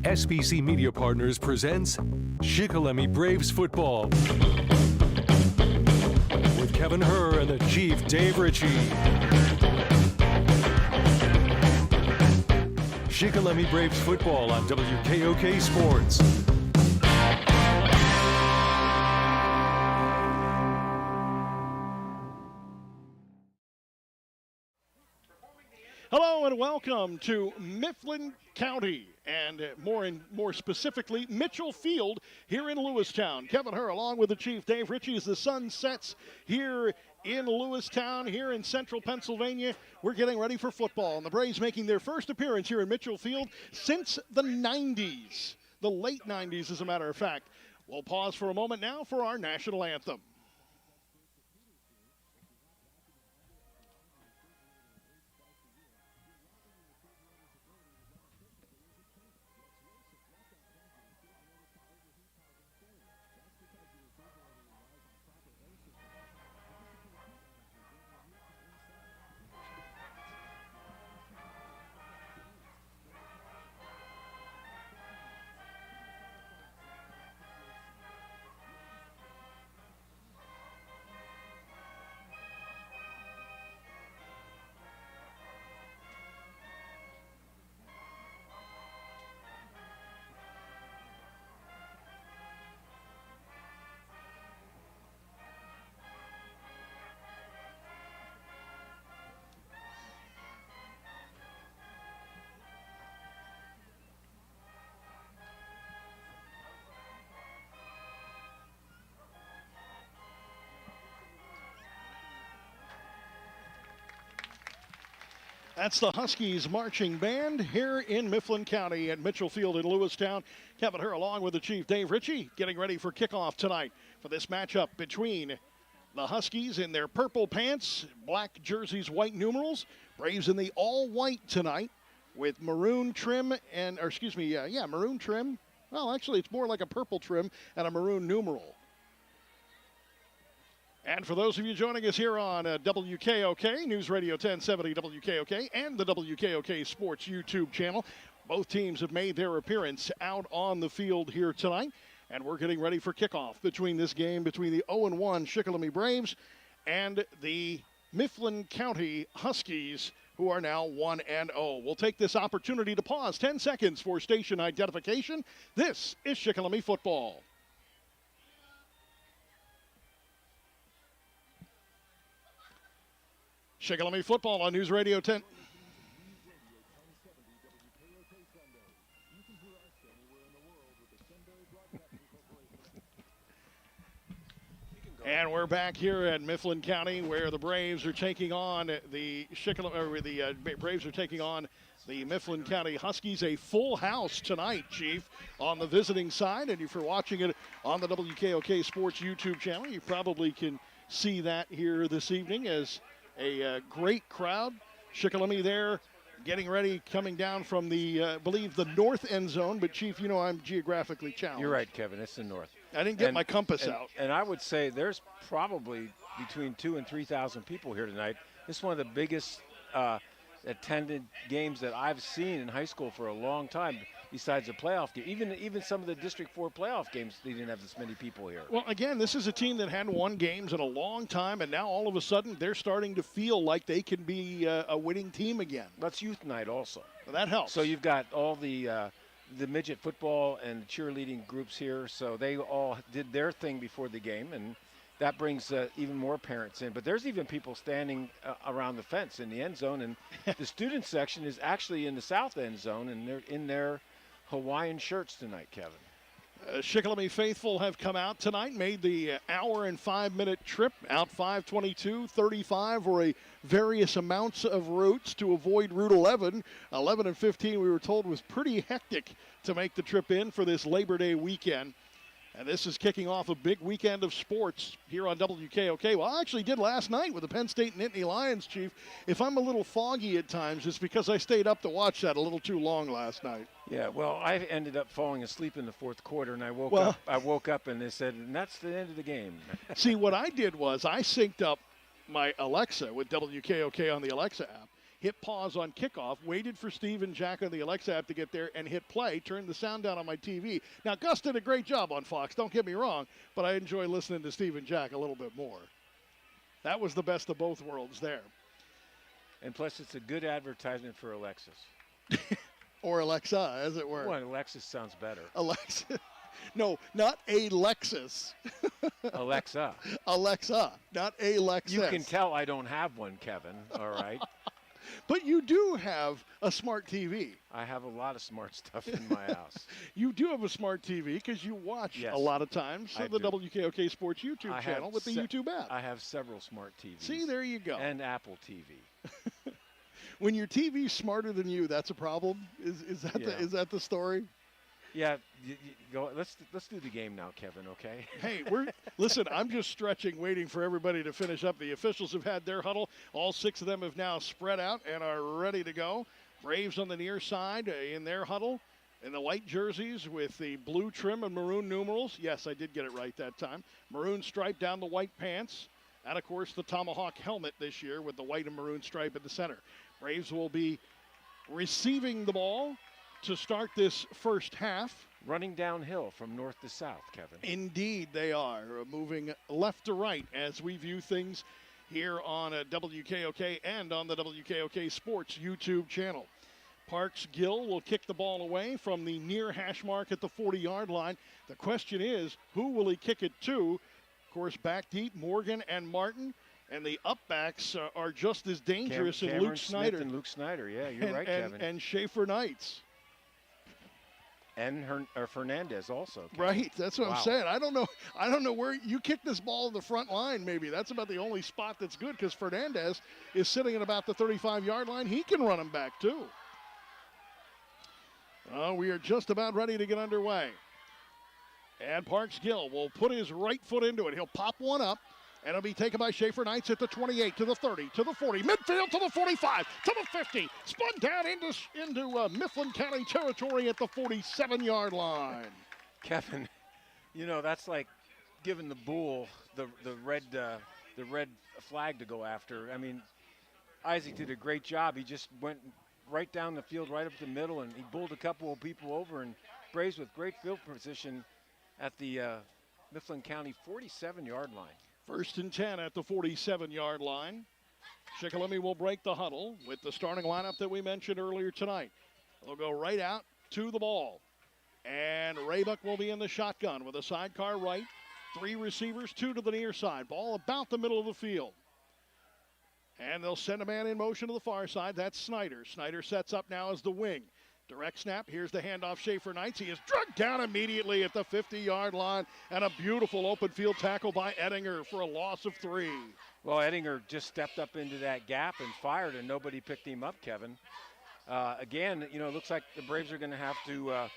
SBC Media Partners presents Shikellamy Braves Football with Kevin Herr and the Chief Dave Ritchie. Shikellamy Braves Football on WKOK Sports. Hello and welcome to Mifflin County and more specifically Mitchell Field here in Lewistown. Kevin Herr along with the Chief Dave Ritchie as the sun sets here in Lewistown, here in central Pennsylvania. We're getting ready for football, and the Braves making their first appearance here in Mitchell Field since the 90s, the late 90s as a matter of fact. We'll pause for a moment now for our national anthem. That's the Huskies marching band here in Mifflin County at Mitchell Field in Lewistown. Kevin Herr along with the Chief Dave Ritchie getting ready for kickoff tonight for this matchup between the Huskies in their purple pants, black jerseys, white numerals. Braves in the all-white tonight with maroon trim maroon trim. Well, actually, it's more like a purple trim and a maroon numeral. And for those of you joining us here on WKOK, News Radio 1070 WKOK, and the WKOK Sports YouTube channel, both teams have made their appearance out on the field here tonight. And we're getting ready for kickoff between this game between the 0-1 Shikellamy Braves and the Mifflin County Huskies, who are now 1-0. We'll take this opportunity to pause 10 seconds for station identification. This is Shikellamy Football. Shikellamy Football on News Radio 10. And we're back here at Mifflin County, where the Braves are taking on the Braves are taking on the Mifflin County Huskies. A full house tonight, Chief, on the visiting side. And if you're watching it on the WKOK Sports YouTube channel, you probably can see that here this evening as a great crowd. Shikellamy there getting ready, coming down from the, believe, the north end zone. But, Chief, you know I'm geographically challenged. You're right, Kevin. It's the north. I didn't get my compass out. And I would say there's probably between 2,000 and 3,000 people here tonight. This is one of the biggest attended games that I've seen in high school for a long time, besides the playoff game. Even some of the District 4 playoff games, they didn't have this many people here. Well, again, this is a team that hadn't won games in a long time, and now all of a sudden they're starting to feel like they can be a winning team again. That's youth night also. Well, that helps. So you've got all the midget football and cheerleading groups here, so they all did their thing before the game, and that brings even more parents in. But there's even people standing around the fence in the end zone, and the student section is actually in the south end zone, and they're in their Hawaiian shirts tonight, Kevin. Shikellamy faithful have come out tonight, made the hour and 5-minute trip, out 5:22:35 or a various amounts of routes to avoid Route 11. 11 and 15 we were told was pretty hectic to make the trip in for this Labor Day weekend. And this is kicking off a big weekend of sports here on WKOK. Well, I actually did last night with the Penn State Nittany Lions, Chief. If I'm a little foggy at times, it's because I stayed up to watch that a little too long last night. Yeah, well, I ended up falling asleep in the fourth quarter, and I woke up and they said, and that's the end of the game. See, what I did was I synced up my Alexa with WKOK on the Alexa app. hit pause on kickoff, waited for Steve and Jack on the Alexa app to get there, and hit play, turned the sound down on my TV. Now, Gus did a great job on Fox, don't get me wrong, but I enjoy listening to Steve and Jack a little bit more. That was the best of both worlds there. And plus, it's a good advertisement for Alexis. Or Alexa, as it were. Well, Alexis sounds better. Alexa. No, not a Lexus. Alexa. Alexa, not a Lexus. You can tell I don't have one, Kevin, all right? But you do have a smart TV. I have a lot of smart stuff in my house. You do have a smart TV because you watch a lot of times the WKOK Sports YouTube channel with the YouTube app. I have several smart TVs. See, there you go. And Apple TV. When your TV's smarter than you, that's a problem? Is that the story? Yeah, go. Let's do the game now, Kevin, okay? Hey, listen, I'm just stretching, waiting for everybody to finish up. The officials have had their huddle. All 6 of them have now spread out and are ready to go. Braves on the near side in their huddle in the white jerseys with the blue trim and maroon numerals. Yes, I did get it right that time. Maroon stripe down the white pants. And, of course, the Tomahawk helmet this year with the white and maroon stripe in the center. Braves will be receiving the ball to start this first half. Running downhill from north to south, Kevin. Indeed, they are moving left to right as we view things here on WKOK and on the WKOK Sports YouTube channel. Parks Gill will kick the ball away from the near hash mark at the 40-yard line. The question is, who will he kick it to? Of course, back deep, Morgan and Martin. And the upbacks are just as dangerous as Luke Snyder. Smith and Luke Snyder, yeah, you're right, Kevin. And Schaefer Knights. And Fernandez also. Kevin. Right, that's what I'm saying. I don't know where you kick this ball in the front line. Maybe that's about the only spot that's good because Fernandez is sitting at about the 35-yard line. He can run him back too. We are just about ready to get underway. And Parks Gill will put his right foot into it. He'll pop one up. And it'll be taken by Schaefer Knights at the 28, to the 30, to the 40, midfield to the 45, to the 50, spun down into Mifflin County territory at the 47-yard line. Kevin, that's like giving the bull the red flag to go after. I mean, Isaac did a great job. He just went right down the field, right up the middle, and he bulled a couple of people over. And Braves with great field position at the Mifflin County 47-yard line. 1st and 10 at the 47-yard line. Shikellamy will break the huddle with the starting lineup that we mentioned earlier tonight. They'll go right out to the ball. And Raybuck will be in the shotgun with a sidecar right. 3 receivers, 2 to the near side. Ball about the middle of the field. And they'll send a man in motion to the far side. That's Snyder. Snyder sets up now as the wing. Direct snap. Here's the handoff. Schaefer Knights. He is drugged down immediately at the 50-yard line. And a beautiful open field tackle by Ettinger for a loss of 3. Well, Ettinger just stepped up into that gap and fired, and nobody picked him up, Kevin. Again, it looks like the Braves are going to have to,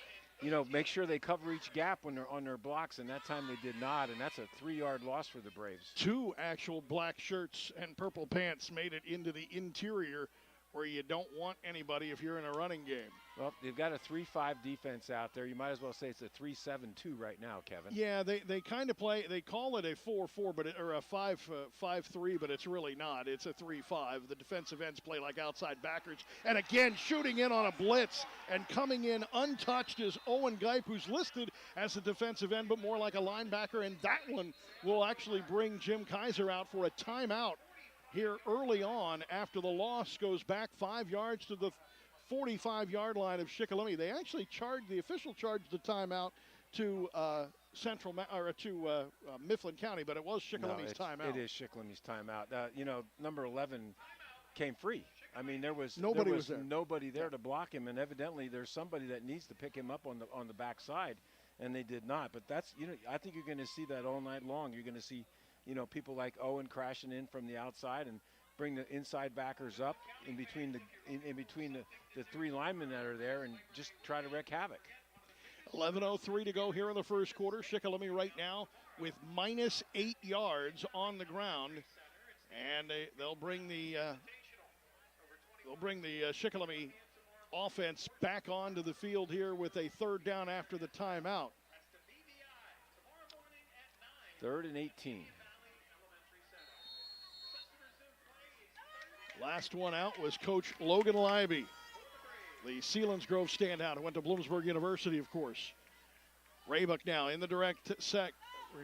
make sure they cover each gap when they're on their blocks, and that time they did not, and that's a 3-yard loss for the Braves. 2 actual black shirts and purple pants made it into the interior where you don't want anybody if you're in a running game. Well, they've got a 3-5 defense out there. You might as well say it's a 3-7-2 right now, Kevin. Yeah, they kind of play. They call it a 4-4, or a 5-3, but it's really not. It's a 3-5. The defensive ends play like outside backers. And again, shooting in on a blitz and coming in untouched is Owen Geip, who's listed as a defensive end, but more like a linebacker. And that one will actually bring Jim Kaiser out for a timeout here early on after the loss goes back 5 yards to the 45-yard line of Shikellamy. They actually the official charged the timeout to Mifflin County, but it was Shickellamy's timeout. It is Shickellamy's timeout. Number 11 came free. I mean, there was nobody there to block him, and evidently there's somebody that needs to pick him up on the backside, and they did not. But that's I think you're going to see that all night long. You're going to see people like Owen crashing in from the outside and bring the inside backers up in between the 3 linemen that are there and just try to wreak havoc. 11:03 to go here in the first quarter. Shikellamy right now with minus 8 yards on the ground, and they'll bring the Shikellamy offense back onto the field here with a 3rd down after the timeout. 3rd and 18. Last one out was Coach Logan Leiby, the Selinsgrove standout who went to Bloomsburg University, of course. Raybuck now in the direct sec.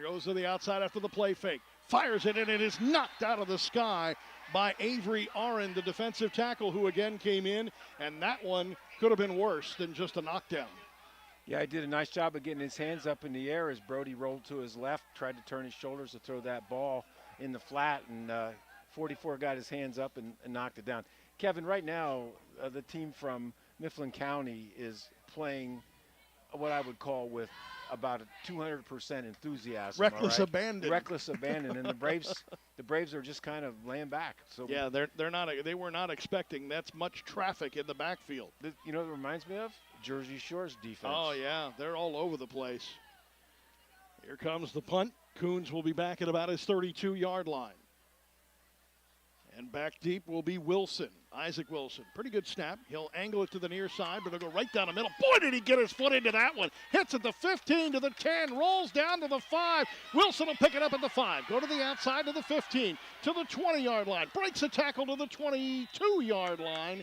Goes to the outside after the play fake. Fires it, and it is knocked out of the sky by Avery Aron, the defensive tackle, who again came in, and that one could have been worse than just a knockdown. Yeah, he did a nice job of getting his hands up in the air as Brody rolled to his left, tried to turn his shoulders to throw that ball in the flat, and 44 got his hands up and knocked it down. Kevin, right now, the team from Mifflin County is playing what I would call with about a 200% enthusiasm. Reckless abandon. Reckless abandon, and the Braves are just kind of laying back. So yeah, they were not expecting that much traffic in the backfield. You know what it reminds me of? Jersey Shore's defense. Oh yeah, they're all over the place. Here comes the punt. Coons will be back at about his 32-yard line. And back deep will be Wilson, Isaac Wilson. Pretty good snap. He'll angle it to the near side, but it'll go right down the middle. Boy, did he get his foot into that one. Hits at the 15 to the 10, rolls down to the 5. Wilson will pick it up at the 5. Go to the outside to the 15, to the 20-yard line. Breaks a tackle to the 22-yard line.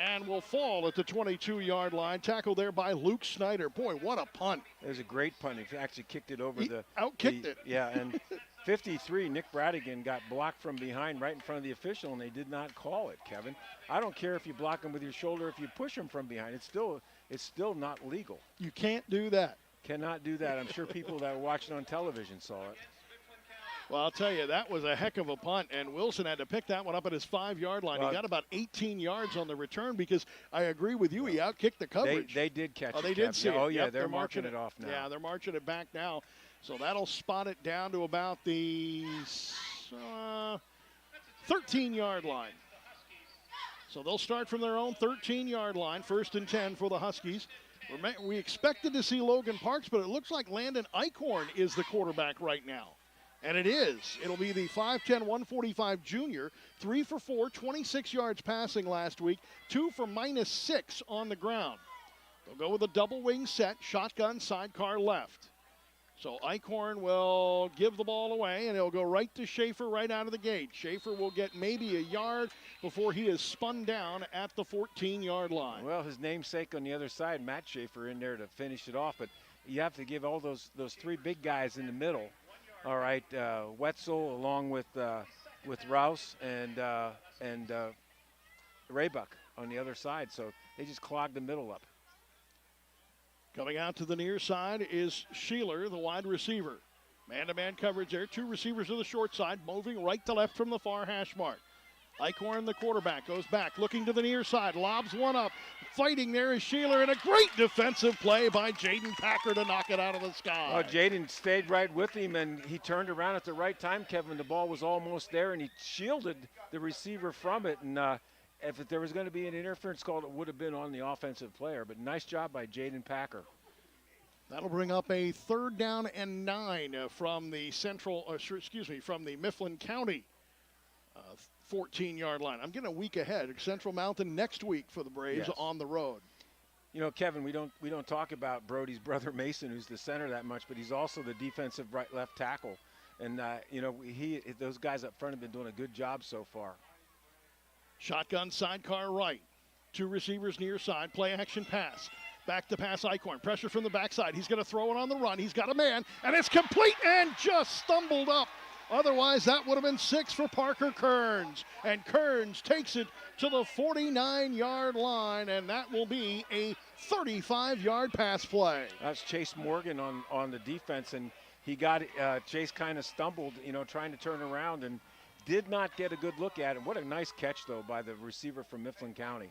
And will fall at the 22-yard line. Tackled there by Luke Snyder. Boy, what a punt. It was a great punt. He actually kicked it over Outkicked it. Yeah, and 53, Nick Bradigan got blocked from behind right in front of the official, and they did not call it, Kevin. I don't care if you block him with your shoulder, if you push him from behind. It's still not legal. You can't do that. Cannot do that. I'm sure people that were watching on television saw it. Well, I'll tell you, that was a heck of a punt, and Wilson had to pick that one up at his 5-yard line. He got about 18 yards on the return because I agree with you. He outkicked the coverage. They did catch it. Oh, they did see it. Oh, yeah, Yep, they're marking it off now. Yeah, they're marching it back now. So that'll spot it down to about the 13-yard line. So they'll start from their own 13-yard line, 1st and 10 for the Huskies. We expected to see Logan Parks, but it looks like Landon Eichhorn is the quarterback right now. And it is. It'll be the 5'10", 145 junior, 3 for 4, 26 yards passing last week, 2 for -6 on the ground. They'll go with a double wing set, shotgun, sidecar left. So Eichhorn will give the ball away, and he'll go right to Schaefer right out of the gate. Schaefer will get maybe a yard before he is spun down at the 14-yard line. Well, his namesake on the other side, Matt Schaefer, in there to finish it off. But you have to give all those 3 big guys in the middle. All right, Wetzel along with Rouse and Raybuck on the other side. So they just clogged the middle up. Coming out to the near side is Sheeler, the wide receiver. Man-to-man coverage there. 2 receivers to the short side, moving right to left from the far hash mark. Eichhorn, the quarterback, goes back, looking to the near side, lobs one up. Fighting there is Sheeler, and a great defensive play by Jaden Packer to knock it out of the sky. Oh, Jaden stayed right with him, and he turned around at the right time, Kevin. The ball was almost there, and he shielded the receiver from it. And if there was going to be an interference call, it would have been on the offensive player. But nice job by Jaden Packer. That'll bring up a 3rd down and 9 from the from the Mifflin County 14-yard line. I'm getting a week ahead. Central Mountain next week for the Braves on the road. You know, Kevin, we don't talk about Brody's brother Mason, who's the center, that much, but he's also the defensive left tackle. And those guys up front have been doing a good job so far. Shotgun sidecar right. 2 receivers near side. Play action pass. Back to pass Eichhorn. Pressure from the backside. He's going to throw it on the run. He's got a man, and it's complete and just stumbled up. Otherwise, that would have been 6 for Parker Kearns. And Kearns takes it to the 49-yard line, and that will be a 35-yard pass play. That's Chase Morgan on the defense, and he got Chase kind of stumbled, trying to turn around and did not get a good look at it. What a nice catch, though, by the receiver from Mifflin County.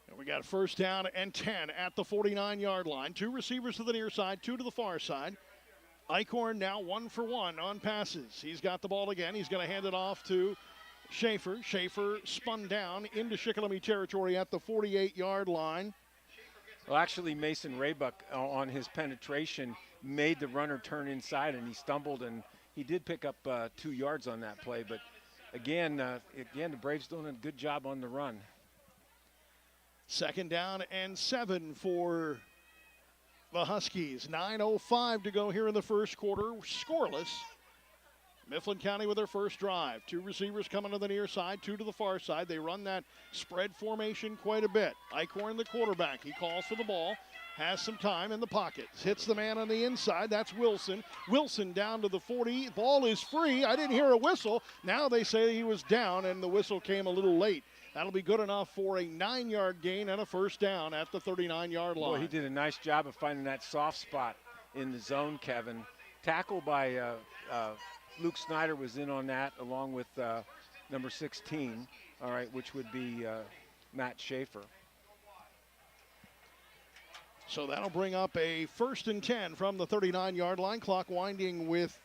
And we got 1st down and 10 at the 49-yard line. 2 receivers to the near side, 2 to the far side. Eichhorn now 1 for 1 on passes. He's got the ball again. He's going to hand it off to Schaefer. Schaefer spun down into Shikellamy territory at the 48-yard line. Well, actually, Mason Raybuck on his penetration made the runner turn inside, and he stumbled, and he did pick up 2 yards on that play. But again, the Braves doing a good job on the run. 2nd down and 7 for the Huskies. 9:05 to go here in the first quarter. Scoreless. Mifflin County with their first drive. 2 receivers coming to the near side, 2 to the far side. They run that spread formation quite a bit. Eichhorn, the quarterback, he calls for the ball, has some time in the pocket. Hits the man on the inside. That's Wilson. Wilson down to the 40. Ball is free. I didn't hear a whistle. Now they say he was down, and the whistle came a little late. That'll be good enough for a 9-yard gain and a first down at the 39-yard line. Boy, he did a nice job of finding that soft spot in the zone, Kevin. Tackle by Luke Snyder was in on that, along with number 16, all right, which would be Matt Schaefer. So that'll bring up a 1st and 10 from the 39-yard line. Clock winding with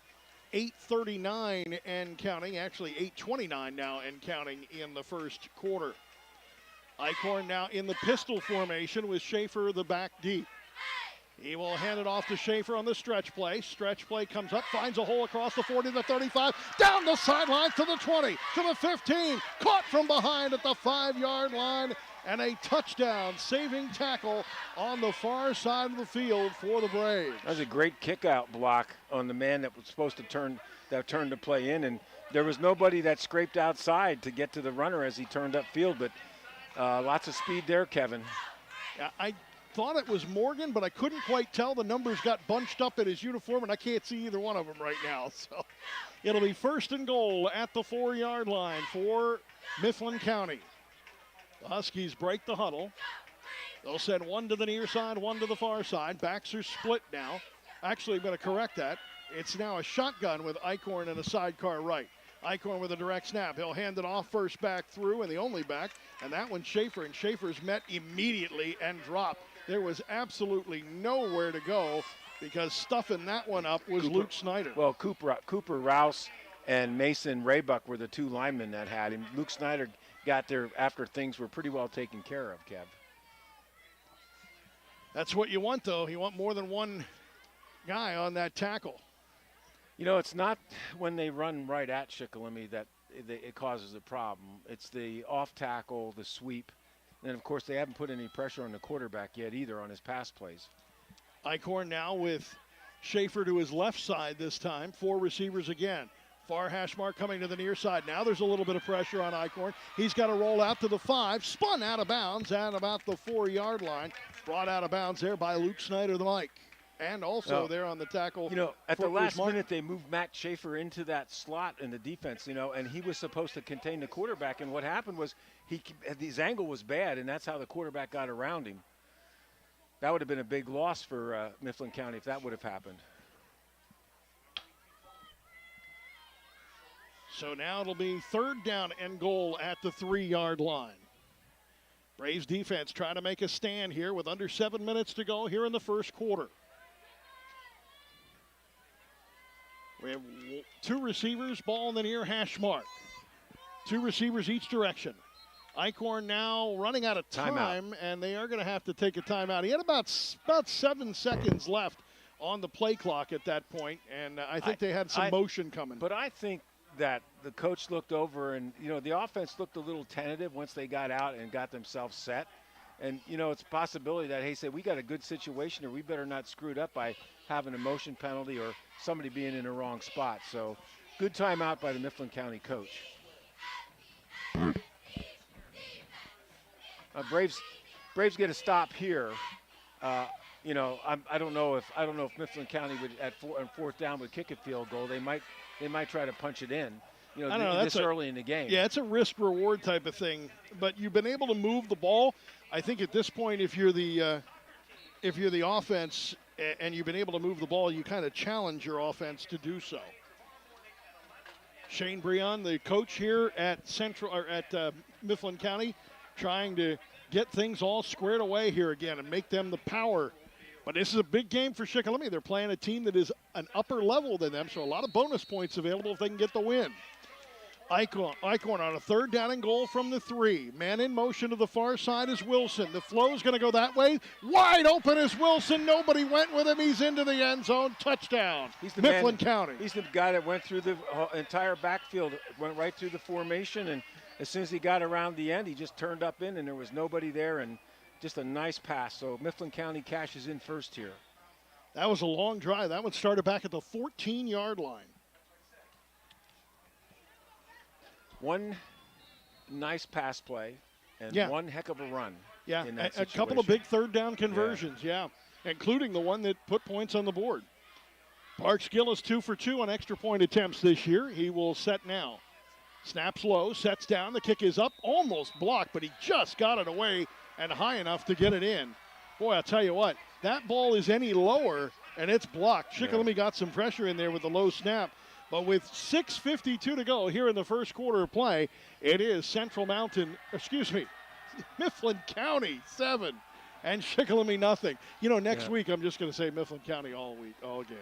8:39 and counting. Actually, 8:29 now and counting in the first quarter. Eichhorn now in the pistol formation with Schaefer the back deep. He will hand it off to Schaefer on the stretch play. Stretch play comes up, finds a hole across the 40 to the 35, down the sidelines to the 20, to the 15, caught from behind at the 5-yard line, and a touchdown saving tackle on the far side of the field for the Braves. That was a great kick-out block on the man that was supposed to turn the play in, and there was nobody that scraped outside to get to the runner as he turned upfield, but lots of speed there, Kevin. I thought it was Morgan, but I couldn't quite tell. The numbers got bunched up in his uniform, and I can't see either one of them right now. So it'll be 1st and goal at the 4-yard line for Mifflin County. The Huskies break the huddle. They'll send 1 to the near side, 1 to the far side. Backs are split now. Actually, I'm going to correct that. It's now a shotgun with Eichhorn and a sidecar right. Eichhorn with a direct snap. He'll hand it off first back through, and the only back, and that one's Schaefer, and Schaefer's met immediately and dropped. There was absolutely nowhere to go because stuffing that one up was Luke Snyder. Well, Cooper Rouse and Mason Raybuck were the 2 linemen that had him. Luke Snyder got there after things were pretty well taken care of, Kev. That's what you want, though. You want more than one guy on that tackle. You know, it's not when they run right at Shikellamy that it causes a problem. It's the off tackle, the sweep. And, of course, they haven't put any pressure on the quarterback yet either on his pass plays. Eichhorn now with Schaefer to his left side this time. 4 receivers again. Far hash mark coming to the near side. Now there's a little bit of pressure on Eichhorn. He's got to roll out to the 5. Spun out of bounds at about the 4-yard line. Brought out of bounds there by Luke Snyder, the Mike. And also there on the tackle. You know, at the last minute, they moved Matt Schaefer into that slot in the defense, you know, and he was supposed to contain the quarterback. And what happened was his angle was bad, and that's how the quarterback got around him. That would have been a big loss for Mifflin County if that would have happened. So now it'll be 3rd down and goal at the 3-yard line. Braves defense trying to make a stand here with under 7 minutes to go here in the first quarter. We have 2 receivers, ball in the near hash mark. 2 receivers each direction. Eichhorn now running out of time, and they are going to have to take a timeout. He had about 7 seconds left on the play clock at that point, and I think they had some motion coming. But I think that the coach looked over, and, you know, the offense looked a little tentative once they got out and got themselves set. And, you know, it's a possibility that, hey, we got a good situation, or we better not screw it up by having a motion penalty or somebody being in the wrong spot. So good timeout by the Mifflin County coach. Braves get a stop here. You know, I don't know if Mifflin County would on 4th down would kick a field goal. They might try to punch it in. You know, this early in the game. Yeah, it's a risk-reward type of thing. But you've been able to move the ball. I think at this point, if you're the offense and you've been able to move the ball, you kind of challenge your offense to do so. Shane Breon, the coach here at Mifflin County, trying to get things all squared away here again and make them the power. But this is a big game for Shikellamy. They're playing a team that is an upper level than them, so a lot of bonus points available if they can get the win. Eichhorn on a 3rd down and goal from the 3. Man in motion to the far side is Wilson. The flow is going to go that way. Wide open is Wilson. Nobody went with him. He's into the end zone. Touchdown. He's the Mifflin County. He's the guy that went through the entire backfield, went right through the formation, and as soon as he got around the end, he just turned up in, and there was nobody there, and just a nice pass. So Mifflin County cashes in first here. That was a long drive. That one started back at the 14-yard line. one nice pass play and one heck of a run. Yeah, in that a couple of situation. big third down conversions, including the one that put points on the board. Parks Gill is 2 for 2 on extra point attempts this year. He will set now. Snaps low, sets down. The kick is up, almost blocked, but he just got it away and high enough to get it in. Boy, I'll tell you what, that ball is any lower and it's blocked. Shikellamy got some pressure in there with the low snap. But with 6:52 to go here in the first quarter of play, it is Mifflin County 7 and Shikellamy nothing. Next week I'm just going to say Mifflin County all week, all game.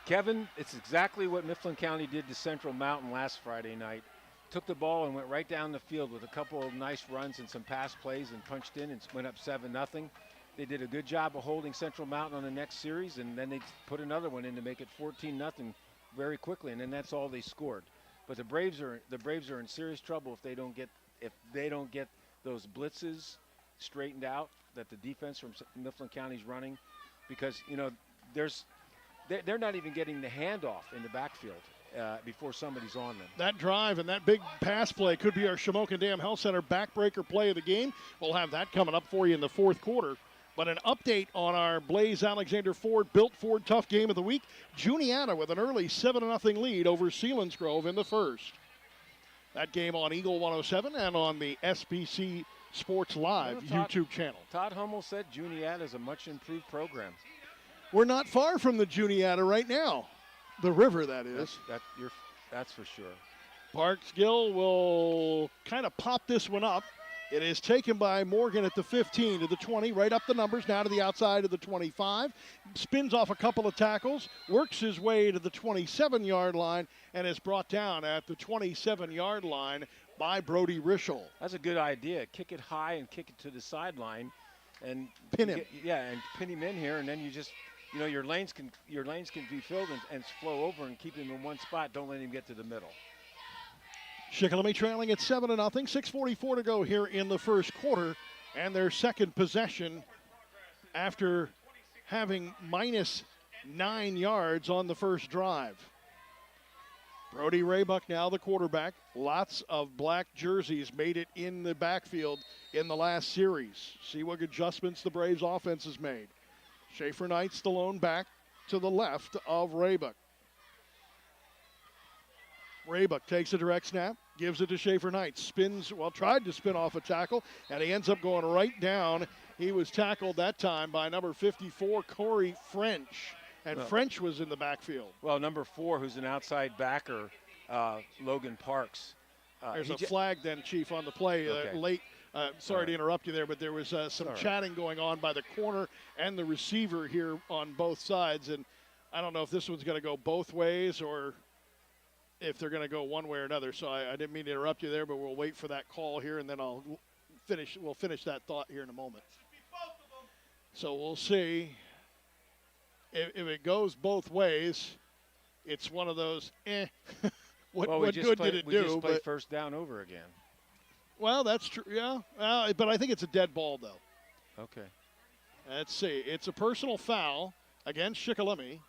Kevin, it's exactly what Mifflin County did to Central Mountain last Friday night. Took the ball and went right down the field with a couple of nice runs and some pass plays and punched in and went up 7-0. They did a good job of holding Central Mountain on the next series, and then they put another one in to make it 14-0 very quickly, and then that's all they scored. But the Braves are in serious trouble if they don't get those blitzes straightened out that the defense from Mifflin County is running, because they're not even getting the handoff in the backfield before somebody's on them. That drive and that big pass play could be our Shamokin Dam Health Center backbreaker play of the game. We'll have that coming up for you in the fourth quarter. But an update on our Blaze Alexander Ford Built Ford Tough Game of the Week. Juniata with an early 7-0 lead over Selinsgrove in the first. That game on Eagle 107 and on the SBC Sports Live YouTube channel. Todd Hummel said Juniata is a much improved program. We're not far from the Juniata right now. The river, that is. That's for sure. Parks Gill will kind of pop this one up. It is taken by Morgan at the 15 to the 20, right up the numbers, now to the outside of the 25. Spins off a couple of tackles, works his way to the 27-yard line, and is brought down at the 27-yard line by Brody Rischel. That's a good idea. Kick it high and kick it to the sideline, and pin him. And pin him in here, and then you just, your lanes can be filled and flow over and keep him in one spot. Don't let him get to the middle. Shikellamy trailing at 7-0. 6:44 to go here in the first quarter, and their second possession after having minus 9 yards on the first drive. Brody Raybuck now the quarterback. Lots of black jerseys made it in the backfield in the last series. See what adjustments the Braves offense has made. Schaefer Knight's the lone back to the left of Raybuck. Raybuck takes a direct snap, gives it to Schaefer Knight. Tried to spin off a tackle, and he ends up going right down. He was tackled that time by number 54, Corey French. And French was in the backfield. Well, number 4, who's an outside backer, Logan Parks. There's a flag then, Chief, on the play late. Sorry to interrupt you there, but there was some chatting going on by the corner and the receiver here on both sides. And I don't know if this one's going to go both ways or if they're going to go one way or another. So I didn't mean to interrupt you there, but we'll wait for that call here, and then we'll finish that thought here in a moment. So we'll see. If it goes both ways, it's one of those, what good did it do? We just played first down over again. Well, that's true, yeah. But I think it's a dead ball, though. Okay. Let's see. It's a personal foul against Shikellamy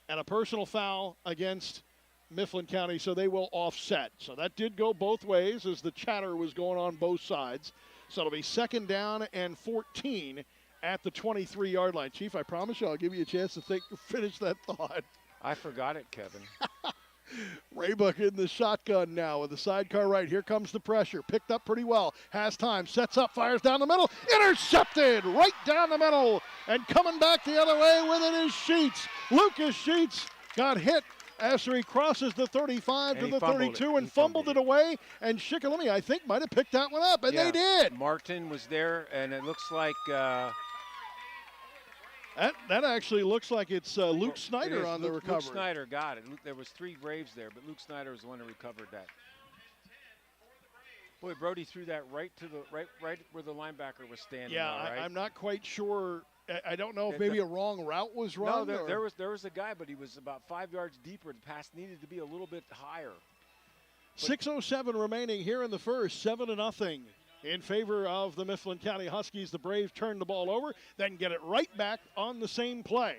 and a personal foul against Mifflin County, so they will offset. So that did go both ways as the chatter was going on both sides. So it'll be 2nd down and 14 at the 23-yard line. Chief, I promise you I'll give you a chance to finish that thought. I forgot it, Kevin. Raybuck in the shotgun now with the sidecar right. Here comes the pressure. Picked up pretty well. Has time. Sets up. Fires down the middle. Intercepted right down the middle. And coming back the other way with it is Sheets. Lucas Sheets got hit after he crosses the 35 to the 32 and fumbled it away. And Shikellamy, I think, might have picked that one up. And they did. Martin was there, and it looks like that actually looks like it's Luke Snyder on the recovery. Luke Snyder got it. There was 3 Braves there, but Luke Snyder was the one who recovered that. Boy, Brody threw that right to the right where the linebacker was standing. Yeah, right? I'm not quite sure. I don't know if maybe a wrong route was run. No, there was a guy, but he was about 5 yards deeper. The pass needed to be a little bit higher. 6:07 remaining here in the first. 7-0 in favor of the Mifflin County Huskies. The Braves turn the ball over, then get it right back on the same play.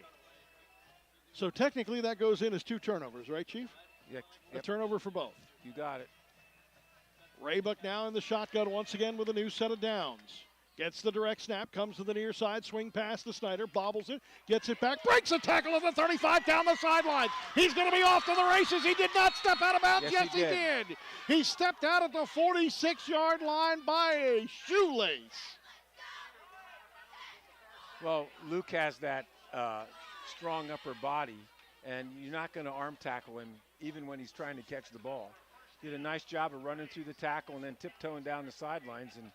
So technically that goes in as 2 turnovers, right, Chief? Yeah. A turnover for both. You got it. Raybuck now in the shotgun once again with a new set of downs. Gets the direct snap, comes to the near side, swing pass to Snyder, bobbles it, gets it back, breaks a tackle of the 35 down the sideline. He's going to be off to the races. He did not step out of bounds. Yes, he did. He stepped out at the 46-yard line by a shoelace. Well, Luke has that strong upper body, and you're not going to arm tackle him even when he's trying to catch the ball. Did a nice job of running through the tackle and then tiptoeing down the sidelines. And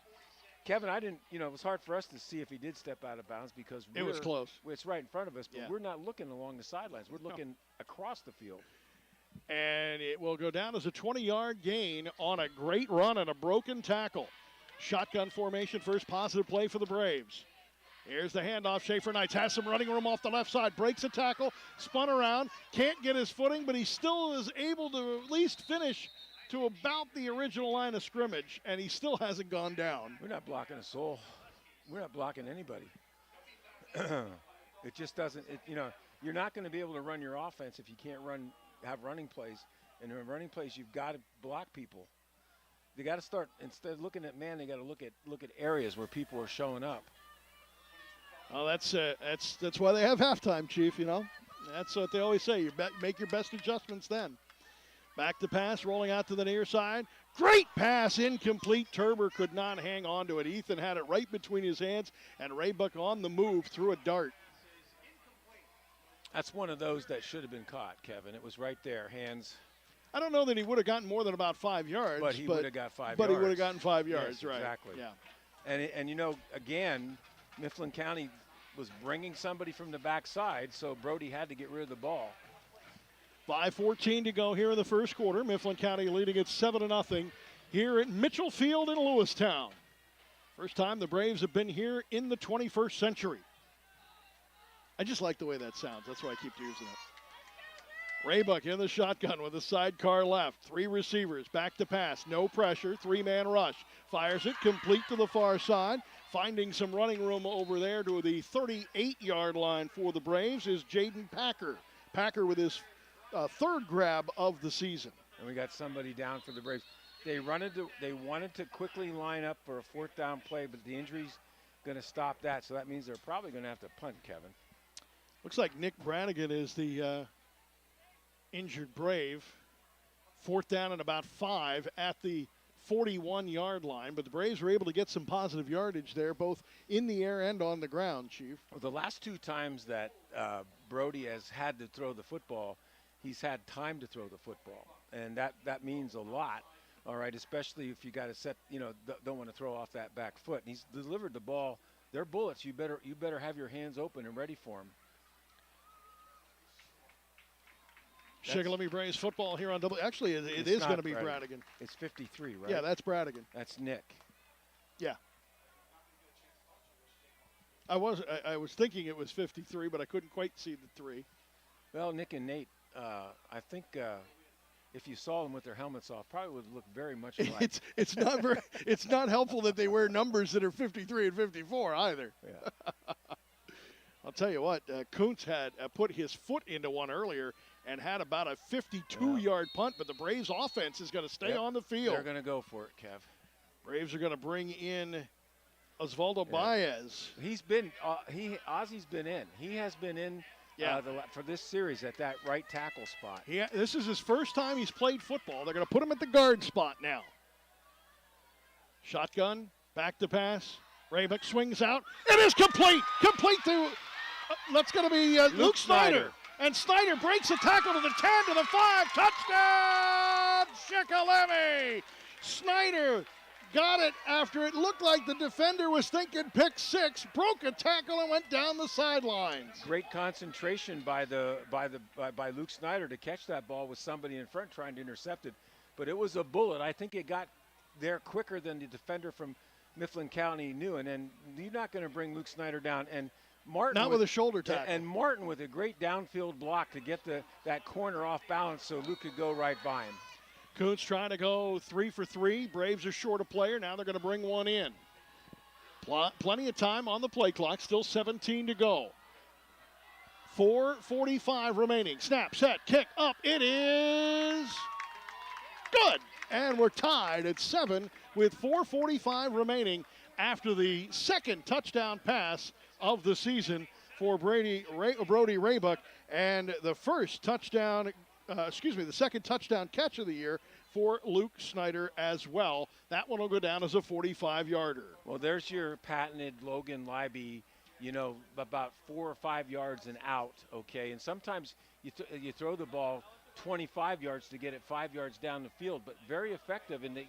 Kevin, it was hard for us to see if he did step out of bounds because it was close. It's right in front of us, but we're not looking along the sidelines. We're looking across the field. And it will go down as a 20-yard gain on a great run and a broken tackle. Shotgun formation, first positive play for the Braves. Here's the handoff. Schaefer Knights has some running room off the left side. Breaks a tackle, spun around, can't get his footing, but he still is able to at least finish to about the original line of scrimmage, and he still hasn't gone down. We're not blocking a soul. We're not blocking anybody. It just doesn't, you're not going to be able to run your offense if you can't have running plays. And in running plays, you've got to block people. They got to start, instead of looking at man, they got to look at areas where people are showing up. Well, that's why they have halftime, Chief, That's what they always say. You make your best adjustments then. Back to pass, rolling out to the near side. Great pass, incomplete. Turber could not hang on to it. Ethan had it right between his hands, and Raybuck on the move threw a dart. That's one of those that should have been caught, Kevin. It was right there, hands. I don't know that he would have gotten more than about 5 yards. But he would have got 5 yards. But he would have gotten 5 yards, yes, right. Exactly. Yeah. And again, Mifflin County was bringing somebody from the backside, so Brody had to get rid of the ball. 5:14 to go here in the first quarter. Mifflin County leading it 7-0 here at Mitchell Field in Lewistown. First time the Braves have been here in the 21st century. I just like the way that sounds. That's why I keep using it. Raybuck in the shotgun with a sidecar left. 3 receivers, back to pass, no pressure, 3-man rush. Fires it, complete to the far side. Finding some running room over there to the 38-yard line for the Braves is Jaden Packer. Packer with his third grab of the season. And we got somebody down for the Braves. They wanted to quickly line up for a 4th down play, but the injury's going to stop that, so that means they're probably going to have to punt, Kevin. Looks like Nick Brannigan is the injured Brave. 4th down and about 5 at the 41-yard line, but the Braves were able to get some positive yardage there, both in the air and on the ground, Chief. Well, the last 2 times that Brody has had to throw the football, he's had time to throw the football, and that means a lot, all right, especially if you got to set, don't want to throw off that back foot. And he's delivered the ball. They're bullets. You better have your hands open and ready for them. Shikellamy Braves football here on double. Actually, it is going to be Brannigan. It's 53, right? Yeah, that's Brannigan. That's Nick. Yeah. I was thinking it was 53, but I couldn't quite see the 3. Well, Nick and Nate, I think if you saw them with their helmets off, probably would look very much alike. It's not helpful that they wear numbers that are 53 and 54 either. Yeah. I'll tell you what, Kuntz had put his foot into one earlier and had about a 52-yard punt, but the Braves offense is going to stay on the field. They're going to go for it, Kev. Braves are going to bring in Osvaldo Baez. Ozzy's been in. He has been in for this series at that right tackle spot. This is his first time he's played football. They're going to put him at the guard spot now. Shotgun, back to pass. Raybuck swings out. It is complete. Complete to, that's going to be Luke Snyder. And Snyder breaks a tackle to the 10, to the 5. Touchdown, Shikellamy. Snyder got it after it looked like the defender was thinking pick 6, broke a tackle and went down the sidelines. Great concentration by Luke Snyder to catch that ball with somebody in front trying to intercept it. But it was a bullet. I think it got there quicker than the defender from Mifflin County knew. And then you're not going to bring Luke Snyder down. And Martin with a shoulder tackle. And Martin with a great downfield block to get that corner off balance so Luke could go right by him. Kuntz trying to go 3 for 3. Braves are short a player. Now they're going to bring one in. Plenty of time on the play clock. Still 17 to go. 4:45 remaining. Snap, set, kick, up. It is good. and we're tied at 7 with 4:45 remaining after the second touchdown pass of the season for Brody Raybuck, and the second touchdown catch of the year for Luke Snyder as well. That one will go down as a 45-yarder. Well, there's your patented Logan Libby, about 4 or 5 yards and out, okay? And sometimes you throw the ball 25 yards to get it 5 yards down the field, but very effective in that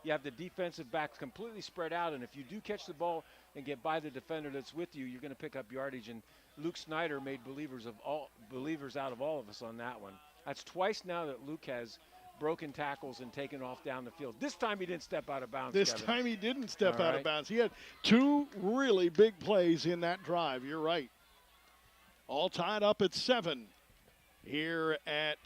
you have the defensive backs completely spread out, and if you do catch the ball and get by the defender that's with you, you're going to pick up yardage. And Luke Snyder made believers out of all of us on that one. That's twice now that Luke has broken tackles and taken off down the field. This time he didn't step out of bounds. This Kevin. time he didn't step All out right. of bounds. He had 2 really big plays in that drive. You're right. All tied up at 7 here at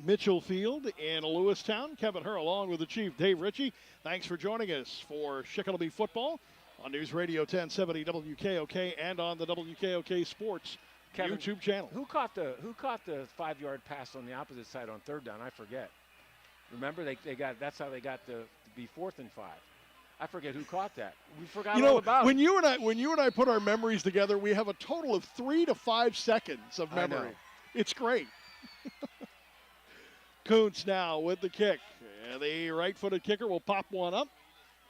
Mitchell Field in Lewistown. Kevin Herr along with the Chief Dave Ritchie. Thanks for joining us for Shikellamy football on News Radio 1070 WKOK and on the WKOK Sports Kevin, YouTube channel. Who caught the 5-yard pass on the opposite side on third down? I forget. Remember that's how they got to be 4th and 5. I forget who caught that. We forgot all about when it. when you and I put our memories together, we have a total of 3 to 5 seconds of I know. memory. It's great. Kuntz now with the kick. And the right-footed kicker will pop one up.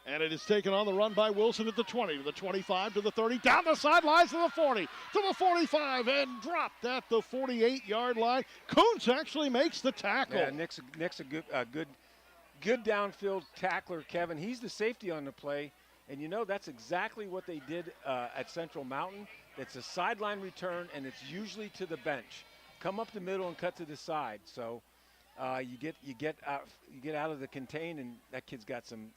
And it is taken on the run by Wilson at the 20, to the 25, to the 30, down the sidelines to the 40, to the 45, and dropped at the 48-yard line. Kuntz actually makes the tackle. Yeah, Nick's a good downfield tackler, Kevin. He's the safety on the play, and that's exactly what they did at Central Mountain. It's a sideline return, and it's usually to the bench. Come up the middle and cut to the side. So you get out of the contain, and that kid's got some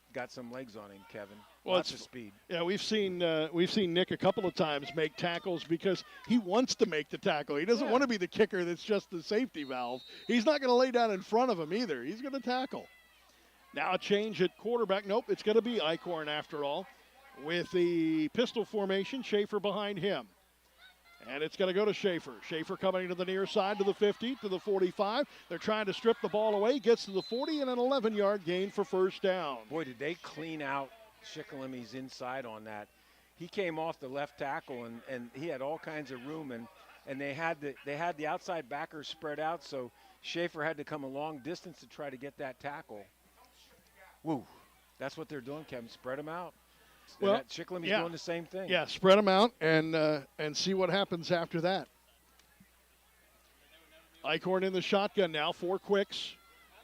legs on him, Kevin. Well, Lots of speed. Yeah, we've seen Nick a couple of times make tackles because he wants to make the tackle. He doesn't want to be the kicker that's just the safety valve. He's not going to lay down in front of him either. He's going to tackle. Now a change at quarterback. Nope, it's going to be Eichhorn after all. With the pistol formation, Schaefer behind him. And it's going to go to Schaefer. Schaefer coming to the near side to the 50, to the 45. They're trying to strip the ball away. Gets to the 40 and an 11-yard gain for first down. Boy, did they clean out Shikellamy inside on that. He came off the left tackle, and he had all kinds of room, and they had the outside backers spread out, so Schaefer had to come a long distance to try to get that tackle. Woo. That's what they're doing, Kevin. Spread them out. Well, Shikellamy doing the same thing. Yeah, spread them out and see what happens after that. Eichhorn in the shotgun now, 4 quicks.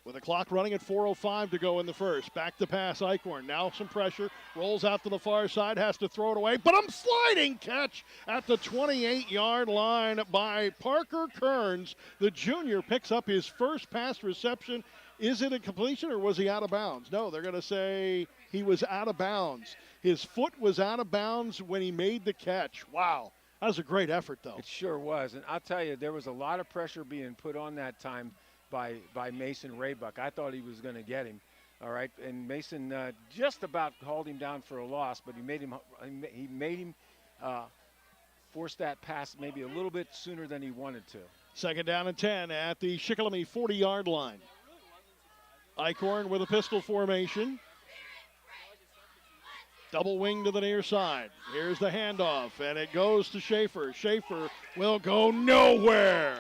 With the clock running at 4:05 to go in the first. Back to pass, Eichhorn. Now some pressure. Rolls out to the far side. Has to throw it away. But a sliding catch at the 28-yard line by Parker Kearns. The junior picks up his first pass reception. Is it a completion or was he out of bounds? No, they're going to say he was out of bounds. His foot was out of bounds when he made the catch. Wow. That was a great effort, though. It sure was. And I'll tell you, there was a lot of pressure being put on that time by Mason Raybuck. I thought he was going to get him. All right. And Mason just about hauled him down for a loss, but he made him force that pass maybe a little bit sooner than he wanted to. Second down and 10 at the Shikellamy 40-yard line. Eichhorn with a pistol formation. Double wing to the near side. Here's the handoff, and it goes to Schaefer. Schaefer will go nowhere.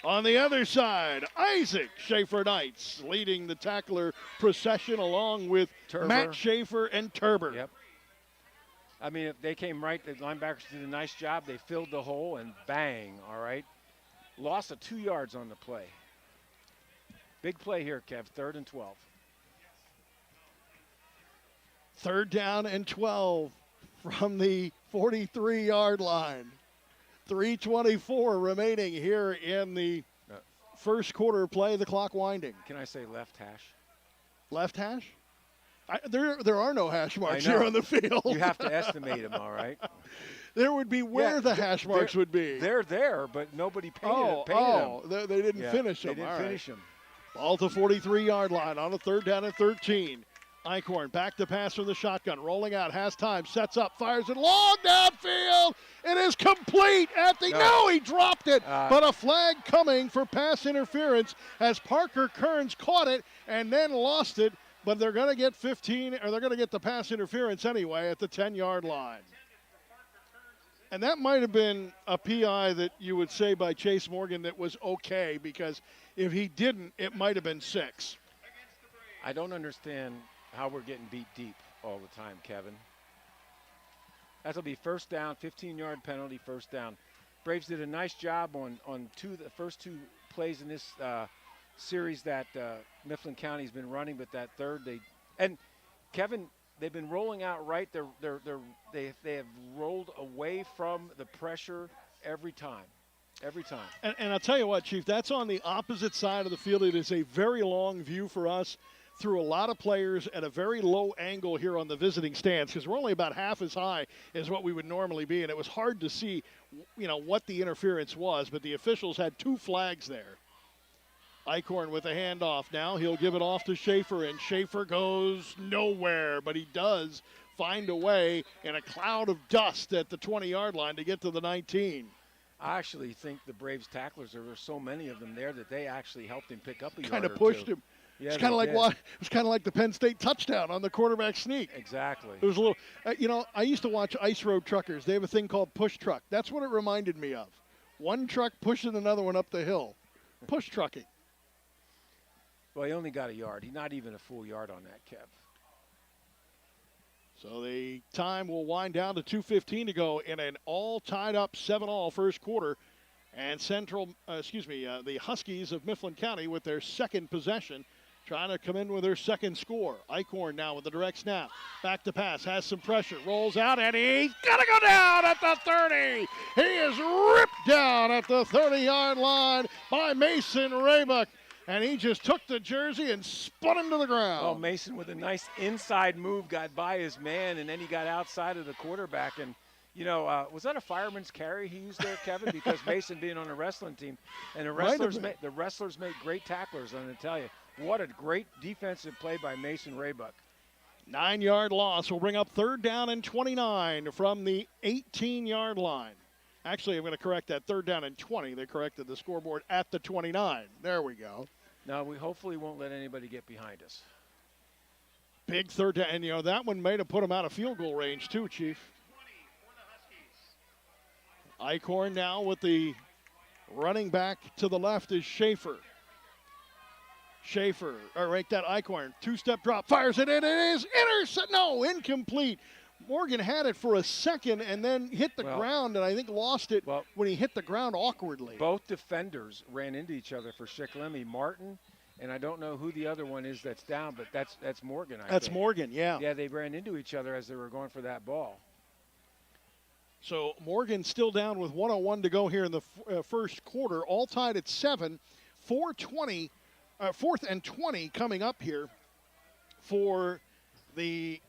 On the other side, Isaac Schaefer-Knights leading the tackler procession along with Turber. Matt Schaefer and Turber. Yep. I mean, they came right. The linebackers did a nice job. They filled the hole, and bang, all right. Loss of 2 yards on the play. Big play here, Kev, 3rd and 12. Third down and 12 from the 43-yard line. 3:24 remaining here in the first quarter play, the clock winding. Can I say left hash? Left hash? There are no hash marks I know. here on the field. You have to estimate them, all right? There would be where the hash marks would be. They're there, but nobody painted them. They didn't finish them. They didn't finish them. Ball to 43-yard line on a 3rd down and 13. Eichhorn back to pass from the shotgun, rolling out, has time, sets up, fires it long downfield. It is complete at the, no, he dropped it, but a flag coming for pass interference as Parker Kearns caught it and then lost it but they're going to get 15, or they're going to get the pass interference anyway at the 10-yard line. And that might have been a PI that you would say by Chase Morgan that was okay, because if he didn't, it might have been 6. I don't understand how we're getting beat deep all the time, Kevin. That'll be first down, 15-yard penalty, first down. Braves did a nice job on the first 2 plays in this series that Mifflin County's been running, but that third Kevin, they've been rolling out right. They have rolled away from the pressure every time. Every time. And I'll tell you what, Chief, that's on the opposite side of the field. It is a very long view for us through a lot of players at a very low angle here on the visiting stands, because we're only about half as high as what we would normally be, and it was hard to see, what the interference was, but the officials had 2 flags there. Eichhorn with a handoff now. He'll give it off to Schaefer, and Schaefer goes nowhere, but he does find a way in a cloud of dust at the 20-yard line to get to the 19. I actually think the Braves tacklers, there were so many of them there that they actually helped him pick up a yard Kind of or pushed 2. him. Yeah, It's kind of like the Penn State touchdown on the quarterback sneak. Exactly. It was a little, I used to watch Ice Road Truckers. They have a thing called push truck. That's what it reminded me of. One truck pushing another one up the hill. Push trucking. Well, he only got a yard. He's not even a full yard on that, Kev. So the time will wind down to 2:15 to go in an all tied up 7-all first quarter. And the Huskies of Mifflin County with their second possession, trying to come in with their second score. Eichhorn now with the direct snap. Back to pass, has some pressure, rolls out, and he's got to go down at the 30. He is ripped down at the 30-yard line by Mason Raybuck. And he just took the jersey and spun him to the ground. Oh, Mason with a nice inside move got by his man, and then he got outside of the quarterback. And, was that a fireman's carry he used there, Kevin? Because Mason being on a wrestling team, and the wrestlers make great tacklers, I'm going to tell you. What a great defensive play by Mason Raybuck. 9-yard loss will bring up 3rd down and 29 from the 18-yard line. Actually, I'm going to correct that. 3rd down and 20. They corrected the scoreboard at the 29. There we go. No, we hopefully won't let anybody get behind us. Big 3rd down. And, that one may have put him out of field goal range, too, Chief. Eichhorn now with the running back to the left is Schaefer. Eichhorn. 2-step drop. Fires it in. It is incomplete. Morgan had it for a second and then hit the ground, and I think lost it when he hit the ground awkwardly. Both defenders ran into each other for Shikellamy. Martin, and I don't know who the other one is that's down, but that's Morgan, I think. Morgan, yeah. Yeah, they ran into each other as they were going for that ball. So Morgan still down with 1:01 to go here in the first quarter, all tied at 7. 4th and 20 coming up here for the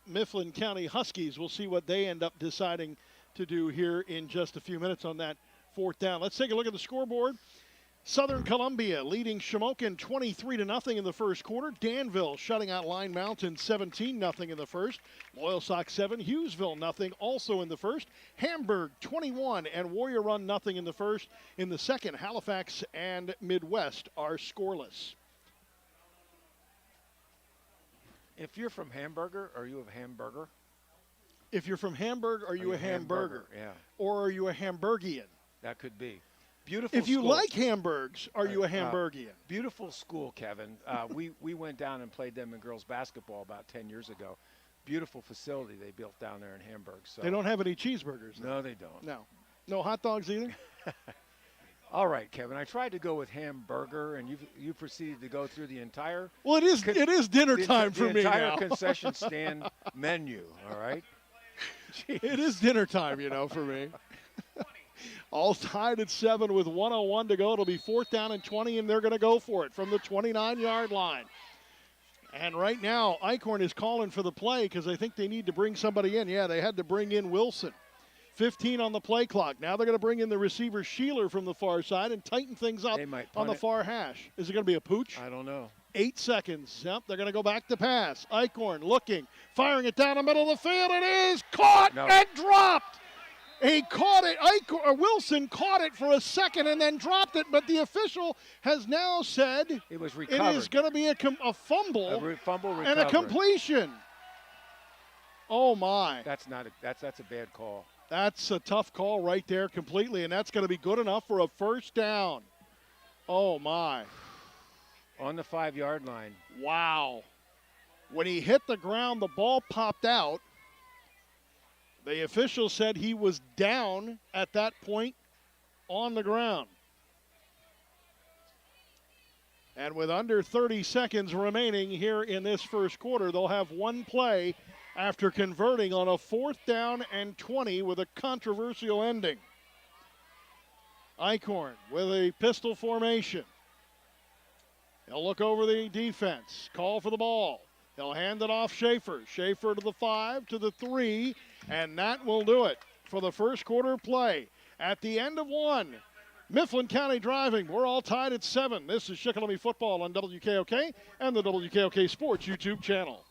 Mifflin County Huskies. We'll see what they end up deciding to do here in just a few minutes on that 4th down. Let's take a look at the scoreboard. Southern Columbia leading Shamokin 23-0 in the first quarter. Danville shutting out Line Mountain 17-0 in the first. Loyal Sox 7, Hughesville 0 also in the first. Hamburg 21 and Warrior Run 0 in the first. In the second, Halifax and Midwest are scoreless. If you're from Hamburger, are you a hamburger? If you're from Hamburg, are you a hamburger? Yeah. Or are you a Hamburgian? That could be. Beautiful If you school. like Hamburgs, are you a Hamburgian? Beautiful school, Kevin. We went down and played them in girls basketball about 10 years ago. Beautiful facility they built down there in Hamburg. So. They don't have any cheeseburgers, though. No, they don't. No. No hot dogs either? All right, Kevin. I tried to go with hamburger, and you proceeded to go through the entire. Well, it is dinner time for me now. The entire concession stand menu. All right. Jeez. It is dinner time, for me. All tied at 7 with 1:01 to go. It'll be 4th down and 20, and they're going to go for it from the 29-yard line. And right now, Eichhorn is calling for the play because I think they need to bring somebody in. Yeah, they had to bring in Wilson. 15 on the play clock. Now they're going to bring in the receiver Sheeler from the far side and tighten things up on the far hash. Is it going to be a pooch? I don't know. 8 seconds. Yep, they're going to go back to pass. Eichhorn looking, firing it down the middle of the field. It is caught and dropped. He caught it. Wilson caught it for a second and then dropped it, but the official has now said it was recovered. It is going to be a fumble, fumble recovery. And a completion. Oh my! That's a bad call. That's a tough call right there, completely, and that's going to be good enough for a first down. Oh my! On the 5-yard line. Wow! When he hit the ground, the ball popped out. The official said he was down at that point on the ground. And with under 30 seconds remaining here in this first quarter, they'll have one play after converting on a 4th down and 20 with a controversial ending. Eichhorn with a pistol formation. He'll look over the defense, call for the ball. He'll hand it off Schaefer. Schaefer to the 5, to the 3, and that will do it for the first quarter play. At the end of 1, Mifflin County driving. We're all tied at 7. This is Shikellamy football on WKOK and the WKOK Sports YouTube channel.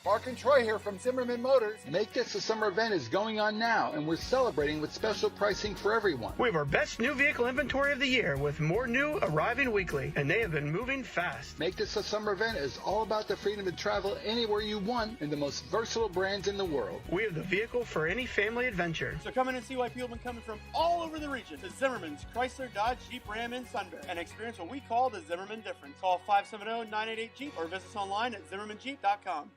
Mark and Troy here from Zimmerman Motors. Make This a Summer event is going on now, and we're celebrating with special pricing for everyone. We have our best new vehicle inventory of the year with more new arriving weekly, and they have been moving fast. Make This a Summer event is all about the freedom to travel anywhere you want and the most versatile brands in the world. We have the vehicle for any family adventure. So come in and see why people have been coming from all over the region to Zimmerman's Chrysler, Dodge, Jeep, Ram, and Sunbury and experience what we call the Zimmerman difference. Call 570-988-JEEP or visit us online at ZimmermanJeep.com.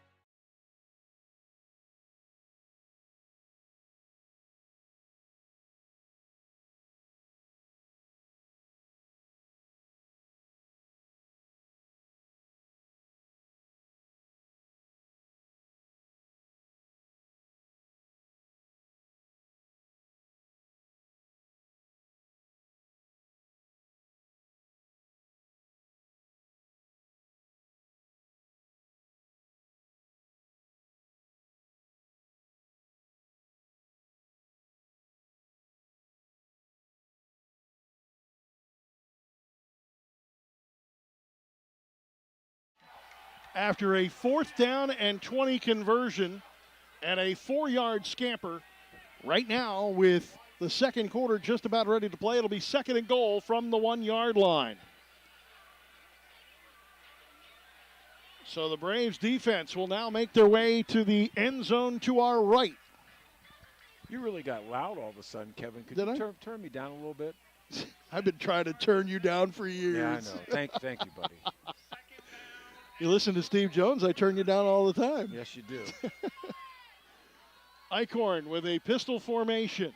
After a 4th down and 20 conversion and a 4-yard scamper, right now with the second quarter just about ready to play, it'll be 2nd and goal from the 1-yard line. So the Braves defense will now make their way to the end zone to our right. You really got loud all of a sudden, Kevin. Could Did you I? turn me down a little bit? I've been trying to turn you down for years. Yeah, I know. Thank you, buddy. You listen to Steve Jones, I turn you down all the time. Yes, you do. Eichhorn with a pistol formation.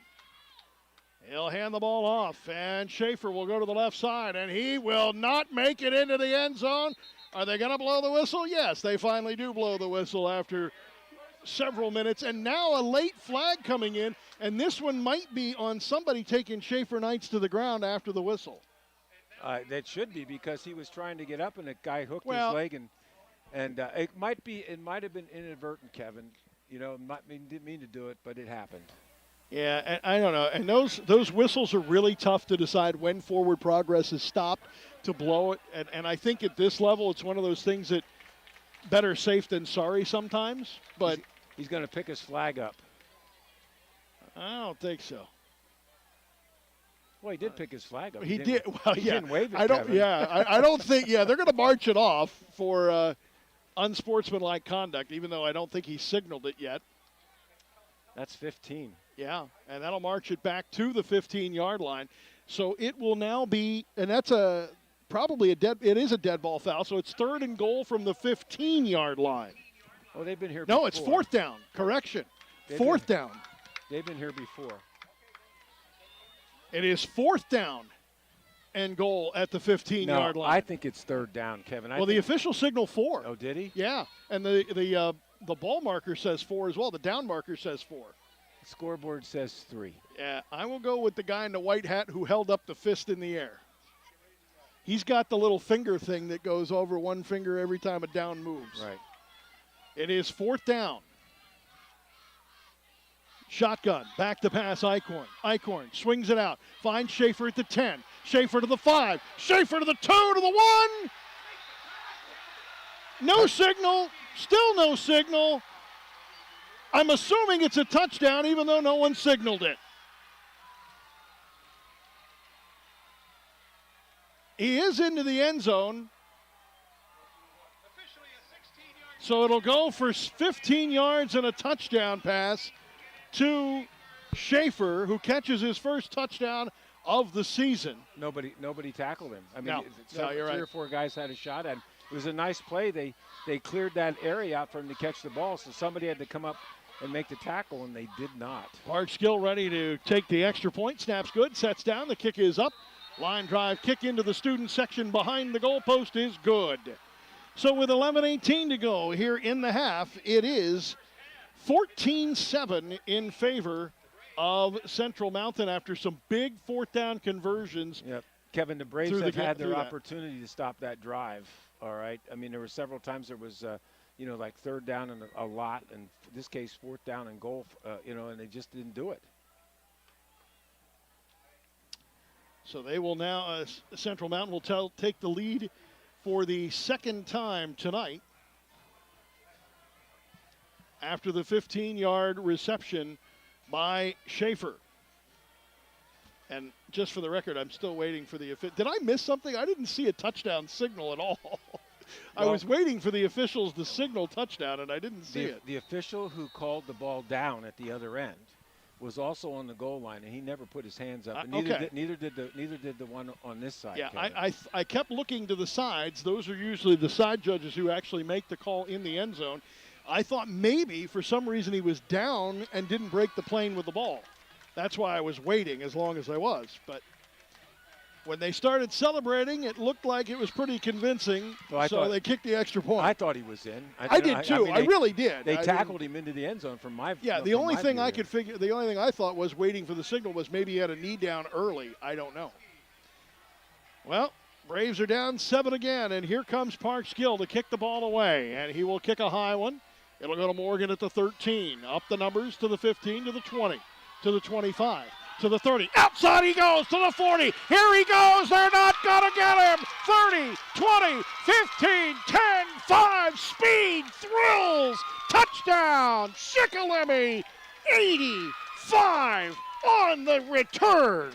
He'll hand the ball off, and Schaefer will go to the left side, and he will not make it into the end zone. Are they going to blow the whistle? Yes, they finally do blow the whistle after several minutes, and now a late flag coming in, and this one might be on somebody taking Schaefer Knights to the ground after the whistle. That should be because he was trying to get up and the guy hooked his leg and it might have been inadvertent, Kevin. You know, didn't mean to do it, but it happened. Yeah, and I don't know. And those whistles are really tough to decide when forward progress is stopped to blow it. And I think at this level, it's one of those things that better safe than sorry sometimes. But he's going to pick his flag up. I don't think so. Well, he did pick his flag up. He did. Well, he yeah. didn't wave it, I don't. Kevin. Yeah, I don't think. Yeah, they're going to march it off for unsportsmanlike conduct, even though I don't think he signaled it yet. That's 15. Yeah, and that'll march it back to the 15-yard line. So it will now be, and that's probably it is a dead ball foul. So it's 3rd and goal from the 15-yard line. Oh, they've been here. No, before. it's 4th down. Correction. 4th down. They've been here before. It is 4th down and goal at the 15-yard line. I think it's 3rd down, Kevin. The official signal 4. Oh, did he? Yeah, and the ball marker says 4 as well. The down marker says 4. The scoreboard says 3. Yeah, I will go with the guy in the white hat who held up the fist in the air. He's got the little finger thing that goes over one finger every time a down moves. Right. It is 4th down. Shotgun, back to pass Eichhorn. Eichhorn swings it out, finds Schaefer at the 10. Schaefer to the 5. Schaefer to the 2, to the 1. No signal, still no signal. I'm assuming it's a touchdown, even though no one signaled it. He is into the end zone. So it'll go for 15 yards and a touchdown pass to Schaefer, who catches his first touchdown of the season. Nobody tackled him. I mean, no, you're right. 3 or 4 guys had a shot at him. It was a nice play. They cleared that area out for him to catch the ball, so somebody had to come up and make the tackle, and they did not. Parkskill ready to take the extra point. Snaps good, sets down. The kick is up. Line drive kick into the student section behind the goalpost is good. So with 11:18 to go here in the half, it is 14-7 in favor of Central Mountain after some big fourth down conversions. Yep. Kevin, the Braves have had their opportunity to stop that drive, all right? I mean, there were several times there was, like third down and a lot, and in this case, fourth down and goal, and they just didn't do it. So they will now, Central Mountain will take the lead for the second time tonight after the 15-yard reception by Schaefer. And just for the record, I'm still waiting for the – did I miss something? I didn't see a touchdown signal at all. I was waiting for the officials to signal touchdown, and I didn't see it. The official who called the ball down at the other end was also on the goal line, and he never put his hands up. And neither did the one on this side. Yeah, I kept looking to the sides. Those are usually the side judges who actually make the call in the end zone. I thought maybe for some reason he was down and didn't break the plane with the ball. That's why I was waiting as long as I was. But when they started celebrating, it looked like it was pretty convincing. So they kicked the extra point. I thought he was in. I did too. I really did. They tackled him into the end zone from my. Yeah, the only thing I thought was waiting for the signal was maybe he had a knee down early. I don't know. Well, Braves are down 7 again, and here comes Parkskill to kick the ball away, and he will kick a high one. It'll go to Morgan at the 13. Up the numbers to the 15, to the 20, to the 25. To the 30. Outside he goes to the 40. Here he goes. They're not going to get him. 30, 20, 15, 10, 5. Speed, thrills. Touchdown. Shikellamy, 85 on the return.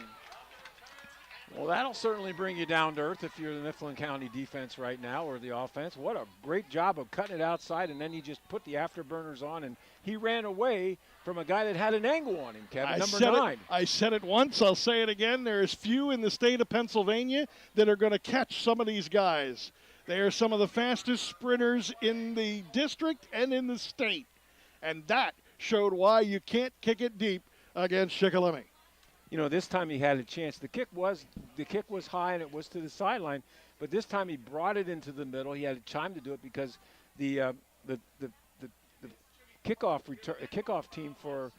Well, that'll certainly bring you down to earth if you're the Mifflin County defense right now or the offense. What a great job of cutting it outside, and then he just put the afterburners on, and he ran away from a guy that had an angle on him, Kevin, number 9. I said it once. I'll say it again. There's few in the state of Pennsylvania that are going to catch some of these guys. They are some of the fastest sprinters in the district and in the state, and that showed why you can't kick it deep against Shikellamy. You know, this time he had a chance. The kick was high and it was to the sideline, but this time he brought it into the middle. He had time to do it because the kickoff team for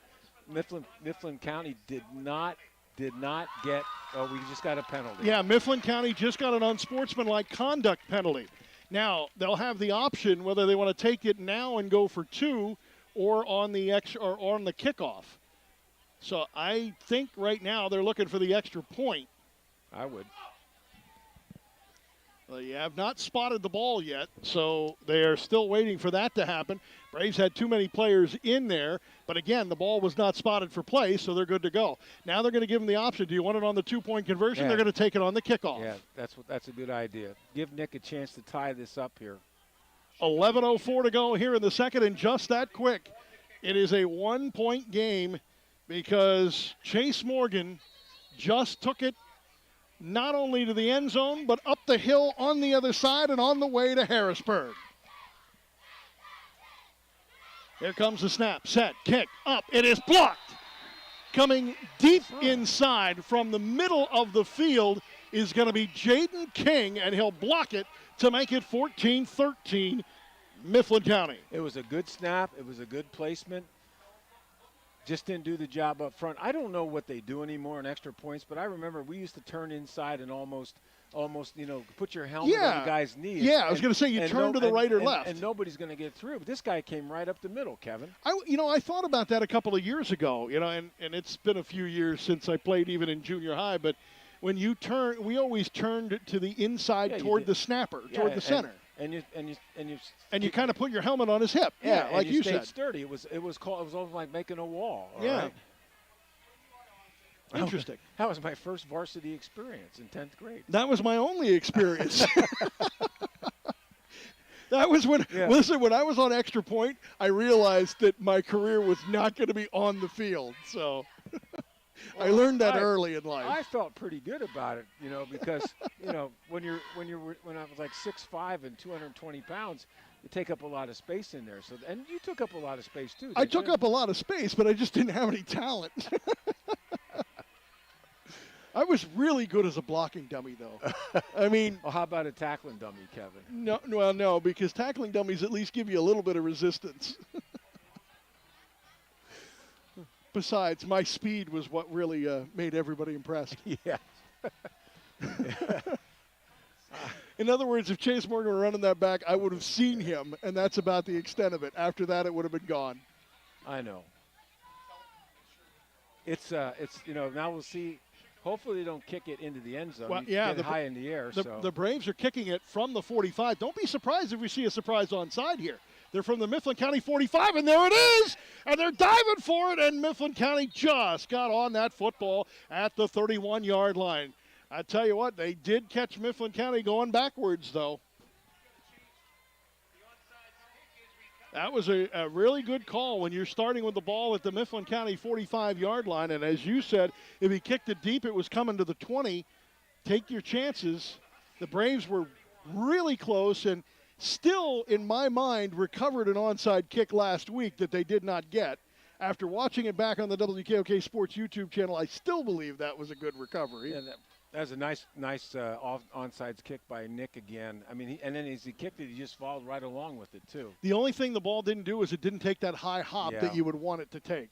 Mifflin County did not get. Oh, we just got a penalty. Yeah, Mifflin County just got an unsportsmanlike conduct penalty. Now they'll have the option whether they want to take it now and go for 2, or on the kickoff. So I think right now they're looking for the extra point. I would. Well, you have not spotted the ball yet, so they are still waiting for that to happen. Braves had too many players in there, but again, the ball was not spotted for play, so they're good to go. Now they're going to give them the option. Do you want it on the 2-point conversion? Yeah. They're going to take it on the kickoff. Yeah, that's a good idea. Give Nick a chance to tie this up here. 11:04 to go here in the second, and just that quick. It is a 1-point game, because Chase Morgan just took it not only to the end zone, but up the hill on the other side and on the way to Harrisburg. Here comes the snap, set, kick, up. It is blocked. Coming deep inside from the middle of the field is going to be Jaden King, and he'll block it to make it 14-13 Mifflin County. It was a good snap. It was a good placement. Just didn't do the job up front. I don't know what they do anymore in extra points, but I remember we used to turn inside and almost, put your helmet on the guy's knee. Yeah, I was going to say you turn to the right or left. And nobody's going to get through. But this guy came right up the middle, Kevin. I thought about that a couple of years ago, and it's been a few years since I played even in junior high, but when you turn, we always turned to the inside toward the snapper, toward the center. and you And you kind of put your helmet on his hip. Yeah, like you stayed said. sturdy. It was almost like making a wall. All Yeah. right? Interesting. That was my first varsity experience in 10th grade. That was my only experience. That was when, listen, when I was on Extra Point, I realized that my career was not going to be on the field. So I learned that early in life. I felt pretty good about it, because, when I was like 6'5" and 220 pounds, you take up a lot of space in there. So, and you took up a lot of space too. I took up a lot of space, but I just didn't have any talent. I was really good as a blocking dummy, though. I mean, well, how about a tackling dummy, Kevin? No, because tackling dummies at least give you a little bit of resistance. Besides, my speed was what really made everybody impressed. Yeah. In other words, if Chase Morgan were running that back, I would have seen him, and that's about the extent of it. After that, it would have been gone. I know. It's now we'll see. Hopefully they don't kick it into the end zone. Well, yeah, get high in the air. The Braves are kicking it from the 45. Don't be surprised if we see a surprise onside here. They're from the Mifflin County 45, and there it is! And they're diving for it, and Mifflin County just got on that football at the 31-yard line. I tell you what, they did catch Mifflin County going backwards, though. That was a really good call when you're starting with the ball at the Mifflin County 45-yard line. And as you said, if he kicked it deep, it was coming to the 20. Take your chances. The Braves were really close and still, in my mind, recovered an onside kick last week that they did not get. After watching it back on the WKOK Sports YouTube channel, I still believe that was a good recovery. Yeah, that was a nice onside kick by Nick again. I mean, and then as he kicked it, he just followed right along with it, too. The only thing the ball didn't do is it didn't take that high hop that you would want it to take.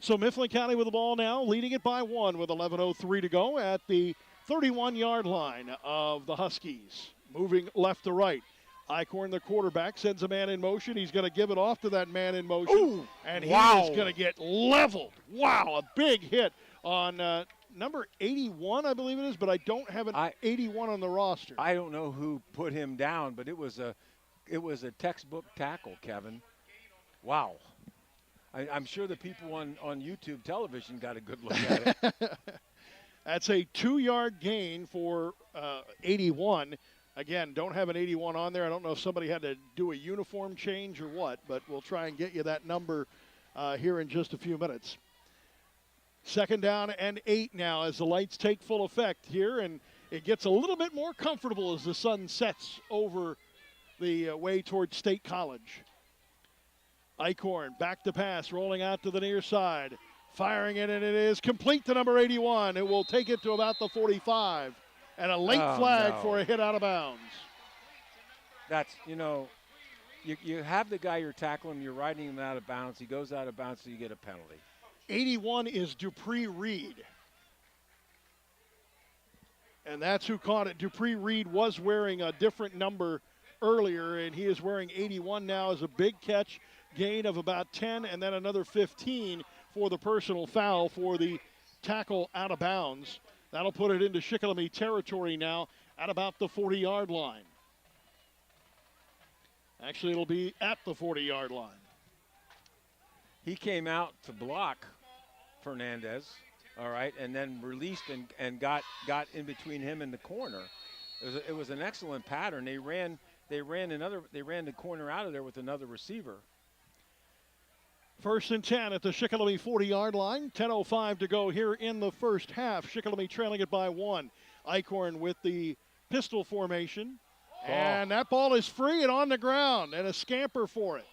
So Mifflin County with the ball now, leading it by 1 with 11:03 to go at the 31-yard line of the Huskies. Moving left to right. Eichhorn, the quarterback, sends a man in motion. He's going to give it off to that man in motion. Ooh, and he is going to get leveled. Wow, a big hit on number 81, I believe it is, but I don't have an 81 on the roster. I don't know who put him down, but it was a textbook tackle, Kevin. Wow. I'm sure the people on YouTube television got a good look at it. That's a 2-yard gain for 81. Again, don't have an 81 on there. I don't know if somebody had to do a uniform change or what, but we'll try and get you that number here in just a few minutes. 2nd down and 8 now as the lights take full effect here, and it gets a little bit more comfortable as the sun sets over the way towards State College. Eichhorn back to pass, rolling out to the near side, firing it, and it is complete to number 81. It will take it to about the 45, and a late flag for a hit out of bounds. That's, you have the guy you're tackling, you're riding him out of bounds. He goes out of bounds, so you get a penalty. 81 is Dupree Reed. And that's who caught it. Dupree Reed was wearing a different number earlier, and he is wearing 81 now as a big catch, gain of about 10, and then another 15 for the personal foul for the tackle out of bounds. That'll put it into Shikellamy territory now at about the 40-yard line. Actually, it'll be at the 40-yard line. He came out to block Fernandez, all right, and then released and got in between him and the corner. It was an excellent pattern. They ran the corner out of there with another receiver. 1st and 10 at the Shikellamy 40-yard line. 10:05 to go here in the first half. Shikellamy trailing it by 1. Eichhorn with the pistol formation. And that ball is free and on the ground, and a scamper for it.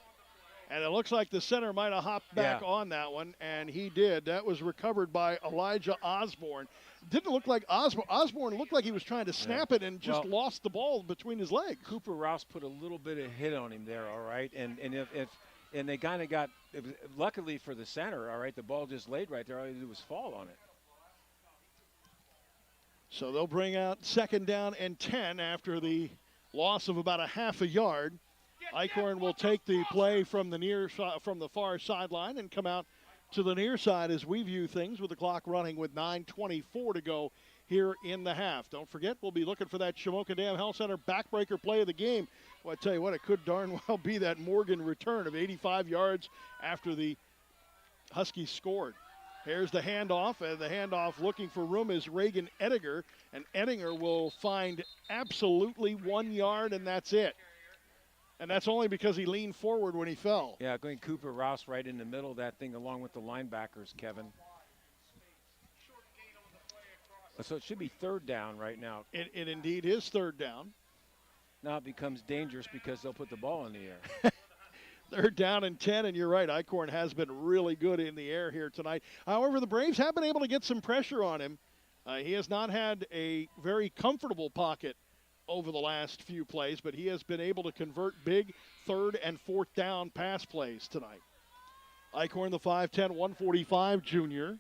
And it looks like the center might have hopped back on that one, and he did. That was recovered by Elijah Osborne. Didn't look like Osborne looked like he was trying to snap it and just lost the ball between his legs. Cooper Rouse put a little bit of hit on him there, all right? And they kind of got, luckily for the center, all right, the ball just laid right there. All he did was fall on it. So they'll bring out 2nd down and 10 after the loss of about a half a yard. Eichhorn will take the play from the far sideline and come out to the near side as we view things with the clock running with 9:24 to go here in the half. Don't forget, we'll be looking for that Shamokin Dam Health Center backbreaker play of the game. Well, I tell you what, it could darn well be that Morgan return of 85 yards after the Huskies scored. Here's the handoff, and the handoff looking for room is Reagan Ettinger, and Ettinger will find absolutely 1 yard, and that's it. And that's only because he leaned forward when he fell. Yeah, going Cooper Rouse right in the middle of that thing along with the linebackers, Kevin. So it should be third down right now. It indeed is third down. Now it becomes dangerous because they'll put the ball in the air. Third down and 10, and you're right, Eichhorn has been really good in the air here tonight. However, the Braves have been able to get some pressure on him. He has not had a very comfortable pocket over the last few plays, but he has been able to convert big third and fourth down pass plays tonight. Eichhorn, the 5'10", 145 junior.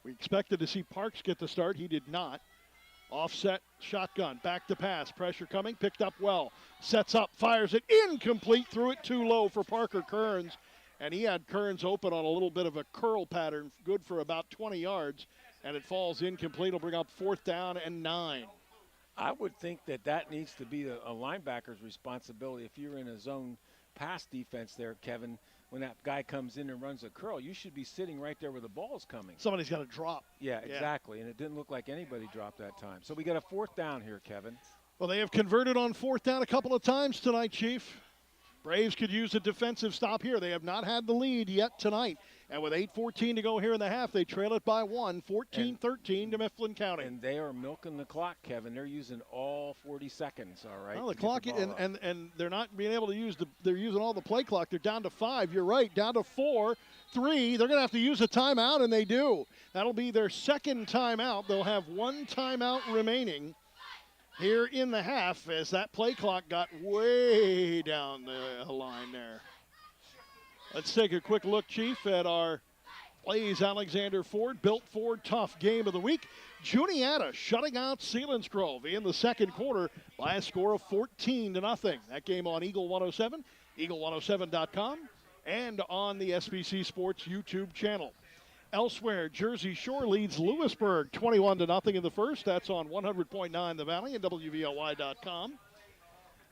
We expected to see Parks get the start. He did not. Offset shotgun, back to pass, pressure coming, picked up well, sets up, fires it, incomplete, threw it too low for Parker Kearns, and he had Kearns open on a little bit of a curl pattern, good for about 20 yards, and it falls incomplete. It'll bring up fourth down and 9. I would think that needs to be a linebacker's responsibility. If you're in a zone pass defense there, Kevin, when that guy comes in and runs a curl, you should be sitting right there where the ball's coming. Somebody's got to drop. Yeah, exactly, and it didn't look like anybody dropped that time. So we got a fourth down here, Kevin. Well, they have converted on fourth down a couple of times tonight, Chief. Braves could use a defensive stop here. They have not had the lead yet tonight. And with 8:14 to go here in the half, they trail it by 1, 14-13 to Mifflin County. And they are milking the clock, Kevin. They're using all 40 seconds, all right? Well, the clock, and they're not being able to use they're using all the play clock. They're down to 5. You're right, down to 4, 3. They're going to have to use a timeout, and they do. That'll be their second timeout. They'll have one timeout remaining here in the half as that play clock got way down the line there. Let's take a quick look, Chief, at our Blaze Alexander Ford, Built Ford Tough Game of the Week. Juniata shutting out Selinsgrove in the second quarter by a score of 14-0. That game on Eagle 107, eagle107.com, and on the SBC Sports YouTube channel. Elsewhere, Jersey Shore leads Lewisburg 21-0 in the first. That's on 100.9 The Valley and WVLY.com.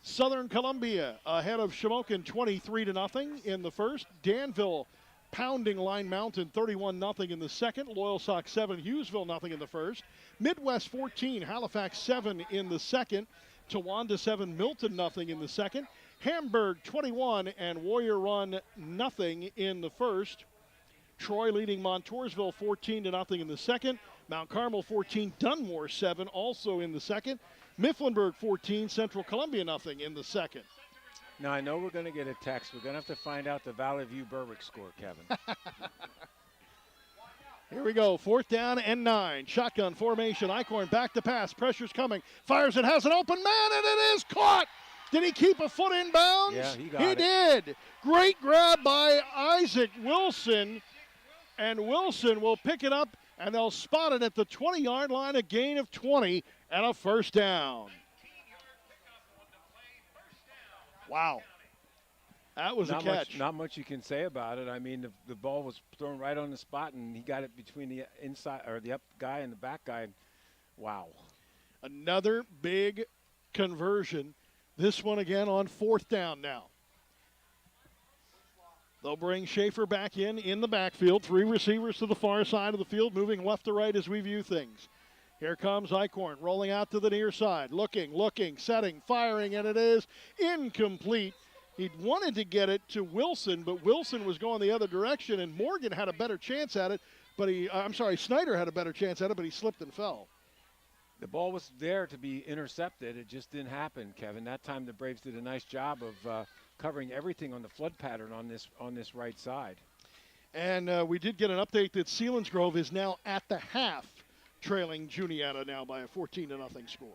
Southern Columbia ahead of Shamokin 23-0 in the first. Danville pounding Line Mountain 31-0 in the second. Loyalsock 7, Hughesville 0 in the first. Midwest 14, Halifax 7 in the second. Towanda 7, Milton 0 in the second. Hamburg 21 and Warrior Run 0 in the first. Troy leading Montoursville 14-0 in the second. Mount Carmel 14, Dunmore 7 also in the second. Mifflinburg 14, Central Columbia 0 in the second. Now, I know we're going to get a text. We're going to have to find out the Valley View Berwick score, Kevin. Here we go, fourth down and 9. Shotgun formation, Eichhorn back to pass. Pressure's coming. Fires it, has an open man, and it is caught. Did he keep a foot in bounds? Yeah, he got it. He did. Great grab by Isaac Wilson. And Wilson will pick it up, and they'll spot it at the 20-yard line, a gain of 20 and a first down. Wow. That was a catch. Not much you can say about it. I mean, the ball was thrown right on the spot, and he got it between the inside or the up guy and the back guy. Wow. Another big conversion. This one again on fourth down now. They'll bring Schaefer back in the backfield. 3 receivers to the far side of the field, moving left to right as we view things. Here comes Eichhorn, rolling out to the near side. Looking, setting, firing, and it is incomplete. He wanted to get it to Wilson, but Wilson was going the other direction, and Morgan had a better chance at it, but Snyder had a better chance at it, but he slipped and fell. The ball was there to be intercepted. It just didn't happen, Kevin. That time the Braves did a nice job of covering everything on the flood pattern on this right side. And we did get an update that Selinsgrove is now at the half, trailing Juniata now by a 14-0 score.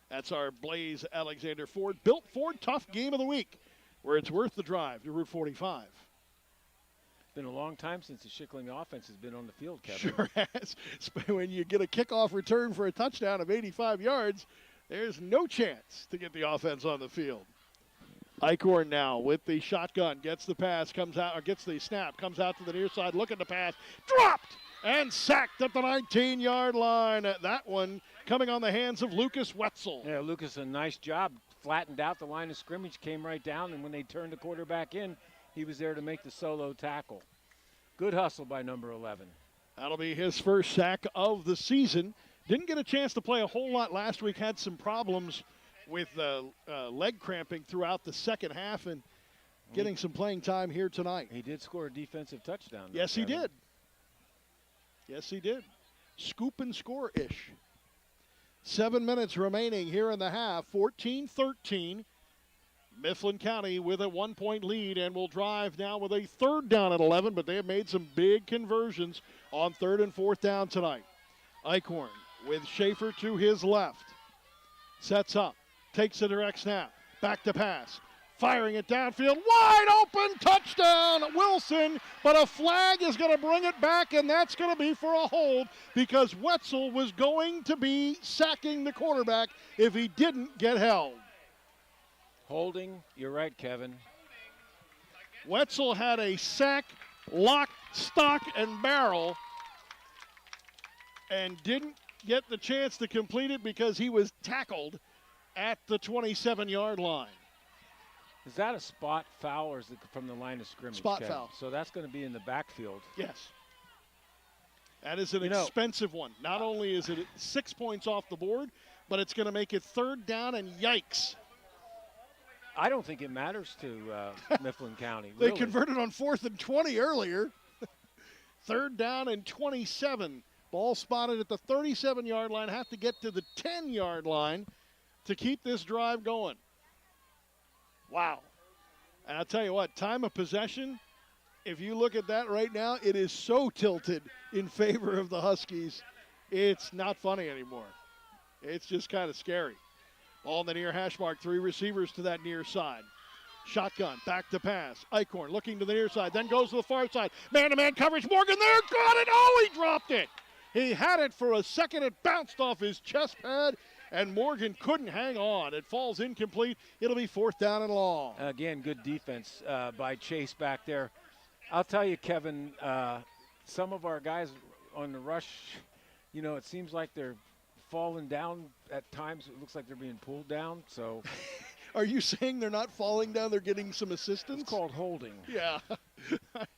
That's our Blaze Alexander Ford, Built Ford Tough Game of the Week, where it's worth the drive to Route 45. It's been a long time since the Shikellamy offense has been on the field, Kevin. Sure has. When you get a kickoff return for a touchdown of 85 yards, there's no chance to get the offense on the field. Eichhorn now with the shotgun, gets the pass, comes out, or gets the snap, comes out to the near side, looking to pass, dropped and sacked at the 19-yard line. That one coming on the hands of Lucas Wetzel. Yeah, Lucas, a nice job. Flattened out the line of scrimmage, came right down, and when they turned the quarterback in, he was there to make the solo tackle. Good hustle by number 11. That'll be his first sack of the season. Didn't get a chance to play a whole lot last week, had some problems with leg cramping throughout the second half, and getting some playing time here tonight. He did score a defensive touchdown. Yes, he did. Yes, he did. Scoop and score-ish. 7 minutes remaining here in the half. 14-13. Mifflin County with a 1-point lead and will drive now with a third down at 11, but they have made some big conversions on third and fourth down tonight. Eichhorn with Schaefer to his left. Sets up. Takes a direct snap. Back to pass. Firing it downfield. Wide open. Touchdown, Wilson. But a flag is going to bring it back, and that's going to be for a hold because Wetzel was going to be sacking the quarterback if he didn't get held. Holding. You're right, Kevin. Wetzel had a sack, lock, stock, and barrel, and didn't get the chance to complete it because he was tackled at the 27-yard line. Is that a spot foul or is it from the line of scrimmage? Spot Kevin? foul. So that's going to be in the backfield. Yes. That is an expensive one. Not only is it 6 points off the board, but it's going to make it third down, and yikes. I don't think it matters to Mifflin County. They really. converted on 4th and 20 earlier. Third down and 27. Ball spotted at the 37-yard line. Have to get to the 10-yard line to keep this drive going. Wow. And I'll tell you what, time of possession, if you look at that right now, it is so tilted in favor of the Huskies. It's not funny anymore. It's just kind of scary. Ball in the near hash mark, 3 receivers to that near side. Shotgun, back to pass. Eichhorn looking to the near side, then goes to the far side. Man-to-man coverage, Morgan there, got it! Oh, he dropped it! He had it for a second, it bounced off his chest pad, and Morgan couldn't hang on. It falls incomplete. It'll be fourth down and long. Again, good defense by Chase back there. I'll tell you, Kevin, some of our guys on the rush, you know, it seems like they're falling down at times. It looks like they're being pulled down. So, are you saying they're not falling down? They're getting some assistance? It's called holding. Yeah.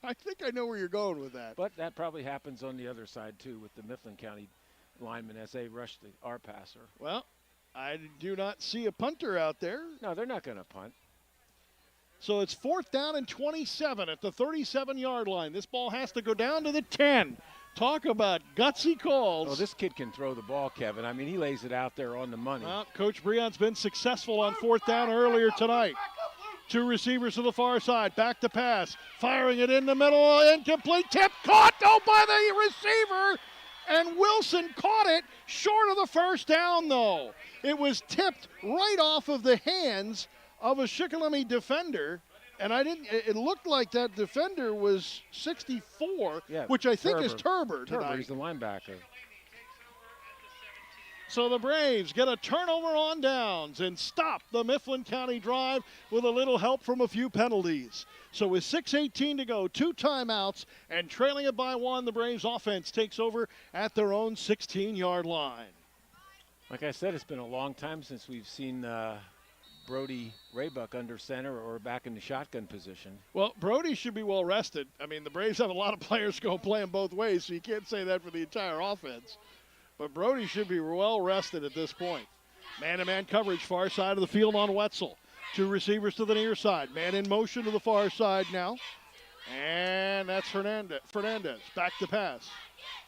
I think I know where you're going with that. But that probably happens on the other side, too, with the Mifflin County linemen as they rush our passer. Well, I do not see a punter out there. No, they're not going to punt. So it's fourth down and 27 at the 37-yard line. This ball has to go down to the 10. Talk about gutsy calls. Oh, this kid can throw the ball, Kevin. I mean, he lays it out there on the money. Well, Coach Breon's been successful on fourth down earlier tonight. 2 receivers to the far side. Back to pass. Firing it in the middle. Incomplete. Tip. Caught, by the receiver. And Wilson caught it short of the first down, though. It was tipped right off of the hands of a Shikellamy defender. And it looked like that defender was 64, which I think is Turber tonight. He's the linebacker. So the Braves get a turnover on downs and stop the Mifflin County drive with a little help from a few penalties. So with 6:18 to go, 2 timeouts, and trailing it by 1, the Braves offense takes over at their own 16-yard line. Like I said, it's been a long time since we've seen Brody Raybuck under center or back in the shotgun position. Well, Brody should be well rested. I mean, the Braves have a lot of players go play them both ways, so you can't say that for the entire offense. But Brody should be well rested at this point. Man-to-man coverage, far side of the field on Wetzel. 2 receivers to the near side. Man in motion to the far side now. And that's Fernandez. Back to pass.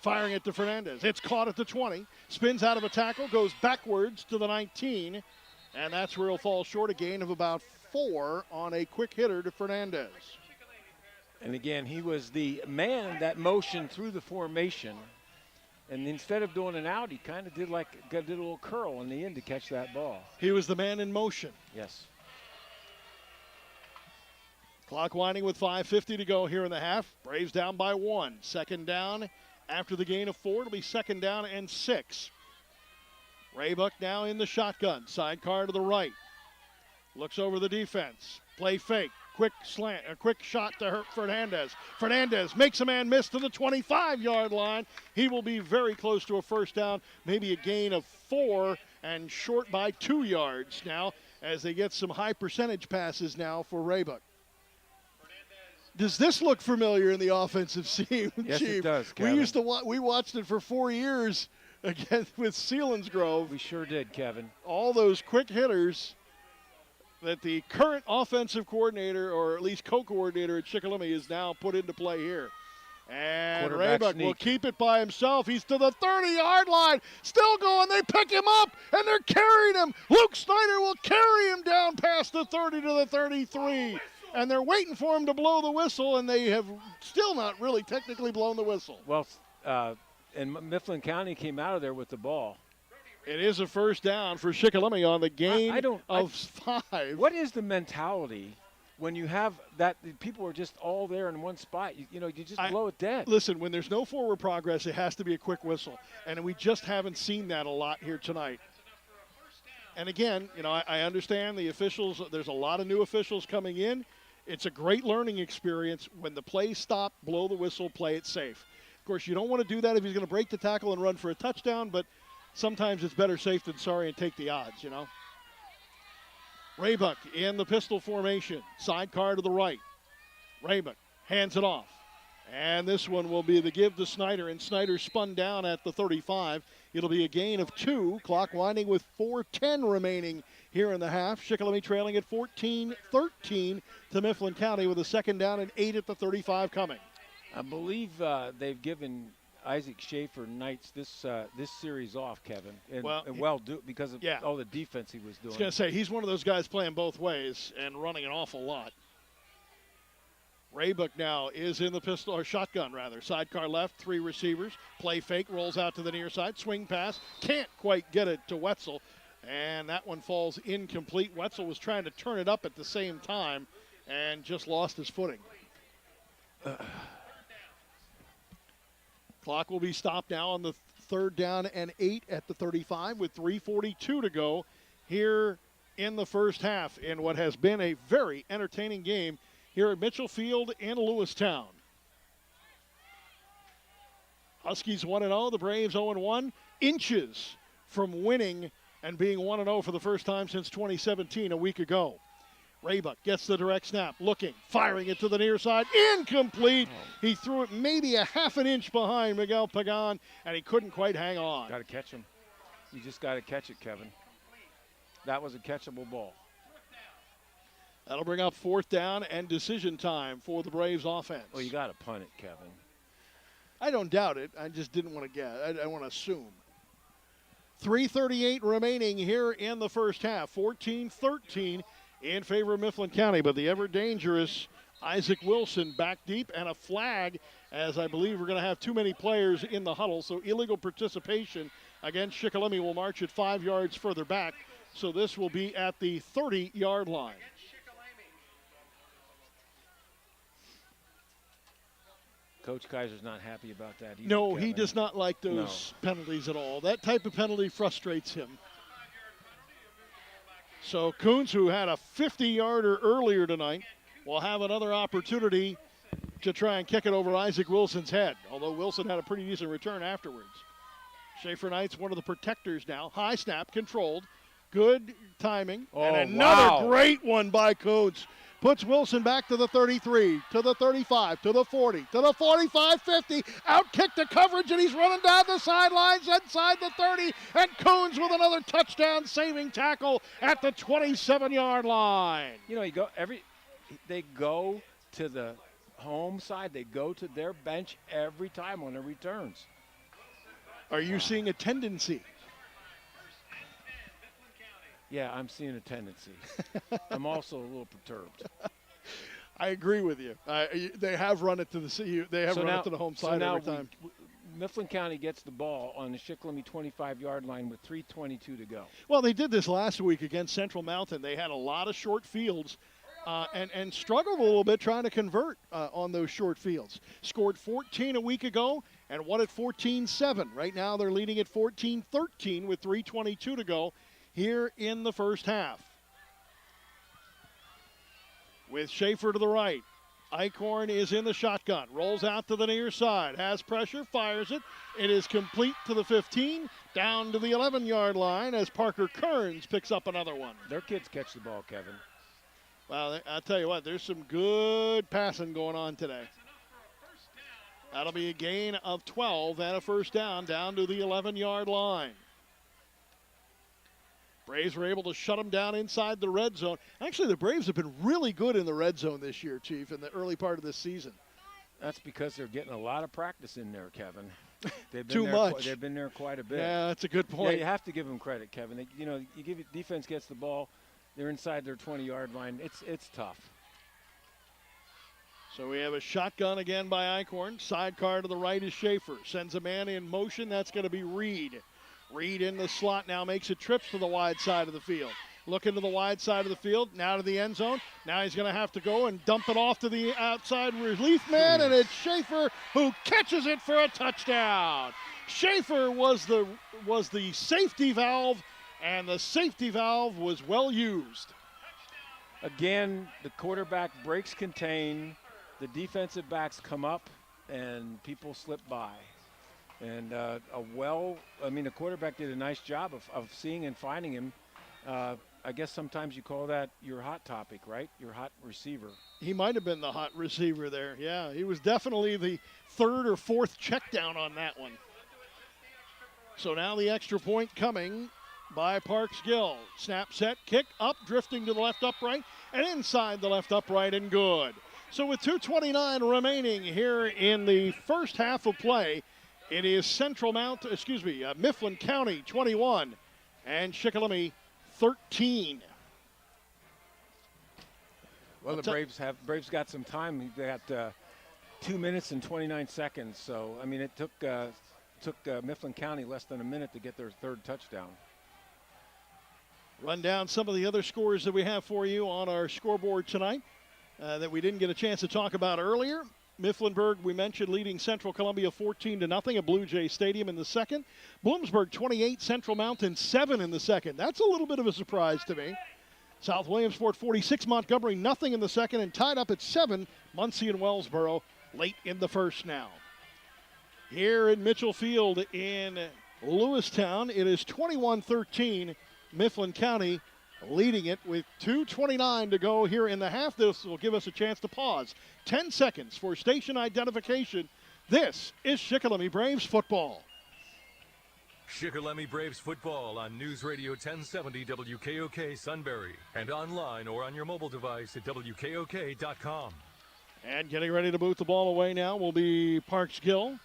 Firing it to Fernandez. It's caught at the 20. Spins out of a tackle, goes backwards to the 19. And that's where he'll fall short, a gain of about 4 on a quick hitter to Fernandez. And again, he was the man that motioned through the formation. And instead of doing an out, he kind of did a little curl in the end to catch that ball. He was the man in motion. Yes. Clock winding with 5:50 to go here in the half. Braves down by 1. Second down after the gain of 4. It'll be second down and 6. Raybuck now in the shotgun. Sidecar to the right. Looks over the defense. Play fake. Quick slant, a quick shot to Fernandez. Fernandez makes a man miss to the 25-yard line. He will be very close to a first down, maybe a gain of 4 and short by 2 yards now as they get some high percentage passes now for Raybuck. Does this look familiar in the offensive scheme, Yes, Chief? it does, Kevin. We watched it for 4 years again with Selinsgrove. We sure did, Kevin. All those quick hitters that the current offensive coordinator, or at least co-coordinator at Shikellamy, is now put into play here. And Raybuck will keep it by himself. He's to the 30-yard line. Still going. They pick him up, and they're carrying him. Luke Snyder will carry him down past the 30 to the 33. And they're waiting for him to blow the whistle, and they have still not really technically blown the whistle. Well, and Mifflin County came out of there with the ball. It is a first down for Shikellamy on the gain of 5. What is the mentality when you have that people are just all there in one spot? You just blow it dead. Listen, when there's no forward progress, it has to be a quick whistle. And we just haven't seen that a lot here tonight. And again, I understand the officials. There's a lot of new officials coming in. It's a great learning experience. When the plays stop, blow the whistle, play it safe. Of course, you don't want to do that if he's going to break the tackle and run for a touchdown, but sometimes it's better safe than sorry and take the odds, Raybuck in the pistol formation. Sidecar to the right. Raybuck hands it off. And this one will be the give to Snyder, and Snyder spun down at the 35. It'll be a gain of 2. Clock winding with 4:10 remaining here in the half. Shikellamy trailing at 14-13 to Mifflin County with a second down and 8 at the 35 coming. I believe they've given Isaac Schaefer Knights this series off, Kevin, because of all the defense he was doing. I was going to say, he's one of those guys playing both ways and running an awful lot. Raybuck now is in the pistol, or shotgun rather. Sidecar left, 3 receivers. Play fake, rolls out to the near side. Swing pass, can't quite get it to Wetzel. And that one falls incomplete. Wetzel was trying to turn it up at the same time and just lost his footing. Clock will be stopped now on the third down and 8 at the 35 with 3:42 to go here in the first half in what has been a very entertaining game here at Mitchell Field in Lewistown. Huskies 1-0, the Braves 0-1, inches from winning and being 1-0 for the first time since 2017 a week ago. Raybuck gets the direct snap, looking, firing it to the near side, incomplete. He threw it maybe a half an inch behind Miguel Pagan, and he couldn't quite hang on. Got to catch him. You just got to catch it, Kevin. That was a catchable ball. That'll bring up 4th down and decision time for the Braves offense. Well, you got to punt it, Kevin. I don't doubt it. I just didn't want to guess. I want to assume. 3:38 remaining here in the first half. 14-13 in favor of Mifflin County, but the ever-dangerous Isaac Wilson back deep, and a flag, as I believe we're going to have too many players in the huddle, so illegal participation against Shikellamy will march it 5 yards further back, so this will be at the 30-yard line. Coach Kaiser's not happy about that either. No, Kevin. he does not like those penalties at all. That type of penalty frustrates him. So Coons, who had a 50-yarder earlier tonight, will have another opportunity to try and kick it over Isaac Wilson's head, although Wilson had a pretty decent return afterwards. Schaefer Knight's one of the protectors now. High snap, controlled. Good timing. And another great one by Coons. Puts Wilson back to the 33, to the 35, to the 40, to the 45, 50. Out-kick to coverage, and he's running down the sidelines inside the 30. And Coons with another touchdown saving tackle at the 27-yard line. They go to the home side. They go to their bench every time on their returns. Are you seeing a tendency? Yeah, I'm seeing a tendency. I'm also a little perturbed. I agree with you. They have run it to the it to the home side every time. Mifflin County gets the ball on the Shikellamy 25-yard line with 3:22 to go. Well, they did this last week against Central Mountain. They had a lot of short fields and struggled a little bit trying to convert on those short fields. Scored 14 a week ago and won at 14-7. Right now they're leading at 14-13 with 3:22 to go here in the first half. with Schaefer to the right. Eichhorn is in the shotgun, rolls out to the near side, has pressure, fires it. It is complete to the 15, down to the 11-yard line as Parker Kearns picks up another one. Their kids catch the ball, Kevin. Well, I'll tell you what, there's some good passing going on today. That'll be a gain of 12 and a first down to the 11-yard line. Braves were able to shut them down inside the red zone. Actually, the Braves have been really good in the red zone this year, Chief, in the early part of this season. That's because they're getting a lot of practice in there, Kevin. They've been Too there much. They've been there quite a bit. Yeah, that's a good point. Yeah, you have to give them credit, Kevin. Defense gets the ball, they're inside their 20-yard line. It's tough. So we have a shotgun again by Eichhorn. Sidecar to the right is Schaefer. Sends a man in motion. That's going to be Reed. Reed in the slot now makes a trip to the wide side of the field. Looking to the wide side of the field, now to the end zone. Now he's going to have to go and dump it off to the outside relief man, and it's Schaefer who catches it for a touchdown. Schaefer was the safety valve, and the safety valve was well used. Again, the quarterback breaks contain. The defensive backs come up, and people slip by. And the quarterback did a nice job of seeing and finding him. I guess sometimes you call that your hot topic, right? Your hot receiver. He might have been the hot receiver there. Yeah, he was definitely the third or fourth check down on that one. So now the extra point coming by Parks Gill. Snap, set, kick, up, drifting to the left upright, and inside the left upright and good. So with 2:29 remaining here in the first half of play, it is Mifflin County 21 and Shikellamy 13. Well, the Braves got some time. They got 2 minutes and 29 seconds. So, I mean, it took Mifflin County less than a minute to get their third touchdown. Run down some of the other scores that we have for you on our scoreboard tonight that we didn't get a chance to talk about earlier. Mifflinburg, we mentioned, leading Central Columbia 14-0 at Blue Jay Stadium in the second. Bloomsburg 28, Central Mountain 7 in the second. That's a little bit of a surprise to me. South Williamsport 46, Montgomery nothing in the second, and tied up at 7, Muncie and Wellsboro late in the first now. Here in Mitchell Field in Lewistown, it is 21-13, Mifflin County leading it with 2:29 to go here in the half. This will give us a chance to pause. 10 seconds for station identification. This is Shikellamy Braves football. Shikellamy Braves football on News Radio 1070 WKOK Sunbury and online or on your mobile device at WKOK.com. And getting ready to boot the ball away now will be Parks Gill.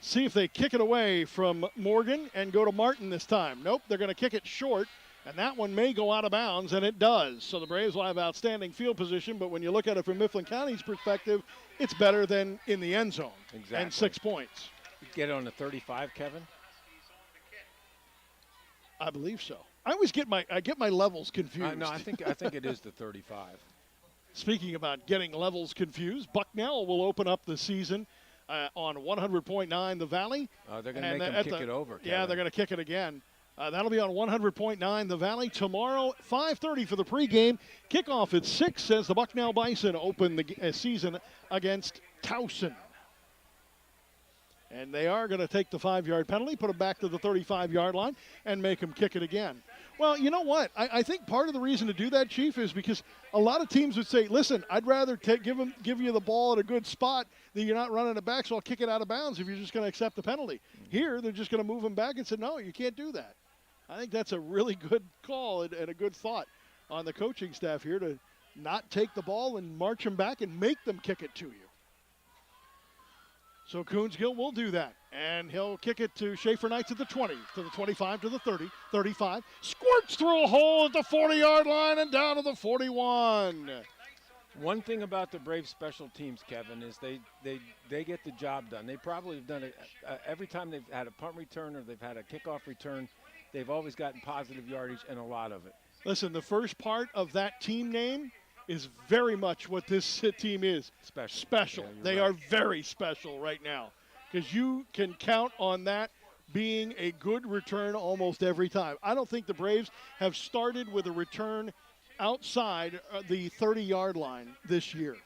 See if they kick it away from Morgan and go to Martin this time. Nope, they're going to kick it short. And that one may go out of bounds, and it does. So the Braves will have outstanding field position, but when you look at it from Mifflin County's perspective, it's better than in the end zone. Exactly. And 6 points. Get it on the 35, Kevin? I believe so. I always get my levels confused. No, I think it is the 35. Speaking about getting levels confused, Bucknell will open up the season on 100.9 The Valley. They're going to make them kick it over, Kevin. Yeah, they're going to kick it again. That'll be on 100.9 The Valley tomorrow, 5:30 for the pregame. Kickoff at 6 as the Bucknell Bison open the season against Towson. And they are going to take the 5-yard penalty, put them back to the 35-yard line, and make them kick it again. Well, you know what? I think part of the reason to do that, Chief, is because a lot of teams would say, listen, I'd rather give you the ball at a good spot than you're not running it back, so I'll kick it out of bounds if you're just going to accept the penalty. Here, they're just going to move them back and say, no, you can't do that. I think that's a really good call and a good thought on the coaching staff here to not take the ball and march them back and make them kick it to you. So Coonsgill will do that, and he'll kick it to Schaefer Knights at the 20, to the 25, to the 30, 35. Squirts through a hole at the 40-yard line and down to the 41. One thing about the Braves special teams, Kevin, is they get the job done. They probably have done it every time they've had a punt return or they've had a kickoff return. They've always gotten positive yardage and a lot of it. Listen, the first part of that team name is very much what this team is. Special. Yeah, they are very special right now because you can count on that being a good return almost every time. I don't think the Braves have started with a return outside the 30-yard line this year.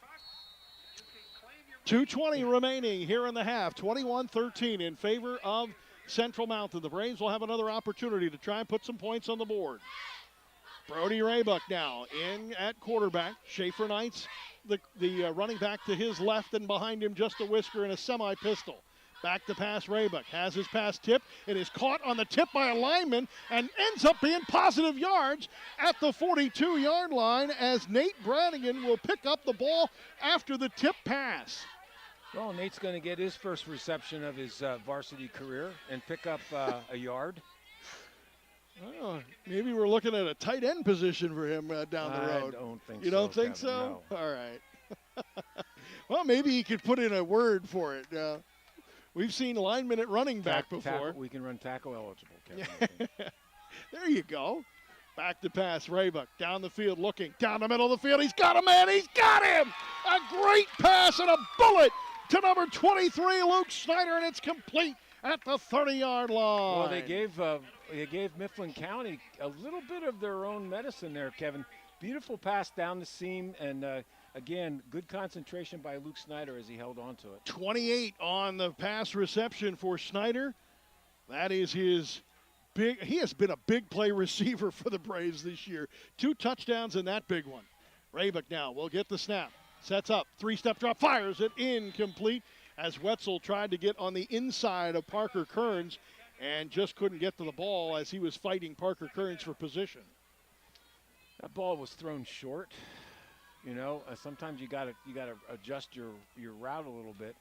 2:20 remaining here in the half. 21-13 in favor of Central Mountain. The Braves will have another opportunity to try and put some points on the board. Brody Raybuck now in at quarterback. Schaefer Knights, the running back to his left, and behind him just a whisker and a semi-pistol. Back to pass, Raybuck has his pass tipped. It is caught on the tip by a lineman and ends up being positive yards at the 42-yard line as Nate Brannigan will pick up the ball after the tip pass. Well, Nate's going to get his first reception of his varsity career and pick up a yard. Oh, maybe we're looking at a tight end position for him down the road. I don't think so. You don't think Kevin, so? no. All right. Well, maybe he could put in a word for it. We've seen linemen at running back before. Tackle, we can run tackle eligible, Kevin. There you go. Back to pass, Raybuck down the field looking. Down the middle of the field. He's got a man. He's got him. A great pass and a bullet to number 23, Luke Snyder, and it's complete at the 30-yard line. Well, they gave Mifflin County a little bit of their own medicine there, Kevin. Beautiful pass down the seam, and again, good concentration by Luke Snyder as he held on to it. 28 on the pass reception for Snyder. That is his big. He has been a big play receiver for the Braves this year. 2 touchdowns in that big one. Raybuck now will get the snap. Sets up, 3-step drop, fires it incomplete as Wetzel tried to get on the inside of Parker Kearns and just couldn't get to the ball as he was fighting Parker Kearns for position. That ball was thrown short. You know, sometimes you gotta adjust your route a little bit.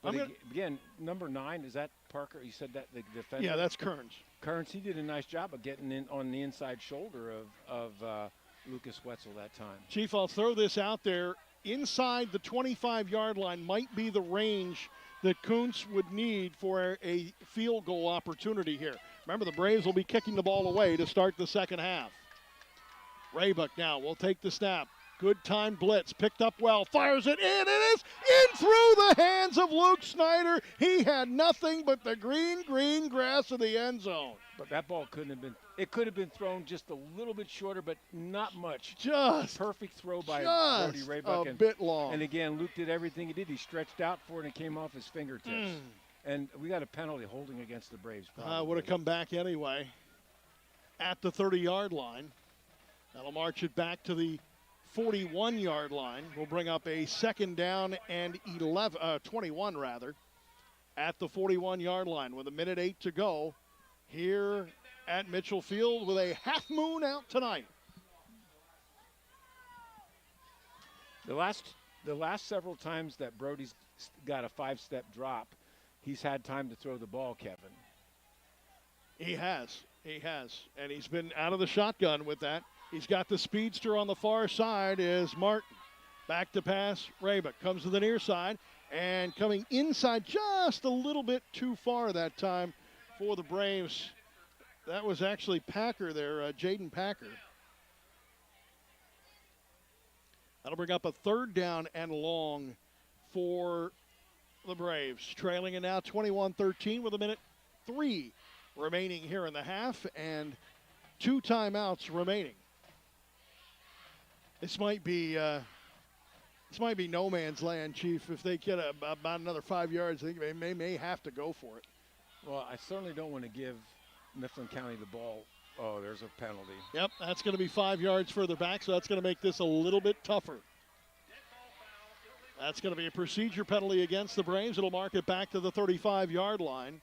But again, number 9, is that Parker? You said that the defender. Yeah, that's Kearns. Kearns, he did a nice job of getting in on the inside shoulder of Lucas Wetzel that time. Chief, I'll throw this out there. Inside the 25-yard line might be the range that Kuntz would need for a field goal opportunity here. Remember, the Braves will be kicking the ball away to start the second half. Raybuck now will take the snap. Good time blitz, picked up well, fires it in. It is in through the hands of Luke Snyder. He had nothing but the green grass of the end zone. But that ball couldn't have been. It could have been thrown just a little bit shorter, but not much. Just perfect throw by Brody Raybuck. A bit long. And again, Luke did everything he did. He stretched out for it and it came off his fingertips. And we got a penalty holding against the Braves. Would have come back anyway. At the 30-yard line, that'll march it back to the 41-yard line. We'll bring up a second down and 21 rather, at the 41-yard line with 1:08 to go here at Mitchell Field with a half moon out tonight. The last several times that Brody's got a 5-step drop, he's had time to throw the ball, Kevin. He has, and he's been out of the shotgun with that. He's got the speedster on the far side is Martin. Back to pass, Raybuck comes to the near side and coming inside just a little bit too far that time for the Braves. That was actually Packer there, Jaden Packer. That'll bring up a third down and long for the Braves. Trailing it now 21-13 with 1:03 remaining here in the half and 2 timeouts remaining. This might be no man's land, Chief. If they get about another 5 yards, I think they may have to go for it. Well, I certainly don't want to give Mifflin County the ball. Oh, there's a penalty. Yep, that's going to be 5 yards further back, so that's going to make this a little bit tougher. That's going to be a procedure penalty against the Braves. It'll mark it back to the 35-yard line.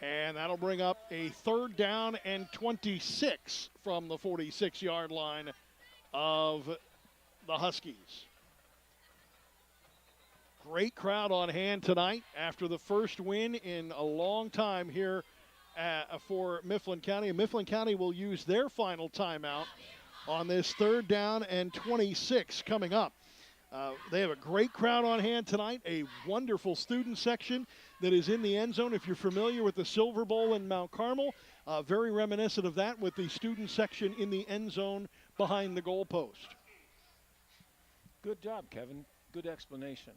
And that'll bring up a third down and 26 from the 46-yard line of the Huskies. Great crowd on hand tonight after the first win in a long time here for Mifflin County. And Mifflin County will use their final timeout on this third down and 26 coming up. They have a great crowd on hand tonight, a wonderful student section that is in the end zone. If you're familiar with the Silver Bowl in Mount Carmel, very reminiscent of that with the student section in the end zone behind the goalpost. Good job, Kevin. Good explanation.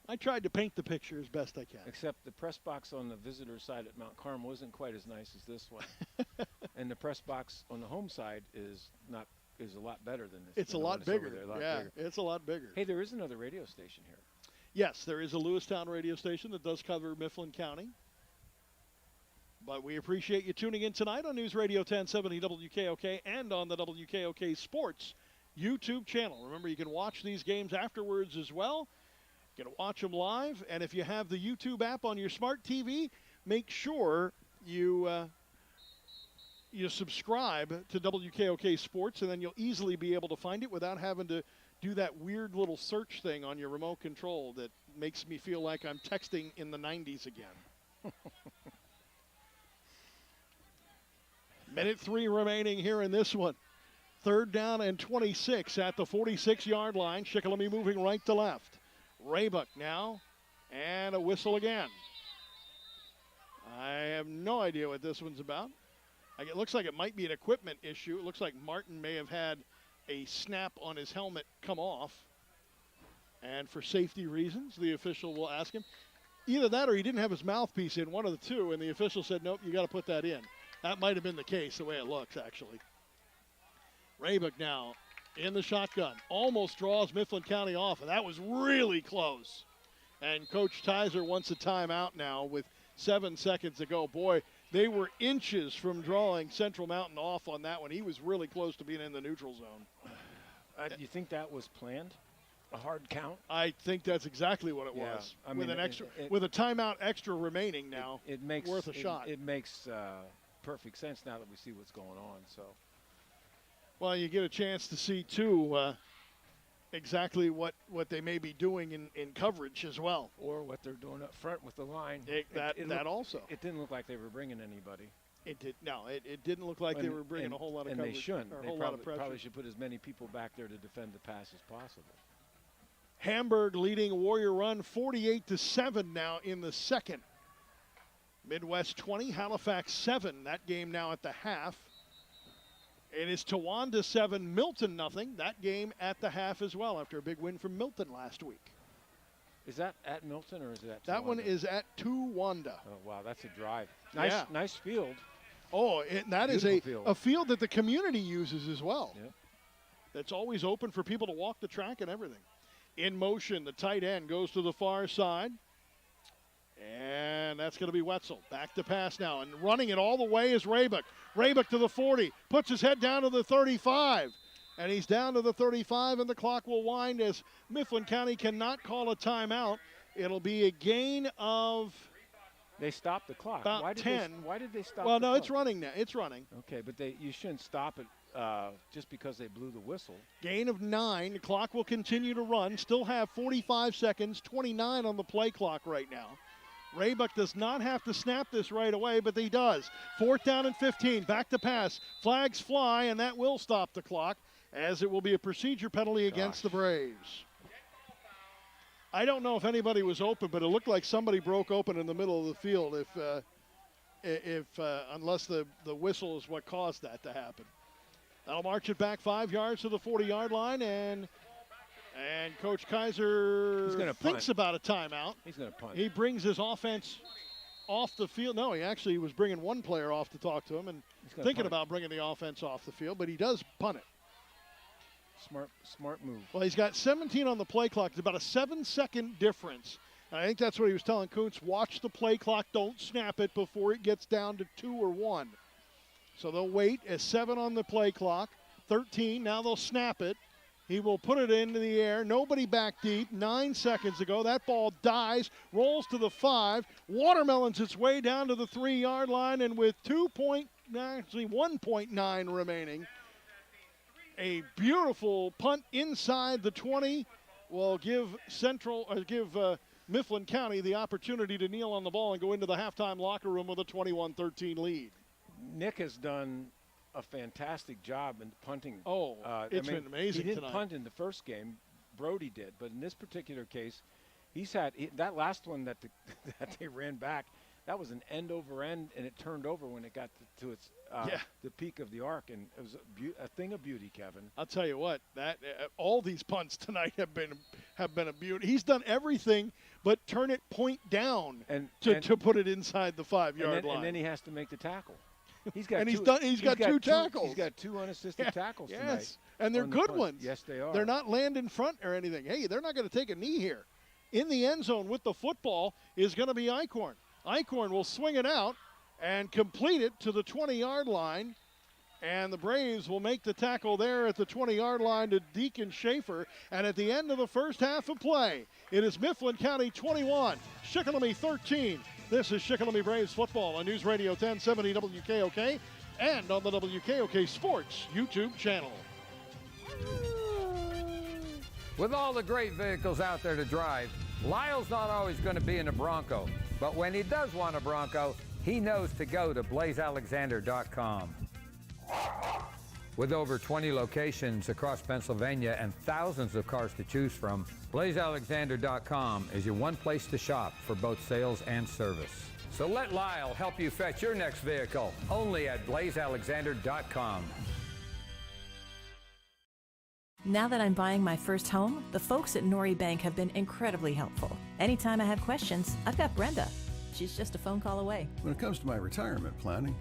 I tried to paint the picture as best I can. Except the press box on the visitor side at Mount Carmel isn't quite as nice as this one. And the press box on the home side is a lot better than this. It's a lot bigger. It's a lot bigger. Hey, there is another radio station here. Yes, there is a Lewistown radio station that does cover Mifflin County. But we appreciate you tuning in tonight on News Radio 1070 WKOK and on the WKOK Sports YouTube channel. Remember, you can watch these games afterwards as well. You can watch them live. And if you have the YouTube app on your smart TV, make sure you subscribe to WKOK Sports, and then you'll easily be able to find it without having to do that weird little search thing on your remote control that makes me feel like I'm texting in the 90s again. Minute 3 remaining here in this one. 3rd down and 26 at the 46-yard line. Shikellamy moving right to left. Raybuck now, and a whistle again. I have no idea what this one's about. It looks like it might be an equipment issue. It looks like Martin may have had a snap on his helmet come off. And for safety reasons, the official will ask him. Either that or he didn't have his mouthpiece in, one of the two, and the official said, nope, you got to put that in. That might have been the case, the way it looks, actually. Raybuck now in the shotgun. Almost draws Mifflin County off, and that was really close. And Coach Tizer wants a timeout now with 7 seconds to go. Boy, they were inches from drawing Central Mountain off on that one. He was really close to being in the neutral zone. Do you think that was planned? A hard count? I think that's exactly what it was. I mean, with a timeout extra remaining now, it makes worth a shot. It makes perfect sense now that we see what's going on. So, well, you get a chance to see too exactly what they may be doing in coverage as well, or what they're doing up front with the line. That also. It didn't look like they were bringing anybody. It did. No, it didn't look like they were bringing a whole lot of coverage. And they shouldn't. Or a they whole lot of pressure. Probably should put as many people back there to defend the pass as possible. Hamburg leading Warrior Run 48-7 now in the second. Midwest 20, Halifax 7. That game now at the half. It is Towanda 7, Milton nothing. That game at the half as well after a big win from Milton last week. Is that at Milton or is it at Towanda? That one is at Towanda. Oh, wow, that's a drive. Nice field. Oh, that is a field that the community uses as well. Yep. That's always open for people to walk the track and everything. In motion, the tight end goes to the far side. And that's going to be Wetzel. Back to pass now. And running it all the way is Raybuck. Raybuck to the 40. Puts his head down to the 35. And he's down to the 35, and the clock will wind as Mifflin County cannot call a timeout. It'll be a gain of... They stopped the clock. About 10. Why did they stop Well, the no, clock? It's running now. It's running. Okay, but you shouldn't stop it just because they blew the whistle. Gain of 9. The clock will continue to run. Still have 45 seconds, 29 on the play clock right now. Raybuck does not have to snap this right away, but he does. 4th down and 15. Back to pass. Flags fly, and that will stop the clock, as it will be a procedure penalty against the Braves. I don't know if anybody was open, but it looked like somebody broke open in the middle of the field unless the whistle is what caused that to happen. That'll march it back 5 yards to the 40-yard line, and Coach Kaiser thinks about a timeout. He's going to punt. He brings his offense off the field. No, he actually was bringing one player off to talk to him and thinking about bringing the offense off the field, but he does punt it. Smart move. Well, he's got 17 on the play clock. It's about a 7-second difference. And I think that's what he was telling Kuntz. Watch the play clock. Don't snap it before it gets down to 2 or 1. So they'll wait at 7 on the play clock. 13. Now they'll snap it. He will put it into the air. Nobody back deep. 9 seconds ago. That ball dies, rolls to the 5. Watermelons its way down to the 3-yard line, and with 1.9 remaining, a beautiful punt inside the 20 will give Mifflin County the opportunity to kneel on the ball and go into the halftime locker room with a 21-13 lead. Nick has done a fantastic job in punting. It's been amazing He didn't tonight. punt in the first game. Brody did. But in this particular case, that last one that they ran back, that was an end over end, and it turned over when it got to its the peak of the arc, and it was a thing of beauty, Kevin. I'll tell you what, that all these punts tonight have been a beauty. He's done everything but turn it point down to put it inside the 5-yard line. And then he has to make the tackle. He's got and two, he's got two tackles. He's got 2 unassisted tackles tonight. Yes, and they're good ones. Yes, they are. They're not land in front or anything. Hey, they're not going to take a knee here. In the end zone with the football is going to be Eichhorn. Eichhorn will swing it out and complete it to the 20-yard line. And the Braves will make the tackle there at the 20-yard line to Deacon Schaefer. And at the end of the first half of play, it is Mifflin County 21, Shikellamy 13. This is Shikellamy Braves football on News Radio 1070 WKOK and on the WKOK Sports YouTube channel. With all the great vehicles out there to drive, Lyle's not always going to be in a Bronco. But when he does want a Bronco, he knows to go to blazealexander.com. With over 20 locations across Pennsylvania and thousands of cars to choose from, blazealexander.com is your one place to shop for both sales and service. So let Lyle help you fetch your next vehicle, only at blazealexander.com. Now that I'm buying my first home, the folks at Nori Bank have been incredibly helpful. Anytime I have questions, I've got Brenda. She's just a phone call away. When it comes to my retirement planning,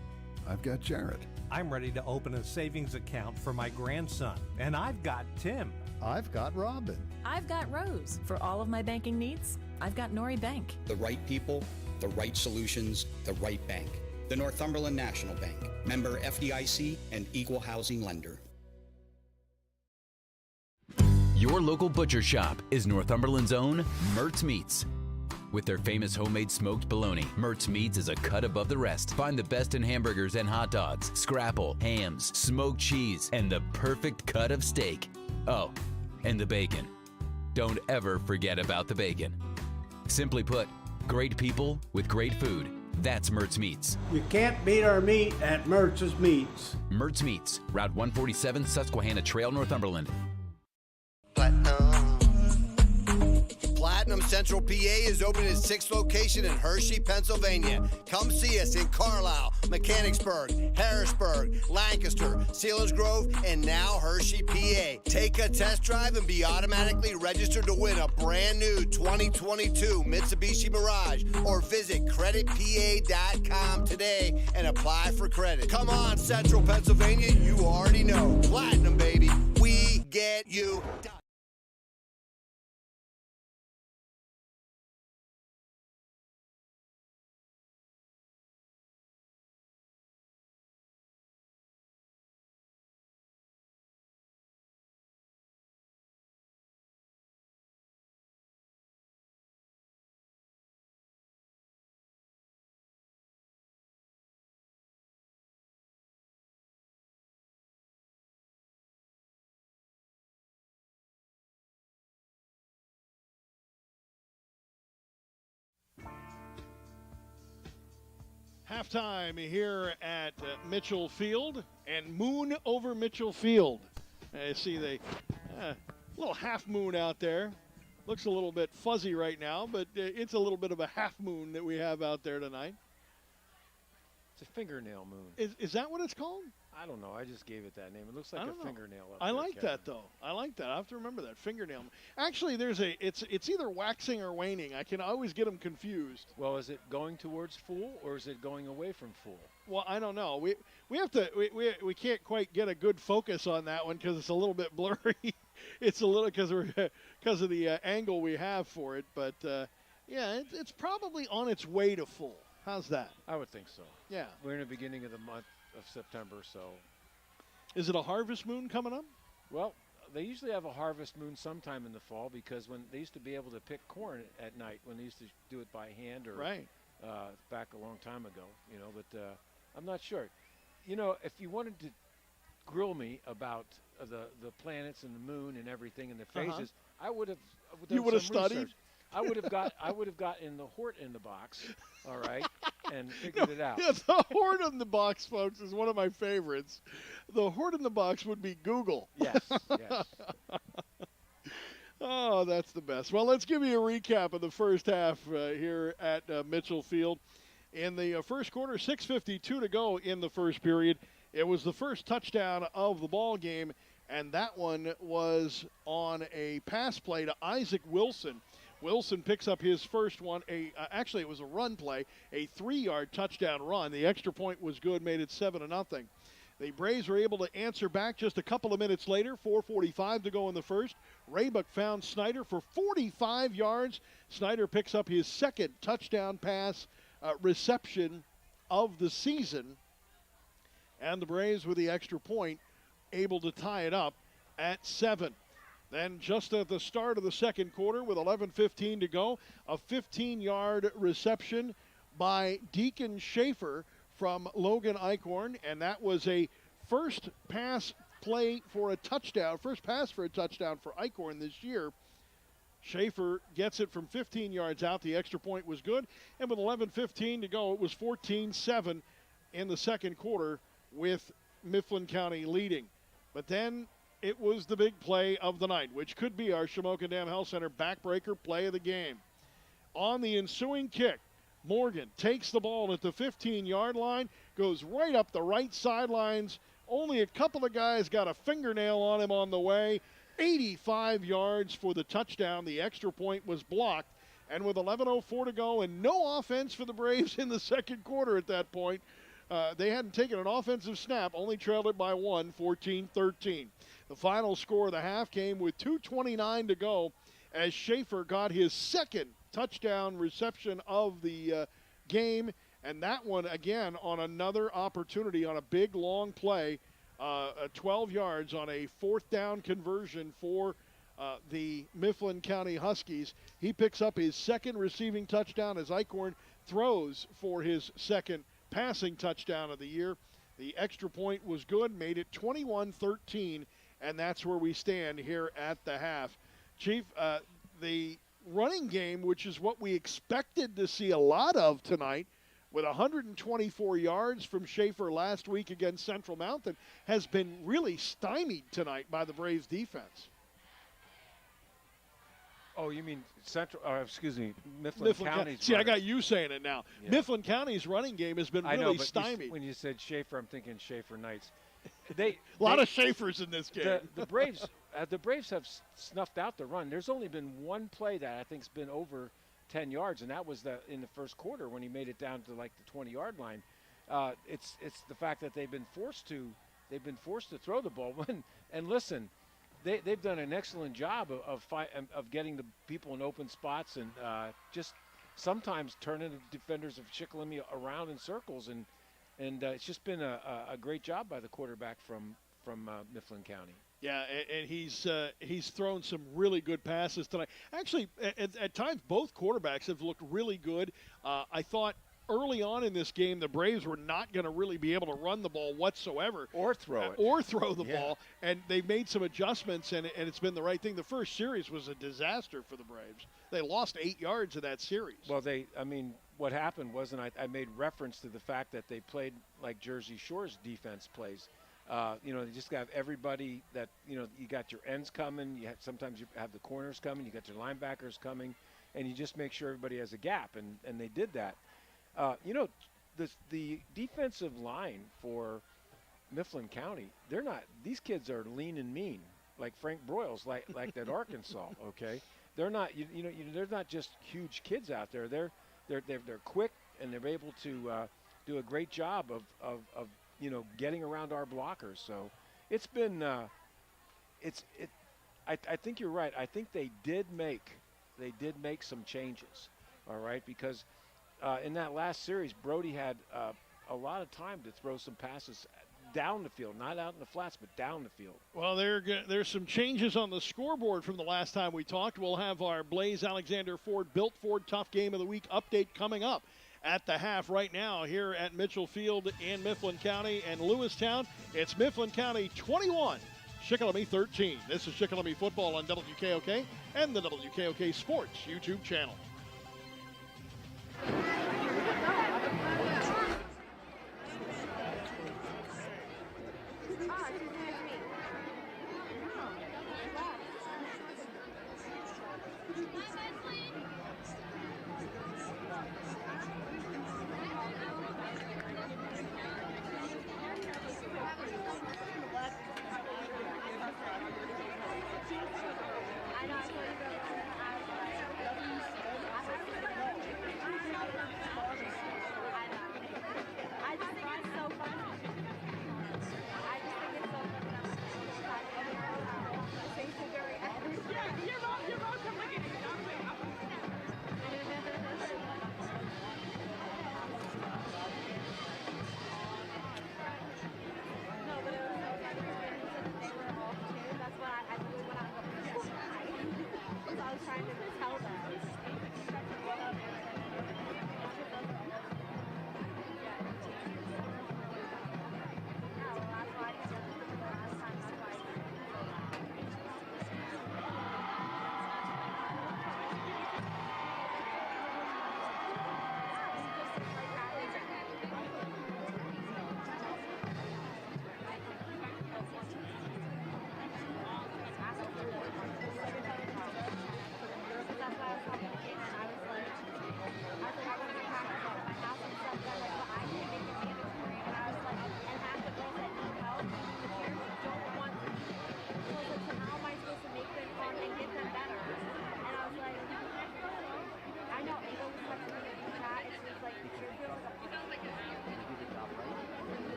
I've got Jarrett. I'm ready to open a savings account for my grandson. And I've got Tim. I've got Robin. I've got Rose. For all of my banking needs, I've got Nori Bank. The right people, the right solutions, the right bank. The Northumberland National Bank. Member FDIC and equal housing lender. Your local butcher shop is Northumberland's own Mertz Meats. With their famous homemade smoked bologna, Mertz Meats is a cut above the rest. Find the best in hamburgers and hot dogs, scrapple, hams, smoked cheese, and the perfect cut of steak. Oh, and the bacon. Don't ever forget about the bacon. Simply put, great people with great food. That's Mertz Meats. You can't beat our meat at Mertz's Meats. Mertz Meats, Route 147, Susquehanna Trail, Northumberland. Platinum Central PA is open its 6th location in Hershey, Pennsylvania. Come see us in Carlisle, Mechanicsburg, Harrisburg, Lancaster, Selinsgrove, and now Hershey, PA. Take a test drive and be automatically registered to win a brand new 2022 Mitsubishi Mirage, or visit creditpa.com today and apply for credit. Come on, Central Pennsylvania, you already know. Platinum, baby. We get you done. Halftime here at Mitchell Field, and moon over Mitchell Field. See the little half moon out there. Looks a little bit fuzzy right now, but it's a little bit of a half moon that we have out there tonight. It's a fingernail moon. Is that what it's called? I don't know. I just gave it that name. It looks like a fingernail. I like that though. I like that. I have to remember that fingernail. Actually, it's either waxing or waning. I can always get them confused. Well, is it going towards full or is it going away from full? Well, I don't know. We have to we can't quite get a good focus on that one because it's a little bit blurry. It's a little because of the angle we have for it. But yeah, it's probably on its way to full. How's that? I would think so. Yeah. We're in the beginning of the month of September, so. Is it a harvest moon coming up? Well, they usually have a harvest moon sometime in the fall because when they used to be able to pick corn at night when they used to do it by hand or back a long time ago, you know, but I'm not sure. You know, if you wanted to grill me about the planets and the moon and everything and the phases, I would have done You would have some studied? research. I would have got in the Hort in the box, all right, and figured it out. Yeah, the Hort in the box, folks, is one of my favorites. The Hort in the box would be Google. Yes, yes. Oh, that's the best. Well, let's give you a recap of the first half here at Mitchell Field. In the first quarter, 6:52 to go in the first period. It was the first touchdown of the ball game, and that one was on a pass play to Isaac Wilson. Wilson picks up his first one. Actually, it was a run play, a 3-yard touchdown run. The extra point was good, made it 7-0. The Braves were able to answer back just a couple of minutes later, 4:45 to go in the first. Raybuck found Snyder for 45 yards. Snyder picks up his second touchdown pass reception of the season. And the Braves, with the extra point, able to tie it up at 7. Then just at the start of the second quarter with 11:15 to go, a 15-yard reception by Deacon Schaefer from Logan Eichhorn, and that was a first pass play for a touchdown, first pass for a touchdown for Eichhorn this year. Schaefer gets it from 15 yards out. The extra point was good, and with 11:15 to go, it was 14-7 in the second quarter with Mifflin County leading. But then it was the big play of the night, which could be our Shamokin Dam Health Center backbreaker play of the game. On the ensuing kick, Morgan takes the ball at the 15-yard line, goes right up the right sidelines. Only a couple of guys got a fingernail on him on the way. 85 yards for the touchdown. The extra point was blocked. And with 11:04 to go and no offense for the Braves in the second quarter at that point, they hadn't taken an offensive snap, only trailed it by 1, 14-13. The final score of the half came with 2:29 to go as Schaefer got his second touchdown reception of the game, and that one again on another opportunity on a big long play, 12 yards on a 4th down conversion for the Mifflin County Huskies. He picks up his second receiving touchdown as Eichhorn throws for his second passing touchdown of the year. The extra point was good, made it 21-13, and that's where we stand here at the half. Chief, the running game, which is what we expected to see a lot of tonight, with 124 yards from Schaefer last week against Central Mountain, has been really stymied tonight by the Braves defense. Oh, you mean Mifflin County's See, I got you saying it now. Yeah. Mifflin County's running game has been really stymied. When you said Schaefer, I'm thinking Schaefer Knights. A lot of Schaefers in this game. The Braves have snuffed out the run. There's only been one play that I think's been over 10 yards, and that was in the first quarter when he made it down to like the 20-yard line. It's the fact that they've been forced to throw the ball. And listen, they've done an excellent job of getting the people in open spots and just sometimes turning the defenders of Shikellamy around in circles, and it's just been a great job by the quarterback from Mifflin County. Yeah, and he's thrown some really good passes tonight. Actually, at times, both quarterbacks have looked really good. I thought early on in this game, the Braves were not going to really be able to run the ball whatsoever. Or throw it. Or throw the ball. And they've made some adjustments, and it's been the right thing. The first series was a disaster for the Braves. They lost 8 yards in that series. Well, what happened was, and I made reference to the fact that they played like Jersey Shore's defense plays. They just got everybody that, you got your ends coming. Sometimes you have the corners coming. You got your linebackers coming. And you just make sure everybody has a gap. And they did that. The defensive line for Mifflin County, these kids are lean and mean, like Frank Broyles, like that Arkansas, okay? They're not, they're not just huge kids out there. They're quick, and they're able to do a great job of getting around our blockers. So it's been, I think you're right. I think they did make some changes, all right, because in that last series, Brody had a lot of time to throw some passes down the field, not out in the flats, but down the field. Well, there's some changes on the scoreboard from the last time we talked. We'll have our Blaze Alexander Ford Built Ford Tough Game of the Week update coming up at the half. Right now here at Mitchell Field in Mifflin County and Lewistown, it's Mifflin County 21, Shikellamy 13. This is Shikellamy Football on WKOK and the WKOK Sports YouTube channel.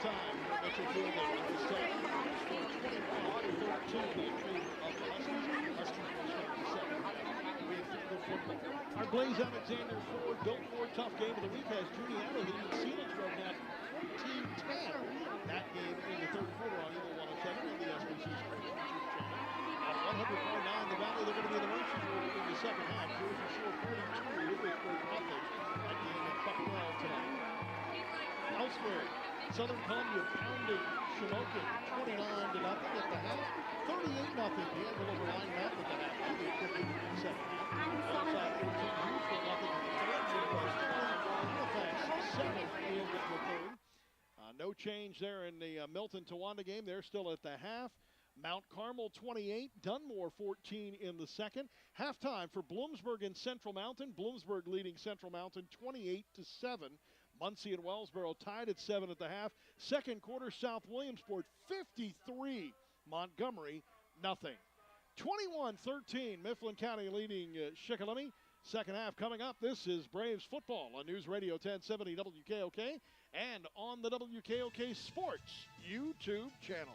halftime. Mitchell Field at Memphis Tech. 21-13 in favor of the Huskies. Huskies will start the second half with the football. Our Blaze Alexander Ford Built Ford Tough Game of the Week has Juniata leading Selinsgrove now 14-10. That game in the third quarter on Eagle 107 and the SBC Sports YouTube channel. At 100.9 the Valley, they're going to be in the Merchants Bowl in the second half. Jersey Shore 42, Hibbsburg nothing. That game at Bucknell tonight. Elsewhere, Southern Columbia pounding Shamokin 29-0 at the half. 38-0. D'Angelo over line Matt at the half. They quickly in the second half. Outside 14, Houston nothing in the third. Halifax 7 in the third. No change there in the Milton-Towanda game. They're still at the half. Mount Carmel 28, Dunmore 14 in the second. Halftime for Bloomsburg and Central Mountain. Bloomsburg leading Central Mountain 28-7. Muncie and Wellsboro tied at 7 at the half. Second quarter, South Williamsport 53, Montgomery nothing. 21-13, Mifflin County leading Shikellamy. Second half coming up. This is Braves football on News Radio 1070 WKOK and on the WKOK Sports YouTube channel.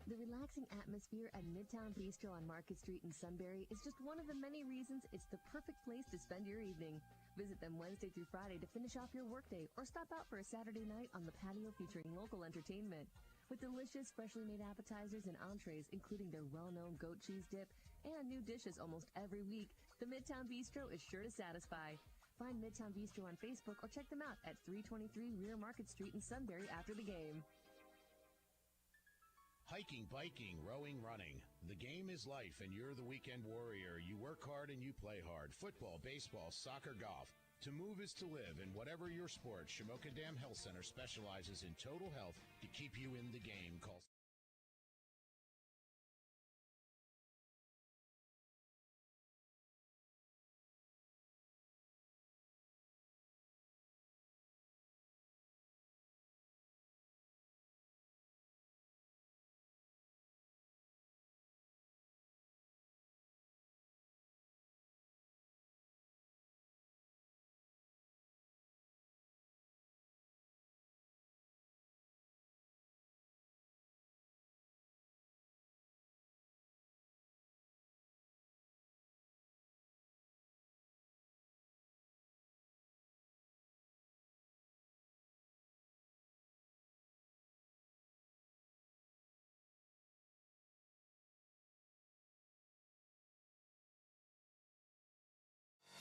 The relaxing atmosphere at Midtown Bistro on Market Street in Sunbury is just one of the many reasons it's the perfect place to spend your evening. Visit them Wednesday through Friday to finish off your workday or stop out for a Saturday night on the patio featuring local entertainment. With delicious, freshly made appetizers and entrees, including their well-known goat cheese dip and new dishes almost every week, the Midtown Bistro is sure to satisfy. Find Midtown Bistro on Facebook or check them out at 323 Rear Market Street in Sunbury after the game. Hiking, biking, rowing, running. The game is life, and you're the weekend warrior. You work hard and you play hard. Football, baseball, soccer, golf. To move is to live, and whatever your sport, Shamokin Dam Health Center specializes in total health to keep you in the game. Call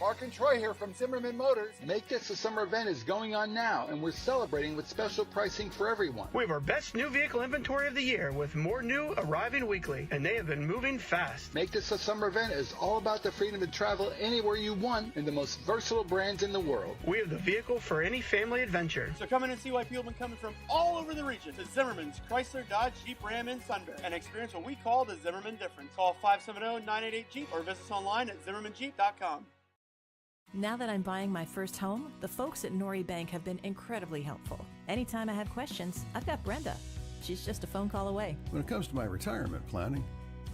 Mark and Troy here from Zimmerman Motors. Make This a Summer event is going on now, and we're celebrating with special pricing for everyone. We have our best new vehicle inventory of the year with more new arriving weekly, and they have been moving fast. Make This a Summer event is all about the freedom to travel anywhere you want in the most versatile brands in the world. We have the vehicle for any family adventure. So come in and see why people have been coming from all over the region to Zimmerman's Chrysler, Dodge, Jeep, Ram in Sunbury and experience what we call the Zimmerman difference. Call 570-988-JEEP or visit us online at ZimmermanJeep.com. Now that I'm buying my first home, the folks at Nori Bank have been incredibly helpful. Anytime I have questions, I've got Brenda. She's just a phone call away. When it comes to my retirement planning,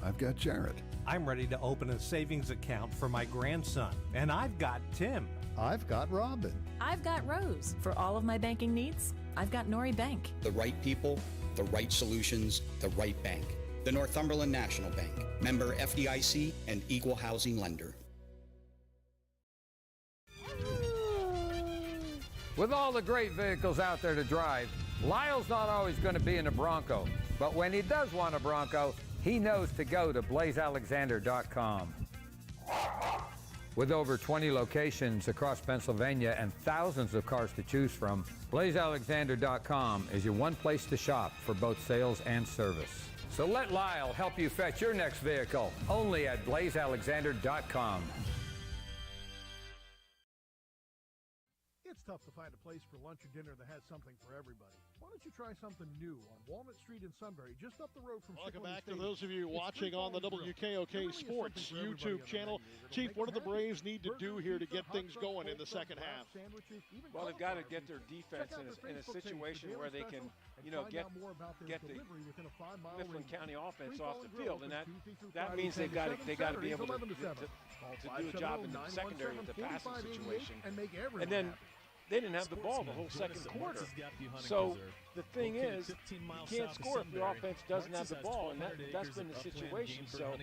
I've got Jarrett. I'm ready to open a savings account for my grandson, and I've got Tim. I've got Robin. I've got Rose. For all of my banking needs, I've got Nori Bank. The right people, the right solutions, the right bank. The Northumberland National Bank. Member FDIC and equal housing lender. With all the great vehicles out there to drive, Lyle's not always going to be in a Bronco. But when he does want a Bronco, he knows to go to blazealexander.com. With over 20 locations across Pennsylvania and thousands of cars to choose from, blazealexander.com is your one place to shop for both sales and service. So let Lyle help you fetch your next vehicle, only at blazealexander.com. It's tough to find a place for lunch or dinner that has something for everybody. Why don't you try something new on Walnut Street in Sunbury, just up the road from Welcome Shikellamy back to Stadium. those of you It's watching on the $3 grill. WKOK There really is Sports something for everybody YouTube on the channel. menu that'll Chief, make what do them the happy. Braves need to do Burgers, here to pizza, get hot things dogs, going in the cold second cuts, half? wraps, sandwiches, even Well, they've got to cauliflower get their pizza. defense Check out in their a Facebook page situation for where daily they can, specials you know, and get find out more about their get the delivery within a 5-mile Mifflin radius. County offense Free off fall the and grill field, and opens Tuesday through that Friday, means 10 they got to 7, to be able to, 11 to 7. Call to do a job in the secondary with the passing 570-917-4588 situation. and make everyone And then happy. they didn't have the ball the whole second quarter. So the thing is, you can't score if your offense doesn't have the ball, and that's been the situation. So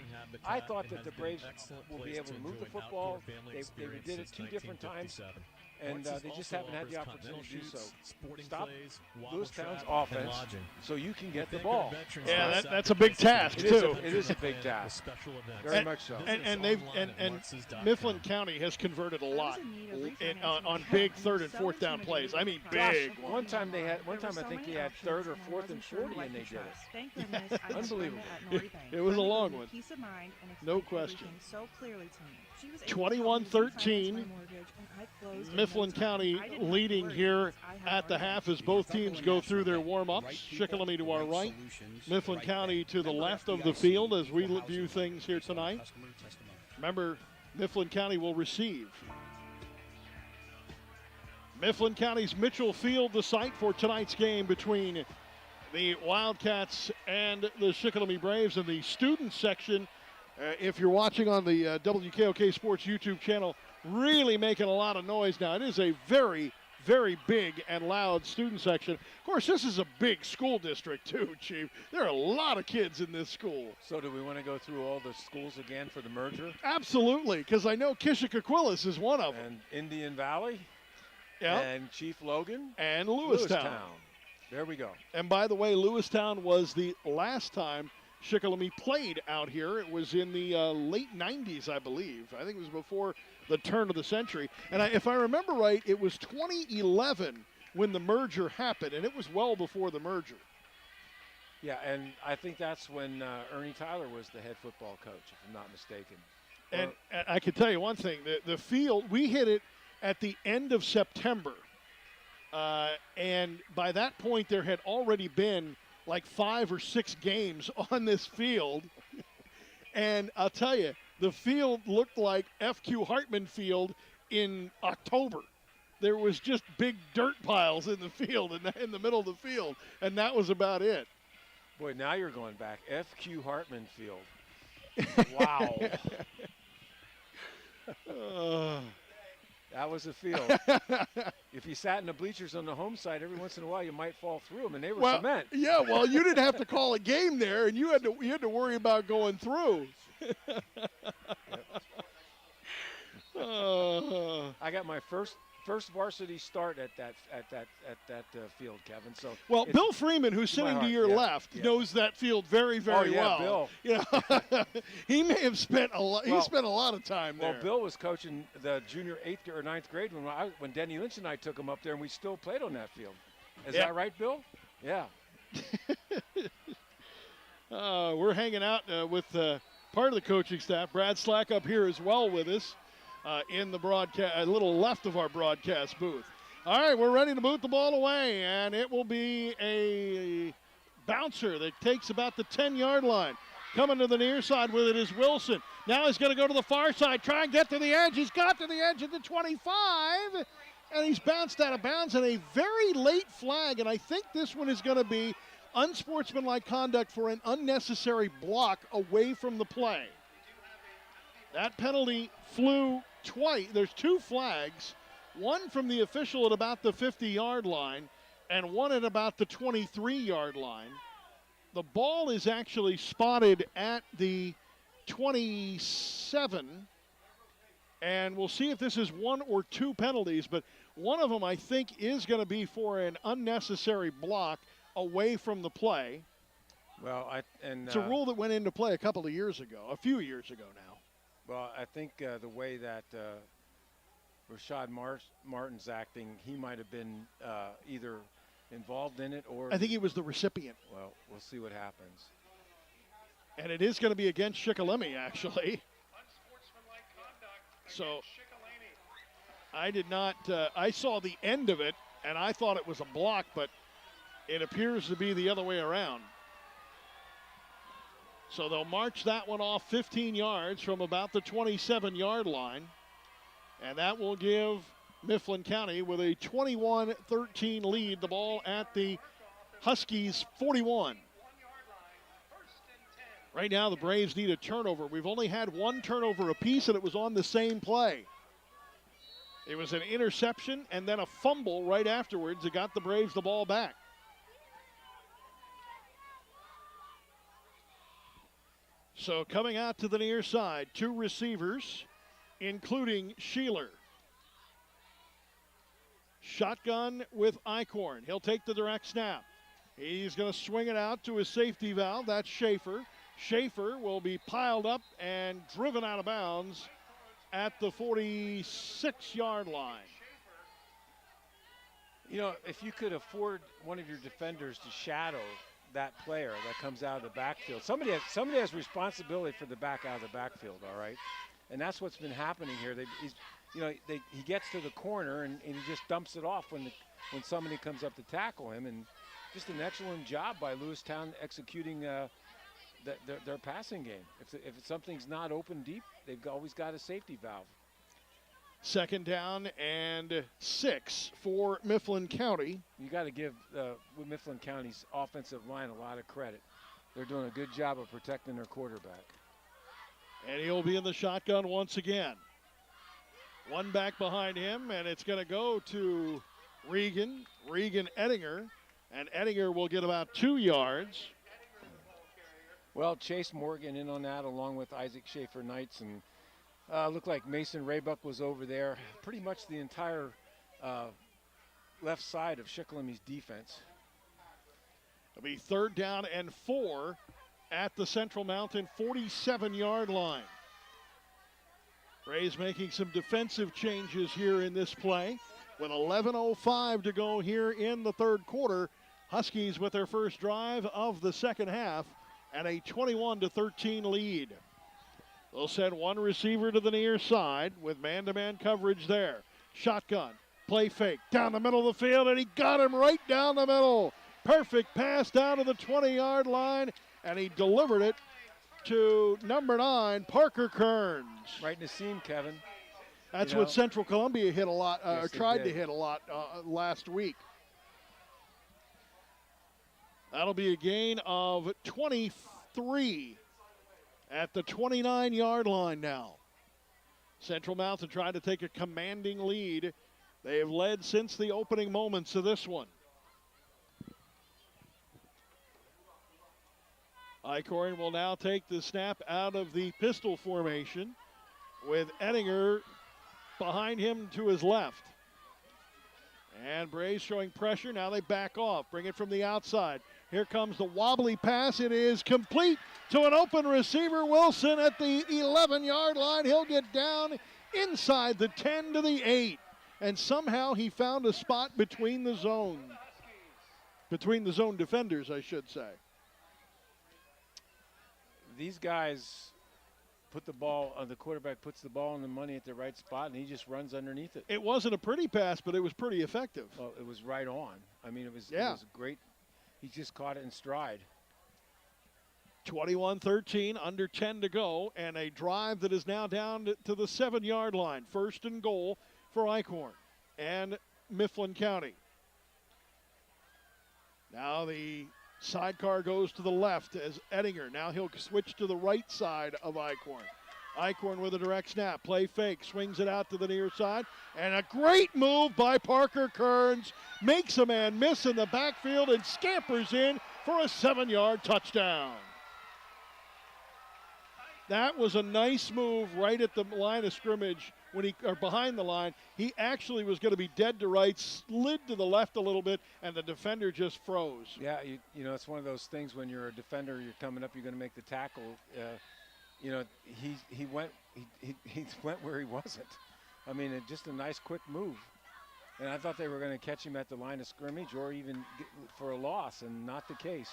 I thought that the Braves will be able to move the football. They did it 2 different times, and they just haven't had the opportunity to do so. Stop Lewistown's offense so you can get the ball. Yeah, that's a big task, too. It is a big task. Very much so. And Mifflin County has converted a lot on big 3rd and 4th down plays. I mean, big. One time I think they had 3rd or 4th and 40, and they did it. Unbelievable. It was a long one. No question. 21-13. Mifflin County leading here at the half as both teams go through their warm-ups. Shikellamy to our right, Mifflin County to the left of the field as we view things here tonight. Remember, Mifflin County will receive. Mifflin County's Mitchell Field, the site for tonight's game between the Wildcats and the Shikellamy Braves. In the student section, if you're watching on the WKOK Sports YouTube channel, really making a lot of noise now. It is a very, very big and loud student section. Of course, this is a big school district too, Chief. There are a lot of kids in this school. So do we want to go through all the schools again for the merger? Absolutely, because I know Kishicaquillas is one of them. And Indian Valley. Yep. And Chief Logan. And Lewistown. There we go. And by the way, Lewistown was the last time Shikellamy played out here. It was in the late 90s, I believe. I think it was before the turn of the century. And if I remember right, it was 2011 when the merger happened, and it was well before the merger. Yeah, and I think that's when Ernie Tyler was the head football coach, if I'm not mistaken. And I can tell you one thing. The field, we hit it at the end of September. And by that point, there had already been like 5 or 6 games on this field. And I'll tell you, the field looked like F.Q. Hartman Field in October. There was just big dirt piles in the field, in the middle of the field, and that was about it. Boy, now you're going back. F.Q. Hartman Field. Wow. That was a field. If you sat in the bleachers on the home side, every once in a while you might fall through them, and they were cement. Yeah, well, you didn't have to call a game there, and you had to worry about going through. I got my first varsity start at that field, Kevin. So Bill Freeman, who's sitting to your left, knows that field very, very well. Bill. You know, he may have spent a lot. He spent a lot of time there. Well, Bill was coaching the junior 8th or 9th grade when Denny Lynch and I took him up there, and we still played on that field. Is that right, Bill? Yeah. We're hanging out with part of the coaching staff. Brad Slack up here as well with us. In the broadcast, a little left of our broadcast booth. All right, we're ready to boot the ball away, and it will be a bouncer that takes about the 10-yard line. Coming to the near side with it is Wilson. Now he's going to go to the far side, try and get to the edge. He's got to the edge at the 25, and he's bounced out of bounds, and a very late flag, and I think this one is going to be unsportsmanlike conduct for an unnecessary block away from the play. That penalty flew twice. There's 2 flags, one from the official at about the 50-yard line and one at about the 23-yard line. The ball is actually spotted at the 27, and we'll see if this is 1 or 2 penalties, but one of them I think is going to be for an unnecessary block away from the play. Well, it's a rule that went into play a few years ago now. Well, I think the way that Rashad Martin's acting, he might have been either involved in it or... I think he was the recipient. Well, we'll see what happens. And it is going to be against Shikellamy, actually. So I did not... I saw the end of it, and I thought it was a block, but It appears to be the other way around. So they'll march that one off 15 yards from about the 27-yard line. And that will give Mifflin County with a 21-13 lead. The ball at the Huskies 41. Right now the Braves need a turnover. We've only had one turnover apiece, and it was on the same play. It was an interception and then a fumble right afterwards that got the Braves the ball back. So coming out to the near side, two receivers, including Sheeler. Shotgun with Eichhorn. He'll take the direct snap. He's going to swing it out to his safety valve. That's Schaefer. Schaefer will be piled up and driven out of bounds at the 46-yard line. You know, if you could afford one of your defenders to shadow that player that comes out of the backfield, somebody has responsibility for the back out of the backfield, all right? And that's what's been happening here. He gets to the corner and he just dumps it off when somebody comes up to tackle him. And just an excellent job by Lewistown executing their passing game. If something's not open deep, they've always got a safety valve. Second down and 6 for Mifflin County. You got to give Mifflin County's offensive line a lot of credit. They're doing a good job of protecting their quarterback. And he'll be in the shotgun once again. One back behind him, and it's going to go to Regan Ettinger, and Ettinger will get about 2 yards. Well, Chase Morgan in on that along with Isaac Schaefer Knights, and looked like Mason Raybuck was over there. Pretty much the entire left side of Shikellamy's defense. It'll be 3rd down and 4 at the Central Mountain 47-yard line. Rays making some defensive changes here in this play. With 11:05 to go here in the third quarter, Huskies with their first drive of the second half and a 21-13 lead. They'll send one receiver to the near side with man-to-man coverage there. Shotgun, play fake, down the middle of the field, and he got him right down the middle. Perfect pass down to the 20-yard line, and he delivered it to number 9, Parker Kearns. Right in the seam, Kevin. That's what Central Columbia hit a lot, yes, tried to hit a lot last week. That'll be a gain of 23 at the 29-yard line now. Central Mountain trying to take a commanding lead. They have led since the opening moments of this one. Eichhorn will now take the snap out of the pistol formation with Ettinger behind him to his left. And Braves showing pressure. Now they back off. Bring it from the outside. Here comes the wobbly pass. It is complete to an open receiver. Wilson at the 11-yard line. He'll get down inside the 10 to the 8. And somehow he found a spot between the zone defenders, I should say. These guys put the ball, the quarterback puts the ball on the money at the right spot, and he just runs underneath it. It wasn't a pretty pass, but it was pretty effective. Well, it was right on. I mean, it was great. He just caught it in stride. 21-13, under 10 to go, and a drive that is now down to the 7-yard line. 1st and goal for Eichhorn and Mifflin County. Now the sidecar goes to the left as Ettinger. Now he'll switch to the right side of Eichhorn. Eichhorn with a direct snap. Play fake. Swings it out to the near side. And a great move by Parker Kearns. Makes a man miss in the backfield and scampers in for a 7-yard touchdown. That was a nice move right at the line of scrimmage behind the line. He actually was going to be dead to right, slid to the left a little bit, and the defender just froze. Yeah, you know, it's one of those things when you're a defender, you're coming up, you're going to make the tackle. He went where he wasn't. I mean, just a nice quick move. And I thought they were going to catch him at the line of scrimmage or even for a loss, and not the case.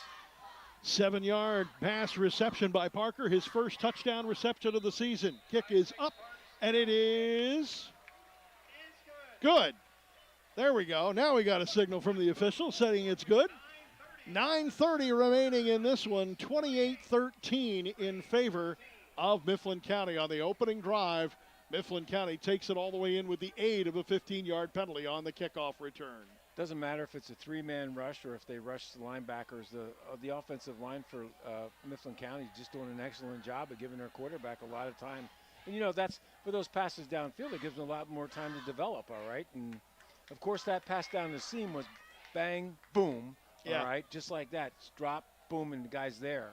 7-yard pass reception by Parker, his first touchdown reception of the season. Kick is up, and it is good. There we go. Now we got a signal from the official saying it's good. 9:30 remaining in this one, 28-13 in favor of Mifflin County. On the opening drive, Mifflin County takes it all the way in with the aid of a 15-yard penalty on the kickoff return. Doesn't matter if it's a three-man rush or if they rush the linebackers. The offensive line for Mifflin County is just doing an excellent job of giving their quarterback a lot of time. And, that's for those passes downfield, it gives them a lot more time to develop, all right? And, of course, that pass down the seam was bang, boom, all right? Just like that. Just drop, boom, and the guy's there.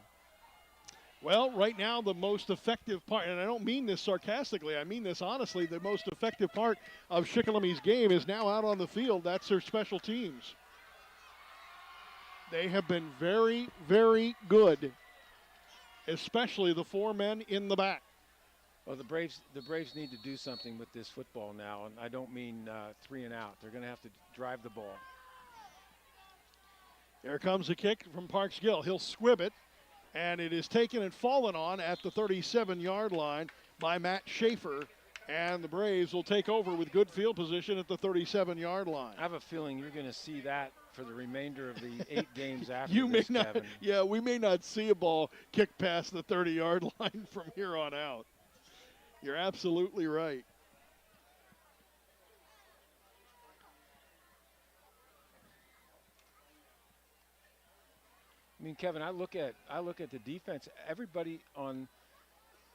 Well, right now the most effective part, and I don't mean this sarcastically, I mean this honestly, the most effective part of Shikellamy's game is now out on the field. That's their special teams. They have been very, very good, especially the four men in the back. Well, the Braves need to do something with this football now, and I don't mean 3 and out. They're going to have to drive the ball. Here comes a kick from Parks Gill. He'll squib it, and it is taken and fallen on at the 37-yard line by Matt Schaefer, and the Braves will take over with good field position at the 37-yard line. I have a feeling you're going to see that for the remainder of the 8 games after You this, may not, Kevin. Yeah, we may not see a ball kick past the 30-yard line from here on out. You're absolutely right. I mean, Kevin, I look at the defense. Everybody on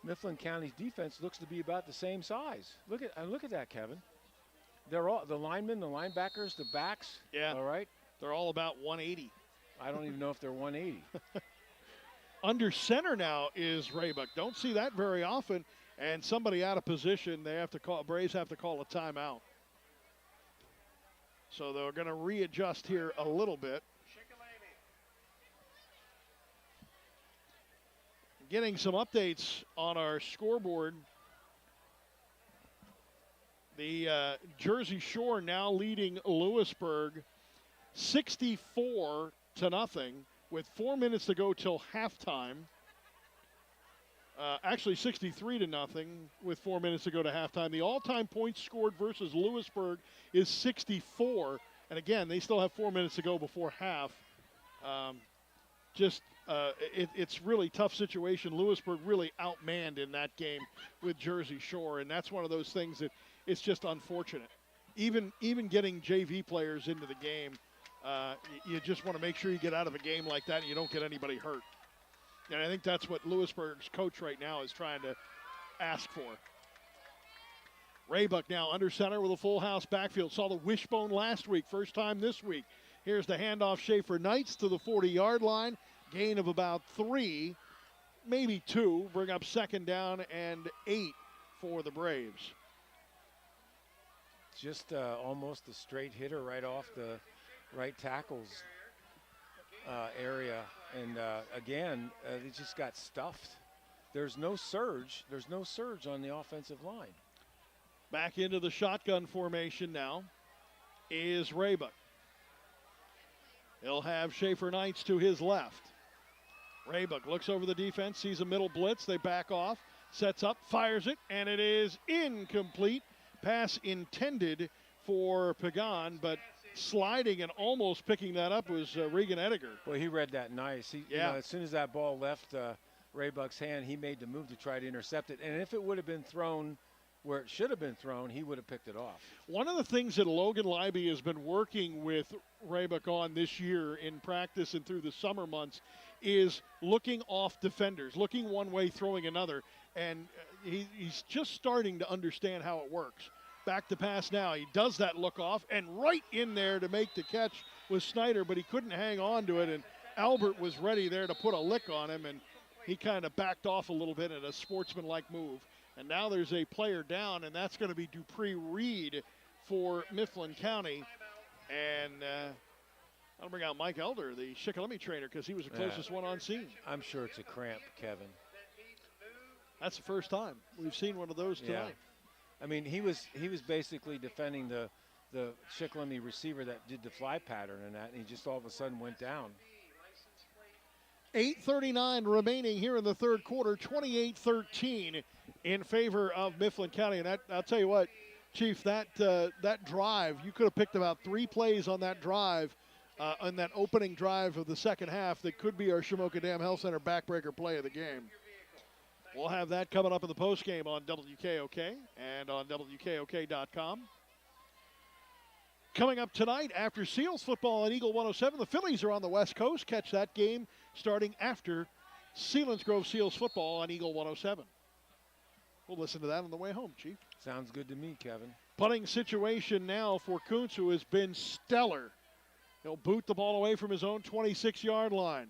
Mifflin County's defense looks to be about the same size. Look at that, Kevin. They're all the linemen, the linebackers, the backs. Yeah. All right. They're all about 180. I don't even know if they're 180. Under center now is Raybuck. Don't see that very often. And somebody out of position, Braves have to call a timeout. So they're going to readjust here a little bit. Getting some updates on our scoreboard. The Jersey Shore now leading Lewisburg 64-0 with 4 minutes to go till halftime. Actually 63-0 with 4 minutes to go to halftime. The all-time points scored versus Lewisburg is 64. And again, they still have 4 minutes to go before half. It's really tough situation. Lewisburg really outmanned in that game with Jersey Shore, and that's one of those things that it's just unfortunate. Even getting JV players into the game, you just want to make sure you get out of a game like that and you don't get anybody hurt. And I think that's what Lewisburg's coach right now is trying to ask for. Raybuck now under center with a full house backfield. Saw the wishbone last week, first time this week. Here's the handoff, Schaefer Knights to the 40-yard line. Gain of about 3, maybe 2. Bring up second down and 8 for the Braves. Just almost a straight hitter right off the right tackle's area. And again, they just got stuffed. There's no surge. There's no surge on the offensive line. Back into the shotgun formation now is Raybuck. He'll have Schaefer Knights to his left. Raybuck looks over the defense, sees a middle blitz. They back off, sets up, fires it, and it is incomplete. Pass intended for Pagan, but sliding and almost picking that up was Regan Ediger. Well, he read that nice. As soon as that ball left Raybuck's hand, he made the move to try to intercept it. And if it would have been thrown where it should have been thrown, he would have picked it off. One of the things that Logan Leiby has been working with Raybuck on this year in practice and through the summer months is looking off defenders, looking one way, throwing another. And he's just starting to understand how it works. Back to pass now. He does that look off, and right in there to make the catch was Snyder, but he couldn't hang on to it, and Albert was ready there to put a lick on him, and he kind of backed off a little bit in a sportsmanlike move. And now there's a player down, and that's going to be Dupree Reed for Mifflin County. And I'll bring out Mike Elder, the Shikellamy trainer, because he was the closest one on scene. I'm sure it's a cramp, Kevin. That's the first time we've seen one of those tonight. Yeah. I mean, he was basically defending the Shikellamy receiver that did the fly pattern and that, and he just all of a sudden went down. 8:39 remaining here in the third quarter, 28-13 in favor of Mifflin County. And I'll tell you what, Chief, that drive, you could have picked about 3 plays on that drive on that opening drive of the second half that could be our Shamokin Dam Health Center backbreaker play of the game. We'll have that coming up in the postgame on WKOK and on WKOK.com. Coming up tonight after Seals football on Eagle 107, the Phillies are on the West Coast. Catch that game starting after Selinsgrove Seals football on Eagle 107. We'll listen to that on the way home, Chief. Sounds good to me, Kevin. Punting situation now for Kuntz, who has been stellar. He'll boot the ball away from his own 26-yard line.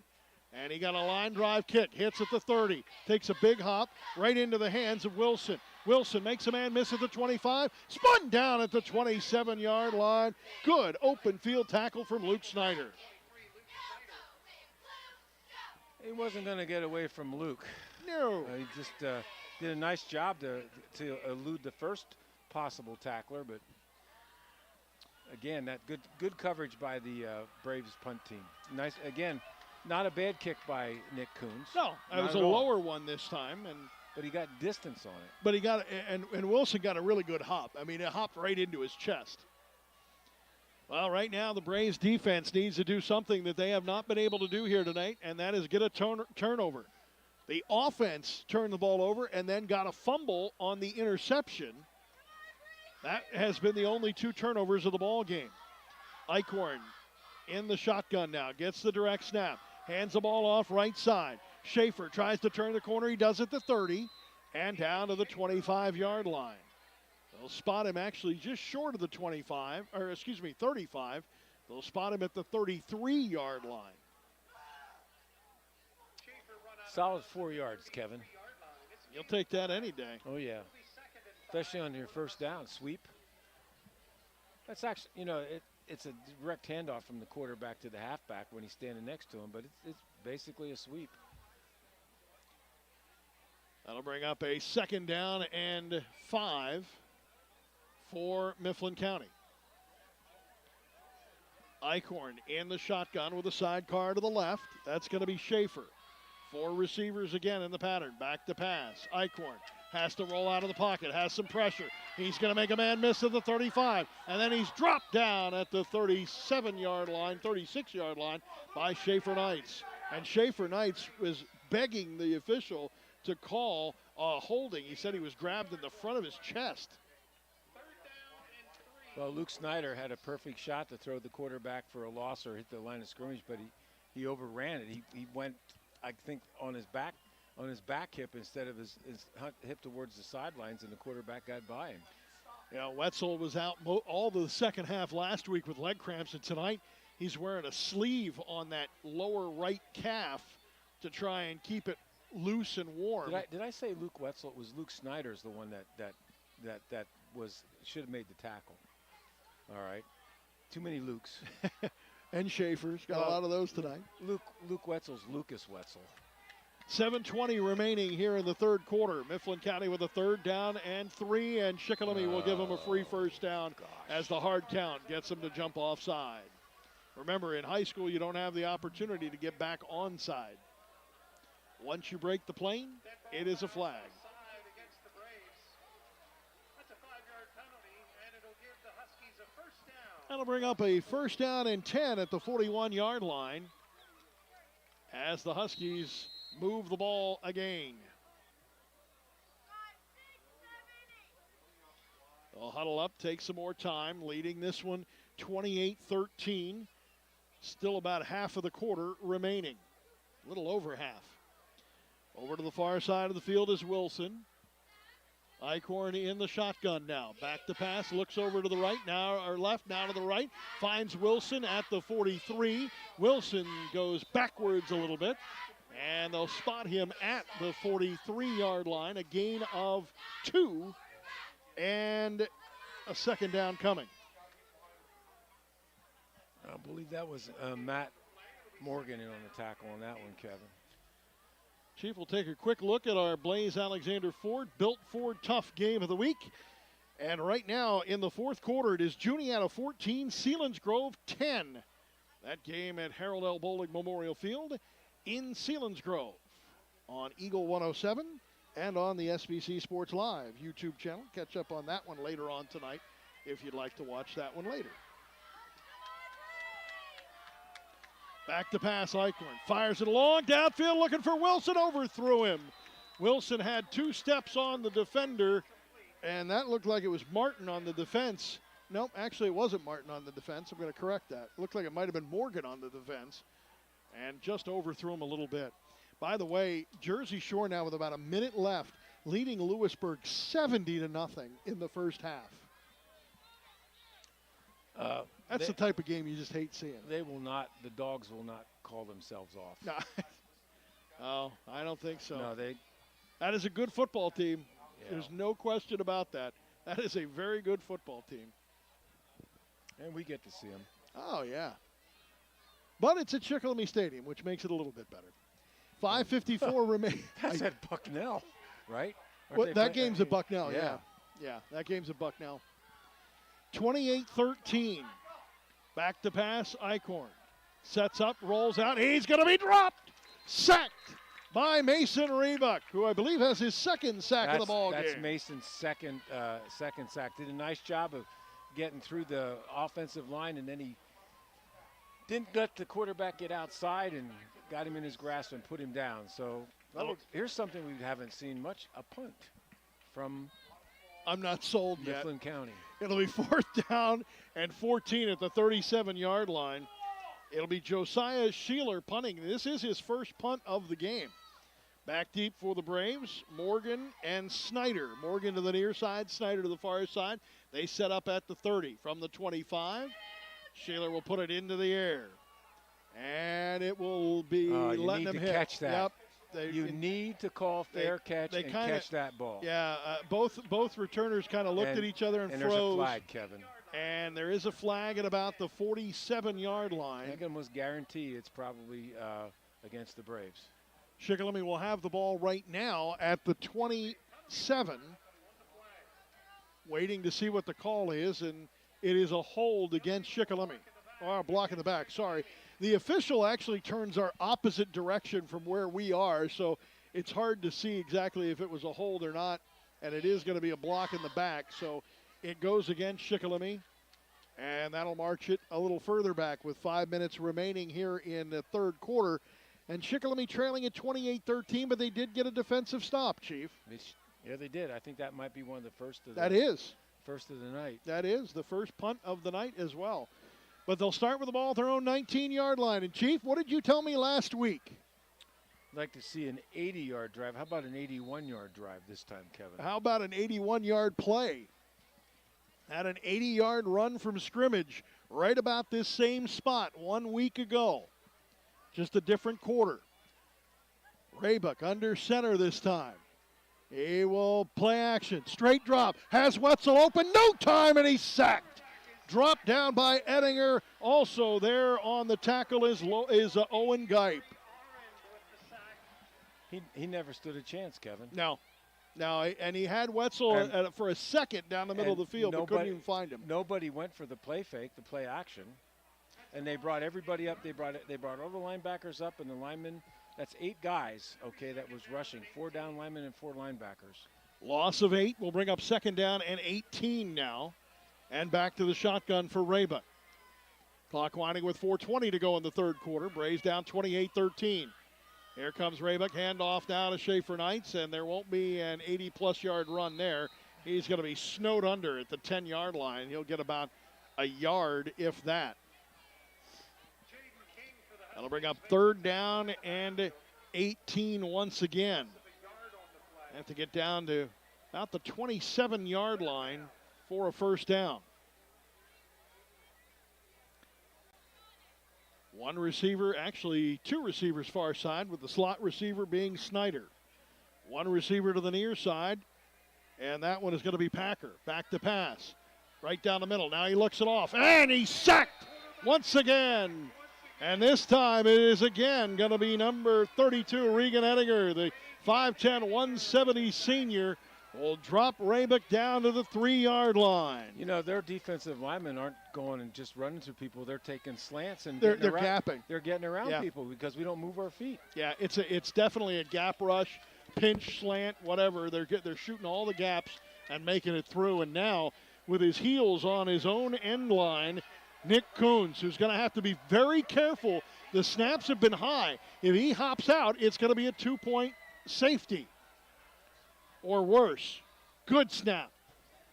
And he got a line drive kick, hits at the 30, takes a big hop right into the hands of Wilson. Wilson makes a man miss at the 25, spun down at the 27-yard line. Good open field tackle from Luke Snyder. He wasn't going to get away from Luke. No. He just did a nice job to elude the first possible tackler, but again, that good coverage by the Braves punt team. Nice, again, not a bad kick by Nick Kuntz. No, it was a lower one this time, but he got distance on it. But he got and Wilson got a really good hop. I mean, it hopped right into his chest. Well, right now the Braves defense needs to do something that they have not been able to do here tonight, and that is get a turnover. The offense turned the ball over and then got a fumble on the interception. That has been the only 2 turnovers of the ball game. Eichhorn in the shotgun now, gets the direct snap, hands the ball off right side. Schaefer tries to turn the corner. He does it to 30 and down to the 25-yard line. They'll spot him actually just short of the 35. They'll spot him at the 33-yard line. Solid 4 yards, Kevin. You'll take that any day. Oh, yeah. Especially on your first down sweep. That's actually, it's a direct handoff from the quarterback to the halfback when he's standing next to him, but it's basically a sweep. That'll bring up a 2nd down and 5 for Mifflin County. Eichhorn in the shotgun with a sidecar to the left. That's going to be Schaefer. 4 receivers again in the pattern. Back to pass. Eichhorn has to roll out of the pocket, has some pressure. He's going to make a man miss at the 35, and then he's dropped down at the 37-yard line, 36-yard line by Schaefer Knights. And Schaefer Knights was begging the official to call a holding. He said he was grabbed in the front of his chest. Well, Luke Snyder had a perfect shot to throw the quarterback for a loss or hit the line of scrimmage, but he overran it. He went, I think, on his back hip instead of his hip towards the sidelines, and the quarterback got by him. Yeah, Wetzel was out all the second half last week with leg cramps, and tonight he's wearing a sleeve on that lower right calf to try and keep it loose and warm. Did I say Luke Wetzel? It was Luke Snyder's the one that should have made the tackle. All right, too many Lukes. And Schaefer's got a lot of those tonight. Luke Wetzel's Lucas Wetzel. 7:20 remaining here in the third quarter. Mifflin County with a 3rd down and 3, and Shikellamy will give him a free first down as the hard count gets him to jump offside. Remember, in high school, you don't have the opportunity to get back onside. Once you break the plane, it is a flag. That'll bring up a 1st down and 10 at the 41-yard line as the Huskies move the ball again. They'll huddle up, take some more time, leading this one 28-13. Still about half of the quarter remaining, a little over half. Over to the far side of the field is Wilson. Eichhorn in the shotgun now. Back to pass, looks over to the right now, or left, now to the right. Finds Wilson at the 43. Wilson goes backwards a little bit, and they'll spot him at the 43-yard line. A gain of 2, and a 2nd down coming. I believe that was Matt Morgan in on the tackle on that one, Kevin. Chief, will take a quick look at our Blaze Alexander Ford Built Ford Tough game of the week. And right now in the fourth quarter, it is Juniata 14, Selinsgrove 10. That game at Harold L. Bowling Memorial Field in Selinsgrove on Eagle 107 and on the SBC Sports Live YouTube channel. Catch up on that one later on tonight if you'd like to watch that one later. Back to pass, Eichhorn fires it along, downfield looking for Wilson, overthrew him. Wilson had 2 steps on the defender, and that looked like it was Martin on the defense. Nope, actually it wasn't Martin on the defense. I'm going to correct that. It looked like it might have been Morgan on the defense, and just overthrew him a little bit. By the way, Jersey Shore now with about a minute left, leading Lewisburg 70-0 in the first half. That's the type of game you just hate seeing. The dogs will not call themselves off. No. Oh, I don't think so. No, that is a good football team. Yeah. There's no question about that. That is a very good football team. And we get to see them. Oh, yeah. But it's at Shikellamy Stadium, which makes it a little bit better. 5:54 remain. That's at Bucknell, right? Well, that game's at Bucknell, yeah. Yeah, that game's at Bucknell. 28-13. Back to pass, Eichhorn. Sets up, rolls out. He's going to be dropped. Sacked by Mason Rebuck, who I believe has his second sack of the ball game. That's Mason's second sack. Did a nice job of getting through the offensive line, and then he didn't let the quarterback get outside and got him in his grasp and put him down. So here's something we haven't seen much, a punt from I'm not sold yet. Mifflin County. It'll be 4th down and 14 at the 37-yard line. It'll be Josiah Sheeler punting. This is his first punt of the game. Back deep for the Braves, Morgan and Snyder. Morgan to the near side, Snyder to the far side. They set up at the 30. From the 25, Sheeler will put it into the air. And it will be letting him hit. Catch that. Yep. You need to call fair catch and catch that ball. Yeah, both returners kind of looked at each other and froze. And there's a flag, Kevin. And there is a flag at about the 47-yard line. I can almost guarantee it's probably against the Braves. Shikellamy will have the ball right now at the 27, waiting to see what the call is, and it is a hold against Shikellamy. Or a block in the back, sorry. The official actually turns our opposite direction from where we are, so it's hard to see exactly if it was a hold or not, and it is going to be a block in the back, so it goes against Shikellamy, and that'll march it a little further back with 5 minutes remaining here in the third quarter. And Shikellamy trailing at 28-13, but they did get a defensive stop, Chief. Yeah, they did. I think that might be one of the first of the first of the night. That is the first punt of the night as well. But they'll start with the ball at their own 19-yard line. And, Chief, what did you tell me last week? I'd like to see an 80-yard drive. How about an 81-yard drive this time, Kevin? How about an 81-yard play? Had an 80-yard run from scrimmage right about this same spot 1 week ago. Just a different quarter. Raybuck under center this time. He will play action. Straight drop. Has Wetzel open. No time, and he's sacked. Dropped down by Ettinger. Also there on the tackle is Owen Geip. He never stood a chance, Kevin. No, and he had Wetzel for a second down the middle of the field, but couldn't even find him. Nobody went for the play fake, the play action. And they brought everybody up. They brought all the linebackers up, and the linemen. That's 8 guys, okay, that was rushing. 4 down linemen and 4 linebackers. Loss of 8 will bring up 2nd down and 18 now. And back to the shotgun for Raybuck. Clock winding with 4:20 to go in the third quarter. Braves down 28-13. Here comes Raybuck. Handoff now to Schaefer Knights, and there won't be an 80-plus yard run there. He's going to be snowed under at the 10-yard line. He'll get about a yard, if that. That'll bring up 3rd down and 18 once again. Have to get down to about the 27-yard line for a 1st down. 1 receiver, actually 2 receivers far side, with the slot receiver being Snyder. 1 receiver to the near side, and that one is going to be Packer. Back to pass. Right down the middle. Now he looks it off, and he's sacked once again. And this time it is again going to be number 32, Regan Ettinger, the 5'10", 170 senior, will drop Raybuck down to the 3-yard line. You know, their defensive linemen aren't going and just running through people. They're taking slants and they're gapping. They're getting around people because we don't move our feet. Yeah, it's definitely a gap rush, pinch, slant, whatever. They're shooting all the gaps and making it through. And now with his heels on his own end line, Nick Coons, who's going to have to be very careful The snaps have been high. If he hops out, it's going to be a 2-point safety or worse. Good snap.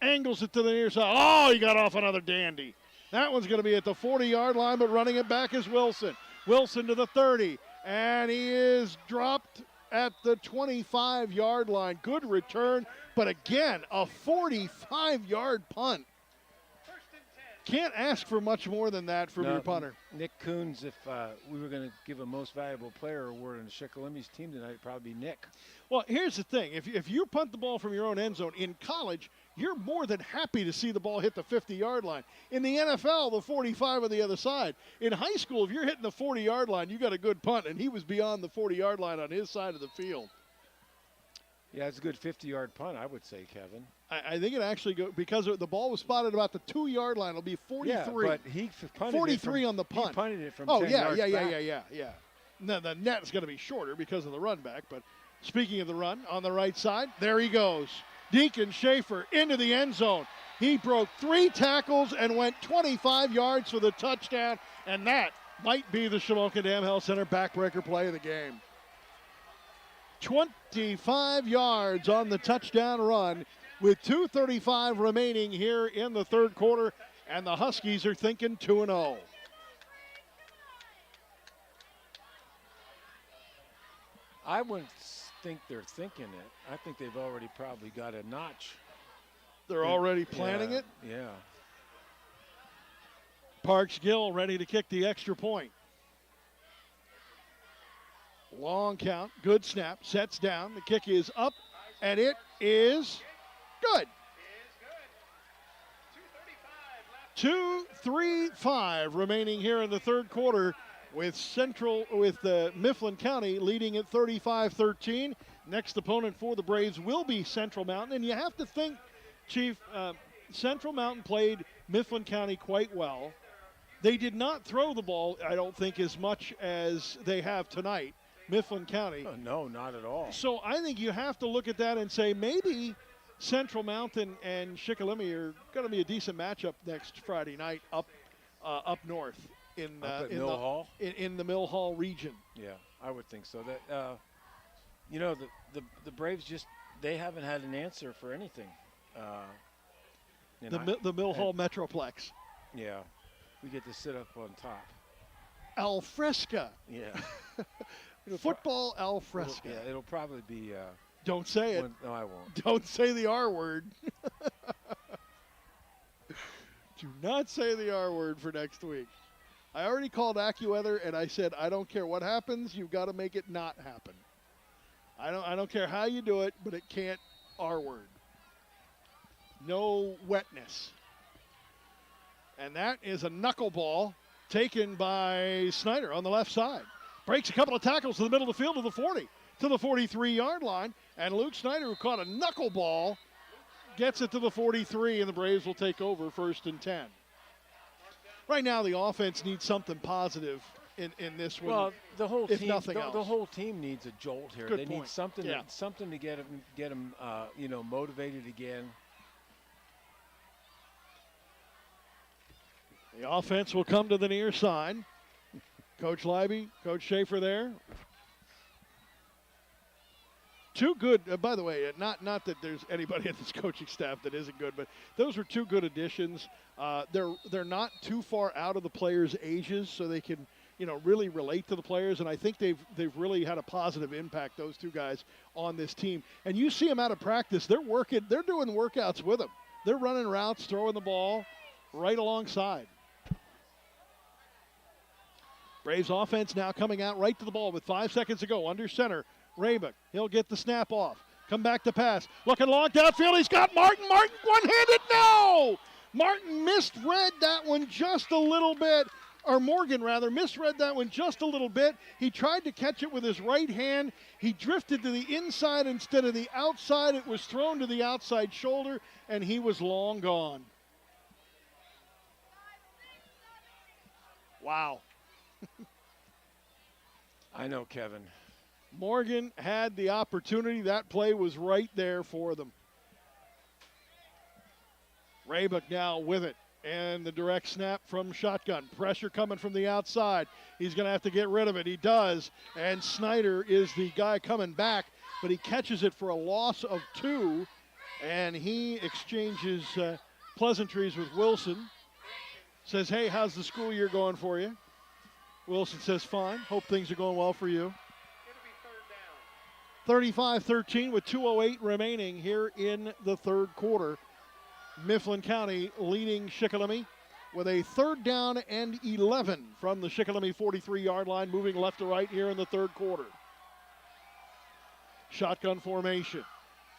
Angles it to the near side. Oh, he got off another dandy. That one's going to be at the 40-yard line, but running it back is Wilson. Wilson to the 30, and he is dropped at the 25-yard line. Good return, but again, a 45-yard punt. Can't ask for much more than that from your punter. Nick Coons, if we were going to give a most valuable player award on Shikellamy's team tonight, it'd probably be Nick. Well, here's the thing. If you punt the ball from your own end zone in college, you're more than happy to see the ball hit the 50-yard line. In the NFL, the 45 on the other side. In high school, if you're hitting the 40-yard line, you got a good punt, and he was beyond the 40-yard line on his side of the field. Yeah, it's a good 50-yard punt, I would say, Kevin. I think it actually goes because the ball was spotted about the 2-yard line. It'll be 43. Yeah, but he punted 43 on the punt. He punted it from 10 yards back. Yeah. Now, the net's going to be shorter because of the run back. But speaking of the run, on the right side, there he goes. Deacon Schaefer into the end zone. He broke 3 tackles and went 25 yards for the touchdown. And that might be the Shamokin Dam Health Center backbreaker play of the game. 25 yards on the touchdown run with 2:35 remaining here in the third quarter, and the Huskies are thinking 2-0. I wouldn't think they're thinking it. I think they've already probably got a notch. They're already planning it? Yeah. Parks Gill ready to kick the extra point. Long count, good snap, sets down. The kick is up, and it is good. 2:35 remaining here in the third quarter with Mifflin County leading at 35-13. Next opponent for the Braves will be Central Mountain, and you have to think, Chief, Central Mountain played Mifflin County quite well. They did not throw the ball, I don't think, as much as they have tonight. Mifflin County. No, not at all. So I think you have to look at that and say maybe Central Mountain and Shikellamy are going to be a decent matchup next Friday night up north in Mill Hall? In the Mill Hall region. Yeah, I would think so. That the Braves they haven't had an answer for anything. The Mill Hall Metroplex. Yeah, we get to sit up on top. Al fresca. Yeah. Football al fresco. Yeah, it'll probably be. Don't say it. No, I won't. Don't say the R word. Do not say the R word for next week. I already called AccuWeather and I said I don't care what happens. You've got to make it not happen. I don't care how you do it, but it can't R word. No wetness. And that is a knuckleball taken by Snyder on the left side. Breaks a couple of tackles to the middle of the field to the 40, to the 43-yard line. And Luke Snyder, who caught a knuckleball, gets it to the 43, and the Braves will take over 1st and 10. Right now, the offense needs something positive in this one. Well, the whole if team, nothing else. The whole team needs a jolt here. Good they point. need something, Yeah. something to get them, motivated again. The offense will come to the near side. Coach Leiby, Coach Schaefer there. Two good, by the way, not that there's anybody at this coaching staff that isn't good, but those were 2 good additions. They're not too far out of the players' ages, so they can, really relate to the players. And I think they've really had a positive impact, those 2 guys, on this team. And you see them out of practice. They're doing workouts with them. They're running routes, throwing the ball right alongside. Braves offense now coming out right to the ball with 5 seconds to go. Under center, Raybuck. He'll get the snap off. Come back to pass. Looking long downfield. He's got Martin. Martin one-handed. No! Martin misread that one just a little bit. Or Morgan, rather, misread that one just a little bit. He tried to catch it with his right hand. He drifted to the inside instead of the outside. It was thrown to the outside shoulder, and he was long gone. Wow. I know, Kevin. Morgan had the opportunity. That play was right there for them. Raybuck now with it. And the direct snap from shotgun. Pressure coming from the outside. He's going to have to get rid of it. He does. And Snyder is the guy coming back, but he catches it for a loss of 2. And he exchanges pleasantries with Wilson. Says, hey, how's the school year going for you? Wilson says, fine. Hope things are going well for you. 35-13 with 2:08 remaining here in the third quarter. Mifflin County leading Shikellamy with a 3rd down and 11 from the Shikellamy 43-yard line, moving left to right here in the third quarter. Shotgun formation.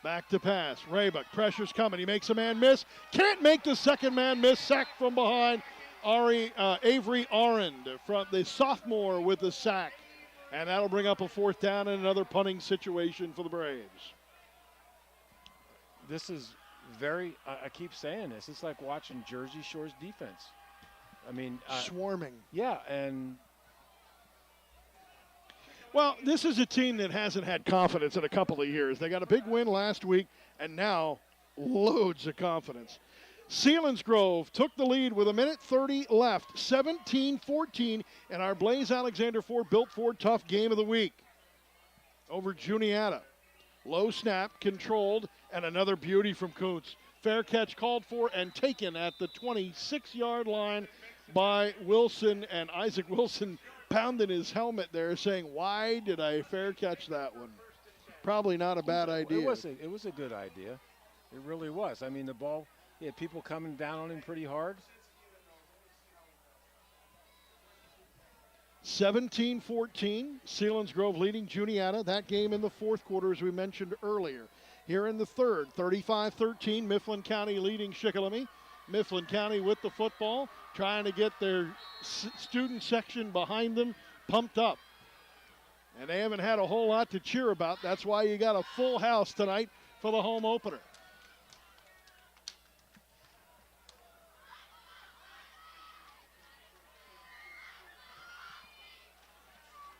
Back to pass. Raybuck, pressure's coming. He makes a man miss. Can't make the second man miss. Sacked from behind. Avery Arend from the sophomore with the sack. And that'll bring up a 4th down and another punting situation for the Braves. This is very, I keep saying this, it's like watching Jersey Shore's defense. I mean, swarming. Yeah, and well, this is a team that hasn't had confidence in a couple of years. They got a big win last week, and now loads of confidence. Selinsgrove took the lead with 1:30 left, 17-14 in our Blaise Alexander Ford Built Ford Tough Game of the Week over Juniata. Low snap, controlled, and another beauty from Kuntz. Fair catch called for and taken at the 26-yard line by Wilson, and Isaac Wilson pounding his helmet there saying, why did I fair catch that one? Probably not a bad idea. It was a good idea. It really was. I mean, the ball, he had people coming down on him pretty hard. 17-14, Selinsgrove leading Juniata. That game in the fourth quarter, as we mentioned earlier. Here in the third, 35-13, Mifflin County leading Shikellamy. Mifflin County with the football, trying to get their student section behind them pumped up. And they haven't had a whole lot to cheer about. That's why you got a full house tonight for the home opener.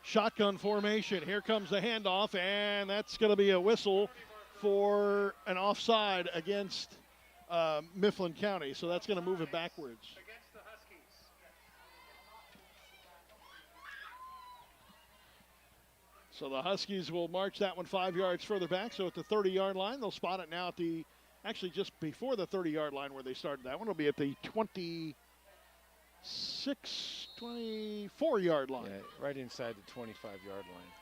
Shotgun formation. Here comes the handoff, and that's going to be a whistle for an offside against Mifflin County. So that's going to move it backwards. Against the Huskies. So the Huskies will march that one 5 yards further back. So at the 30-yard line, they'll spot it now at the, actually just before the 30-yard line where they started that one. It'll be at the 24-yard line. Yeah, right inside the 25-yard line.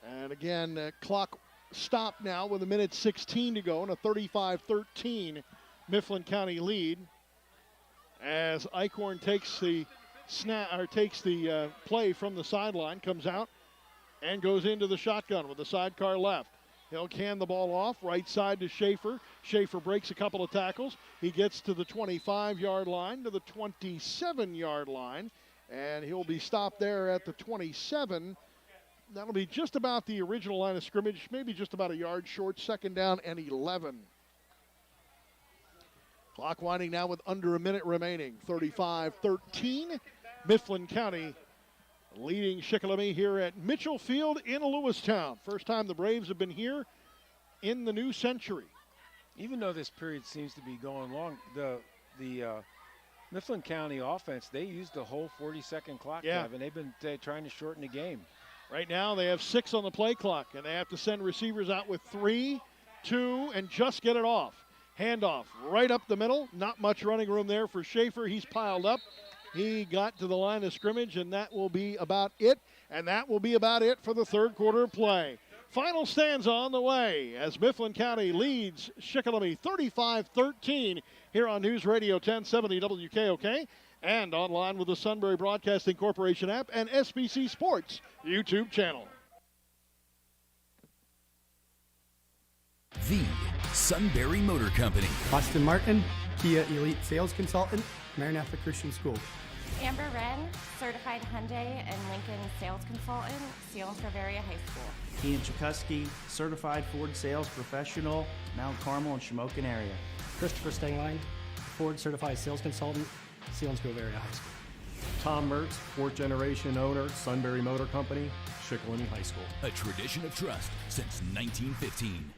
And again, clock stopped now with 1:16 to go and a 35-13 Mifflin County lead as Eichhorn takes the play from the sideline, comes out and goes into the shotgun with the sidecar left. He'll can the ball off, right side to Schaefer. Schaefer breaks a couple of tackles. He gets to the 25-yard line, to the 27-yard line, and he'll be stopped there at the 27. That'll be just about the original line of scrimmage, maybe just about a yard short, 2nd down and 11. Clock winding now with under a minute remaining. 35-13, Mifflin County leading Shikellamy here at Mitchell Field in Lewistown. First time the Braves have been here in the new century. Even though this period seems to be going long, the Mifflin County offense, they used the whole 40-second clock, Kevin. They've been trying to shorten the game. Right now they have 6 on the play clock, and they have to send receivers out with 3, 2, and just get it off. Handoff right up the middle. Not much running room there for Schaefer. He's piled up. He got to the line of scrimmage, and that will be about it. And that will be about it for the third quarter play. Final stanza on the way as Mifflin County leads Shikellamy 35-13 here on News Radio 1070 WKOK and online with the Sunbury Broadcasting Corporation app and SBC Sports YouTube channel. The Sunbury Motor Company. Austin Martin, Kia Elite Sales Consultant, Maranatha Christian School. Amber Wren, Certified Hyundai and Lincoln Sales Consultant, Selinsgrove Area High School. Ian Chikuski, Certified Ford Sales Professional, Mount Carmel and Shamokin area. Christopher Stengline, Ford Certified Sales Consultant, Selinsgrove Area High School. Tom Mertz, 4th generation owner, Sunbury Motor Company, Shikellamy High School. A tradition of trust since 1915.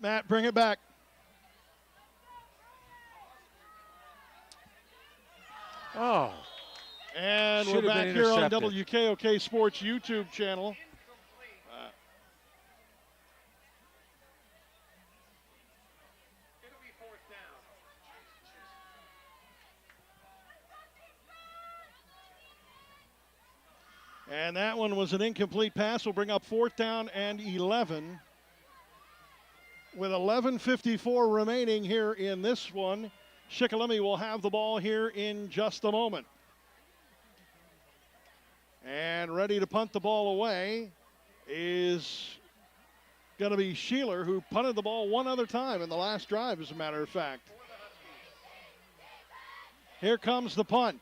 Matt, bring it back. Oh. And Should we're have back been here on intercepted. WKOK Sports YouTube channel. And that one was an incomplete pass. Will bring up 4th down and 11. With 11:54 remaining here in this one, Shikellamy will have the ball here in just a moment. And ready to punt the ball away is going to be Sheeler, who punted the ball one other time in the last drive, as a matter of fact. Here comes the punt.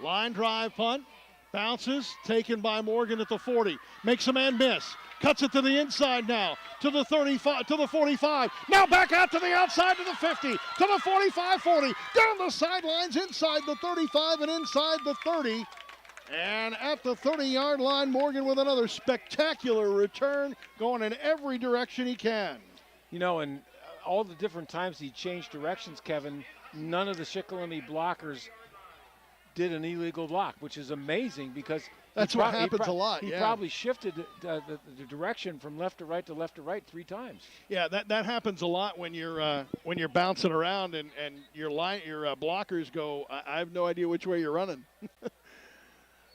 Line drive punt. Bounces, taken by Morgan at the 40. Makes a man miss. Cuts it to the inside now. To the 35, to the 45. Now back out to the outside to the 50. To the 45, 40. Down the sidelines, inside the 35 and inside the 30. And at the 30-yard line, Morgan with another spectacular return, going in every direction he can. You know, and all the different times he changed directions, Kevin, none of the Shikellamy blockers did an illegal block, which is amazing because that's what happens a lot. He yeah. probably shifted the direction from left to right to left to right 3 times. Yeah, that happens a lot when you're bouncing around and your blockers go, I have no idea which way you're running.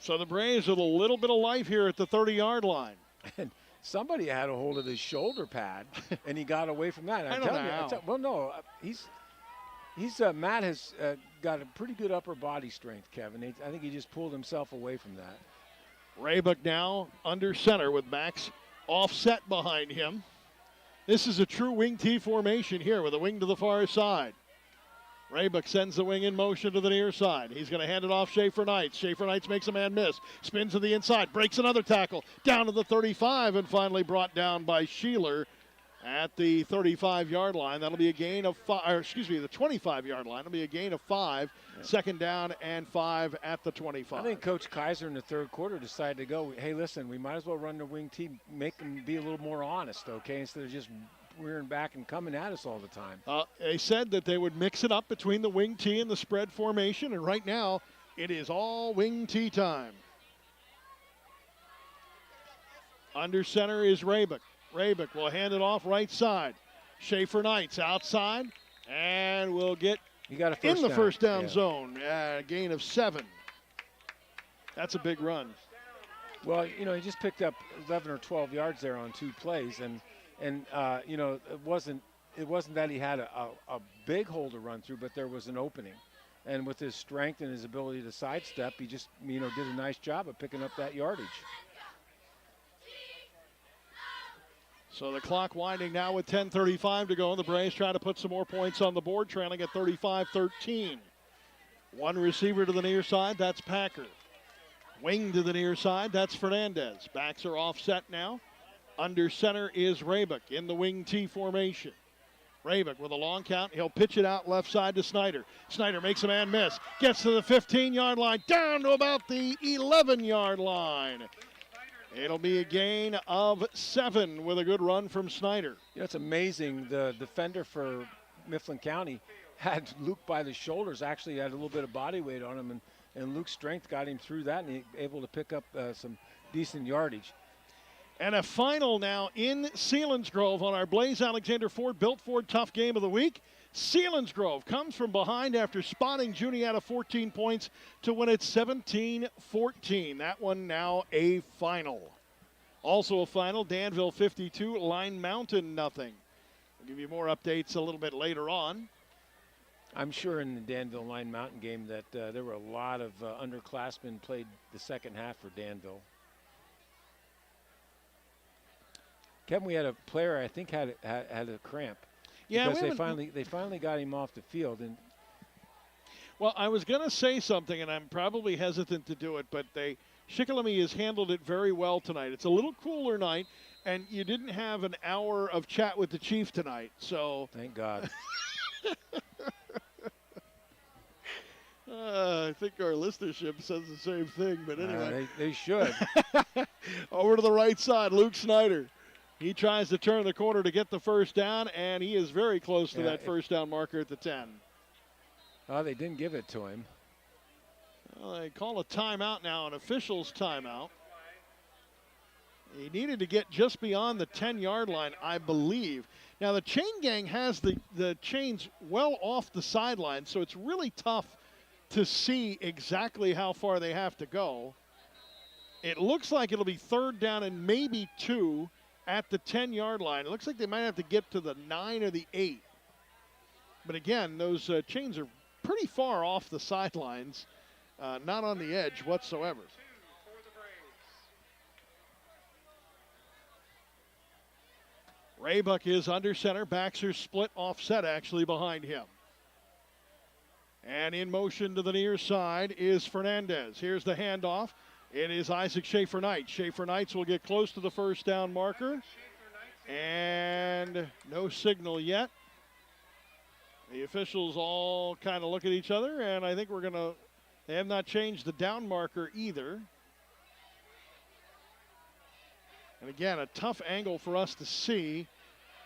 So the Braves with a little bit of life here at the 30-yard line. And somebody had a hold of his shoulder pad, and he got away from that. I don't know. Well, no, Matt has got a pretty good upper body strength, Kevin. I think he just pulled himself away from that. Raybuck now under center with Max offset behind him. This is a true wing T formation here with a wing to the far side. Raybuck sends the wing in motion to the near side. He's going to hand it off Schaefer Knights. Schaefer Knights makes a man miss. Spins to the inside. Breaks another tackle. Down to the 35 and finally brought down by Sheeler at the 35-yard line. That'll be a gain of 5, or excuse me, the 25-yard line. It'll be a gain of 5. Yeah. 2nd down and 5 at the 25. I think Coach Kaiser in the 3rd quarter decided to go, hey, listen, we might as well run the wing team, make them be a little more honest, okay, instead of just rearing back and coming at us all the time. They said that they would mix it up between the wing T and the spread formation, and right now it is all wing T time. Under center is Raybuck. Raybuck will hand it off right side. Schaefer Knights outside, and will get in the first down zone. Gain of 7. That's a big run. Well, you know, he just picked up 11 or 12 yards there on 2 plays, and you know, it wasn't that he had a big hole to run through, but there was an opening. And with his strength and his ability to sidestep, he just, you know, did a nice job of picking up that yardage. So the clock winding now with 10:35 to go. The Braves try to put some more points on the board, trailing at 35-13. One receiver to the near side, that's Packer. Wing to the near side, that's Fernandez. Backs are offset now. Under center is Raybuck in the wing T formation. Raybuck with a long count. He'll pitch it out left side to Snyder. Snyder makes a man miss. Gets to the 15-yard line, down to about the 11-yard line. It'll be a gain of 7 with a good run from Snyder. You know, it's amazing. The defender for Mifflin County had Luke by the shoulders, actually had a little bit of body weight on him, and Luke's strength got him through that, and he was able to pick up some decent yardage. And a final now in Selinsgrove on our Blaze Alexander Ford Built Ford Tough Game of the Week. Selinsgrove comes from behind after spotting Juniata 14 points to win it 17-14. That one now a final. Also a final, Danville 52, Line Mountain nothing. We'll give you more updates a little bit later on. I'm sure in the Danville Line Mountain game that there were a lot of underclassmen played the second half for Danville. Kevin, we had a player I think had a cramp. Yeah, because they finally got him off the field. And well, I was going to say something, and I'm probably hesitant to do it, but Shikellamy has handled it very well tonight. It's a little cooler night, and you didn't have an hour of chat with the chief tonight, so thank God. I think our listenership says the same thing, but anyway. They should. Over to the right side, Luke Snyder. He tries to turn the corner to get the first down, and he is very close to that first down marker at the 10. Oh, they didn't give it to him. Well, they call a timeout now, an official's timeout. He needed to get just beyond the 10-yard line, I believe. Now, the chain gang has the chains well off the sideline, so it's really tough to see exactly how far they have to go. It looks like it'll be 3rd down and maybe 2 at the 10-yard line. It looks like they might have to get to the 9 or the 8. But again, those chains are pretty far off the sidelines, not on the edge whatsoever. Raybuck is under center. Backs are split offset actually behind him. And in motion to the near side is Fernandez. Here's the handoff. It is Isaac Schaefer-Knight. Schaefer-Knights will get close to the first down marker. And no signal yet. The officials all kind of look at each other, and I think they have not changed the down marker either. And again, a tough angle for us to see.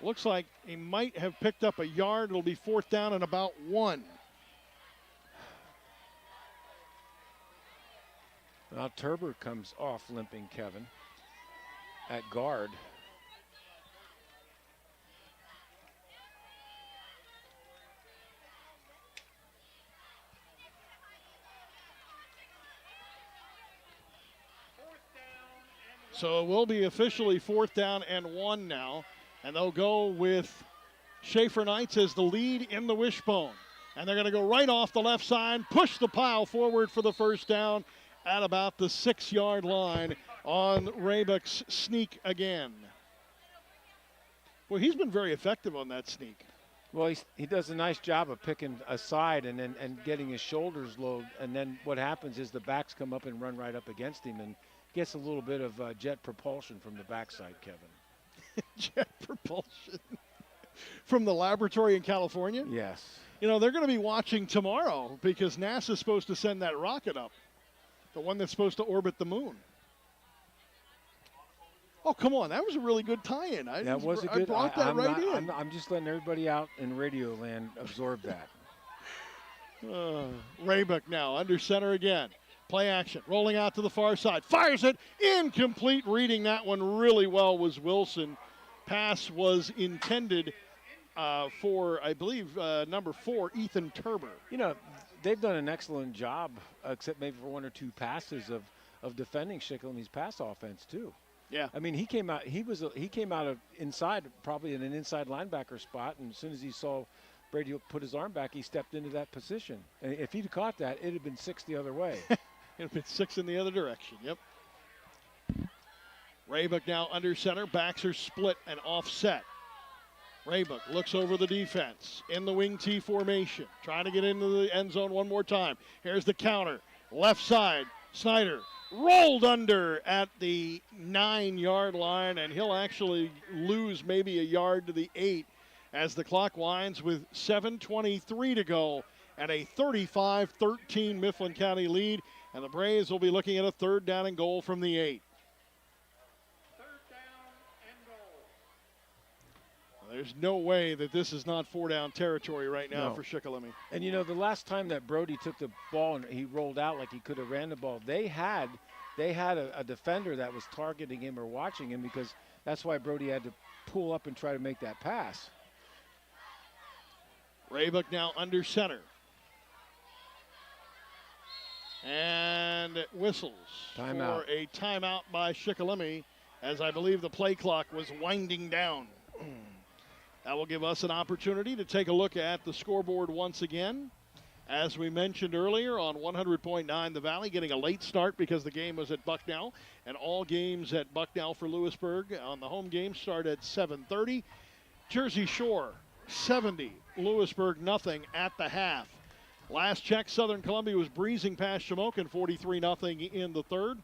Looks like he might have picked up a yard. It'll be 4th down and about 1. Now Turber comes off limping, Kevin, at guard. So it will be officially 4th down and 1 now. And they'll go with Schaefer-Knights as the lead in the wishbone. And they're going to go right off the left side, push the pile forward for the first down at about the 6-yard line on Raybuck's sneak again. Well, he's been very effective on that sneak. Well, he does a nice job of picking a side and getting his shoulders low. And then what happens is the backs come up and run right up against him and gets a little bit of jet propulsion from the backside, Kevin. Jet propulsion from the laboratory in California? Yes. You know, they're going to be watching tomorrow because NASA's supposed to send that rocket up, the one that's supposed to orbit the moon. Oh, come on. That was a really good tie-in. I brought that right in. I'm just letting everybody out in radio land absorb that. Raybuck now under center again. Play action, rolling out to the far side. Fires it, incomplete. Reading that one really well was Wilson. Pass was intended for, I believe, number 4, Ethan Turber. You know, they've done an excellent job, except maybe for 1 or 2 passes of defending Shikellamy pass offense too. Yeah. I mean, he came out of inside, probably in an inside linebacker spot, and as soon as he saw Brady put his arm back, he stepped into that position. And if he'd caught that, it'd have been 6 the other way. It'd have been 6 in the other direction. Yep. Raybuck now under center. Backs are split and offset. Raybuck looks over the defense in the wing T formation, trying to get into the end zone one more time. Here's the counter. Left side, Snyder rolled under at the 9-yard line, and he'll actually lose maybe a yard to the 8 as the clock winds with 7:23 to go and a 35-13 Mifflin County lead. And the Braves will be looking at a 3rd down and goal from the 8. There's no way that this is not 4-down territory right now for Shikellamy. And, you know, the last time that Brody took the ball and he rolled out like he could have ran the ball, they had a defender that was targeting him or watching him, because that's why Brody had to pull up and try to make that pass. Raybuck now under center. And whistles timeout. For a timeout by Shikellamy, as I believe the play clock was winding down. That will give us an opportunity to take a look at the scoreboard once again. As we mentioned earlier, on 100.9 The Valley, getting a late start because the game was at Bucknell, and all games at Bucknell for Lewisburg on the home game start at 7:30. Jersey Shore 70, Lewisburg nothing at the half. Last check, Southern Columbia was breezing past Shamokin 43-0 in the 3rd.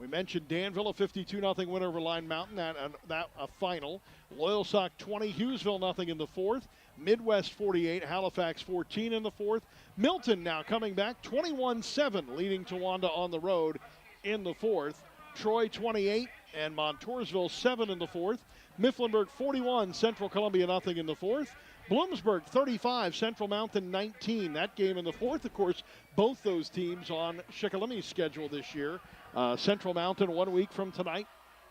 We mentioned Danville, a 52-0 win over Line Mountain, that a final. Loyalsock 20, Hughesville nothing in the 4th. Midwest 48, Halifax 14 in the 4th. Milton now coming back 21-7, leading Towanda on the road in the 4th. Troy 28 and Montoursville 7 in the fourth. Mifflinburg 41, Central Columbia nothing in the fourth. Bloomsburg 35, Central Mountain 19. That game in the fourth, of course, both those teams on Shikellamy's schedule this year. Central Mountain 1 week from tonight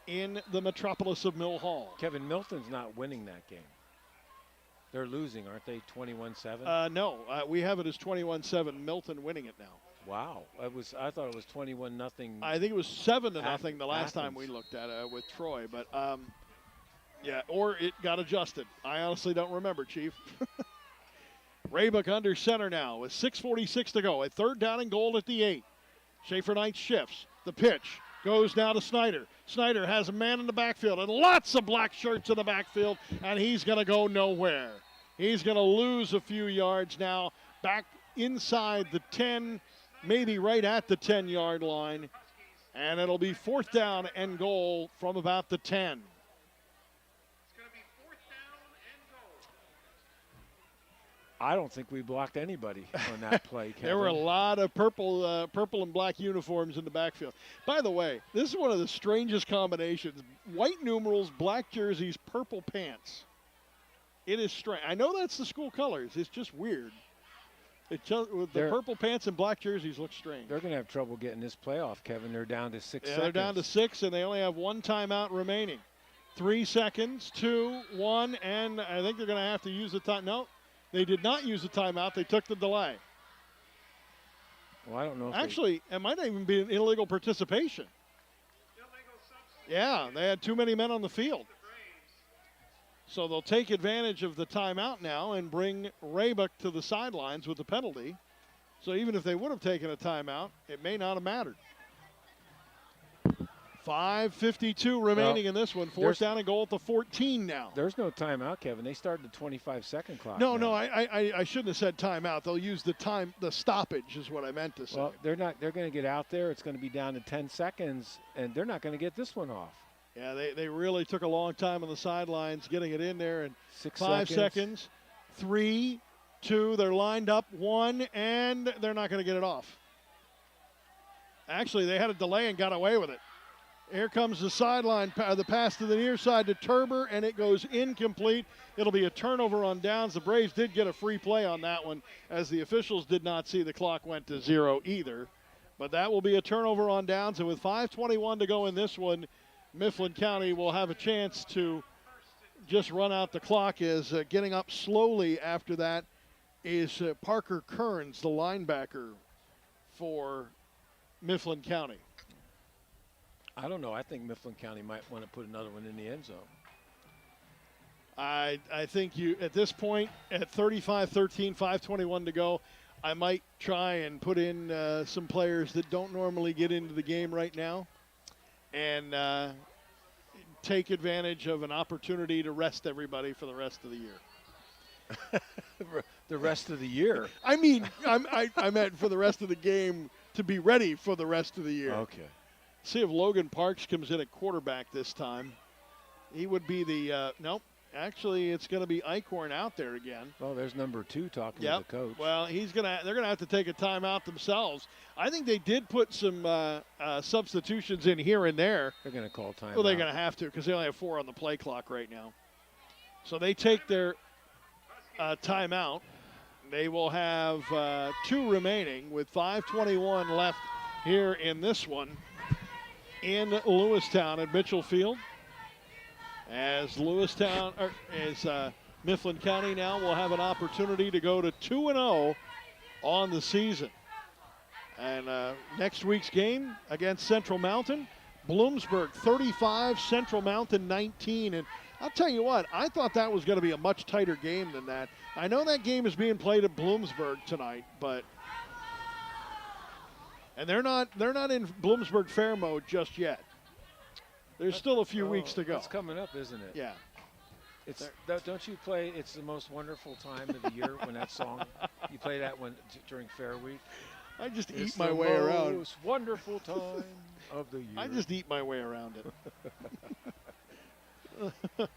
in the metropolis of Mill Hall. Kevin, Milton's not winning that game. They're losing, aren't they, 21-7? No, we have it as 21-7, Milton winning it now. Wow. I thought it was 21-0. I think it was 7-0 the last time we looked at it with Troy, but yeah, or it got adjusted. I honestly don't remember, Chief. Raybuck under center now with 6:46 to go. A third down and goal at the 8. Schaefer Knight shifts. The pitch goes now to Snyder. Snyder has a man in the backfield and lots of black shirts in the backfield, and he's going to go nowhere. He's going to lose a few yards now, back inside the 10, maybe right at the 10-yard line, and it'll be fourth down and goal from about the 10. I don't think we blocked anybody on that play, Kevin. There were a lot of purple and black uniforms in the backfield. By the way, this is one of the strangest combinations. White numerals, black jerseys, purple pants. It is strange. I know that's the school colors. It's just weird. With the purple pants and black jerseys look strange. They're going to have trouble getting this playoff, Kevin. They're down to 6 seconds. They're down to 6, and they only have one timeout remaining. 3 seconds, 2, 1, and I think they're going to have to use the time. No. They did not use the timeout. They took the delay. Well, I don't know. Actually, it might not even be an illegal participation. Yeah, they had too many men on the field. So they'll take advantage of the timeout now and bring Raybuck to the sidelines with the penalty. So even if they would have taken a timeout, it may not have mattered. 5:52 remaining in this one. Fourth down and goal at the 14 now. There's no timeout, Kevin. They started the 25-second clock. No, I shouldn't have said timeout. They'll use the stoppage is what I meant to say. Well, they're going to get out there. It's going to be down to 10 seconds, and they're not going to get this one off. Yeah, they really took a long time on the sidelines getting it in there. And 6 5 seconds. 3, 2, they're lined up. 1, and they're not going to get it off. Actually, they had a delay and got away with it. Here comes the sideline, the pass to the near side to Turber, and it goes incomplete. It'll be a turnover on downs. The Braves did get a free play on that one, as the officials did not see the clock went to 0 either. But that will be a turnover on downs, and with 5:21 to go in this one, Mifflin County will have a chance to just run out the clock. As getting up slowly after that is Parker Kearns, the linebacker for Mifflin County. I don't know. I think Mifflin County might want to put another one in the end zone. I think you, at this point, at 35-13, 5:21 to go, I might try and put in some players that don't normally get into the game right now and take advantage of an opportunity to rest everybody for the rest of the year. The rest of the year? I mean, I meant for the rest of the game to be ready for the rest of the year. Okay. See if Logan Parks comes in at quarterback this time. He would be the nope. Actually, it's going to be Eichhorn out there again. Well, there's number 2 talking to the coach. Well, they're gonna have to take a timeout themselves. I think they did put some substitutions in here and there. They're going to call timeout. Well, they're going to have to because they only have 4 on the play clock right now. So they take their timeout. They will have 2 remaining with 5:21 left here in this one in Lewistown at Mitchell Field. As Mifflin County now will have an opportunity to go to 2-0 on the season. And next week's game against Central Mountain, Bloomsburg 35, Central Mountain 19. And I'll tell you what, I thought that was going to be a much tighter game than that. I know that game is being played at Bloomsburg tonight, and they're not in Bloomsburg fair mode just yet. There's still a few weeks to go. It's coming up, isn't it? Yeah. Don't you play It's the Most Wonderful Time of the Year when that song, you play that during Fair Week? I just eat my way around. It's the most wonderful time of the year. I just eat my way around it.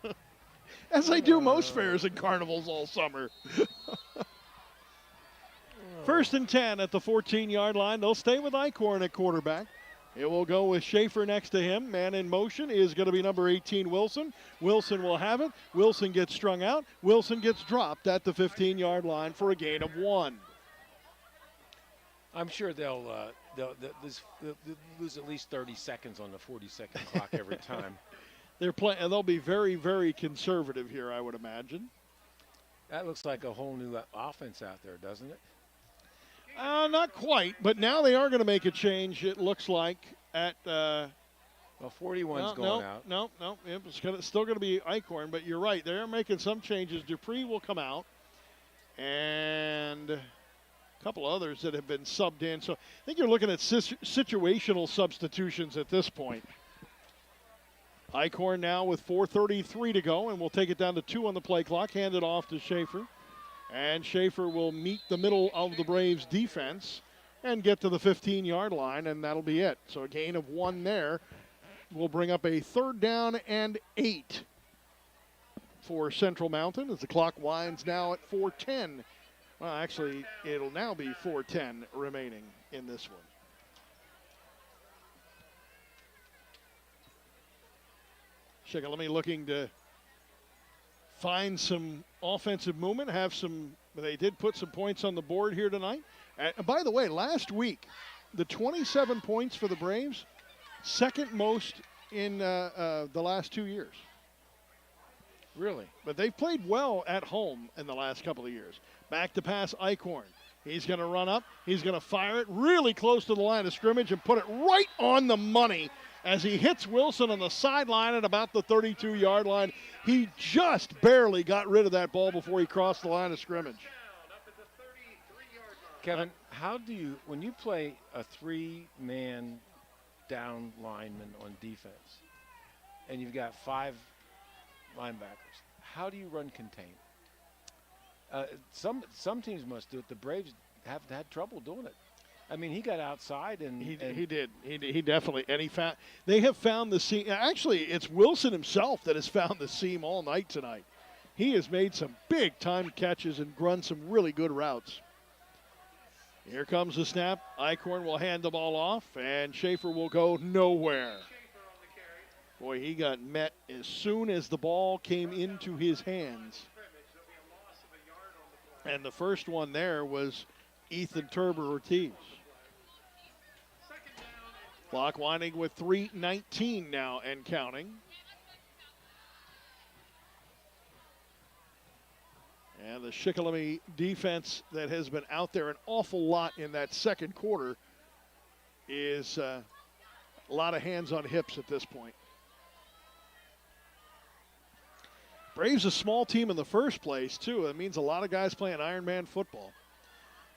As I do most fairs and carnivals all summer. First and 10 at the 14-yard line. They'll stay with Eichhorn at quarterback. It will go with Schaefer next to him. Man in motion is going to be number 18, Wilson. Wilson will have it. Wilson gets strung out. Wilson gets dropped at the 15-yard line for a gain of 1. I'm sure they'll lose at least 30 seconds on the 40-second clock every time. They'll be very, very conservative here, I would imagine. That looks like a whole new offense out there, doesn't it? Not quite, but now they are going to make a change, it looks like, at well, 41's going out. No, it's still going to be Eichhorn, but you're right. They're making some changes. Dupree will come out, and a couple others that have been subbed in. So I think you're looking at situational substitutions at this point. Eichhorn now with 4:33 to go, and we'll take it down to 2 on the play clock, hand it off to Schaefer. And Schaefer will meet the middle of the Braves defense and get to the 15-yard line, and that'll be it. So a gain of 1 there will bring up a 3rd down and 8 for Central Mountain as the clock winds now at 4:10. Well, actually, it'll now be 4:10 remaining in this one. Shikellamy looking to find some offensive movement, they did put some points on the board here tonight. And by the way, last week, the 27 points for the Braves, second most in the last 2 years. Really? But they've played well at home in the last couple of years. Back to pass Eichhorn. He's going to run up. He's going to fire it really close to the line of scrimmage and put it right on the money as he hits Wilson on the sideline at about the 32-yard line. He just barely got rid of that ball before he crossed the line of scrimmage. Kevin, how do you, when you play a 3-man down lineman on defense and you've got 5 linebackers, how do you run contain? Some teams must do it. The Braves have had trouble doing it. I mean, he got outside and he did. He definitely, and they have found the seam. Actually, it's Wilson himself that has found the seam all night tonight. He has made some big time catches and run some really good routes. Here comes the snap. Eichhorn will hand the ball off, and Schaefer will go nowhere. Boy, he got met as soon as the ball came into his hands. And the first one there was Ethan Turber-Ortiz. Clock winding with 3:19 now and counting. And the Shikellamy defense that has been out there an awful lot in that second quarter is a lot of hands on hips at this point. Braves a small team in the first place, too. That means a lot of guys playing Ironman football.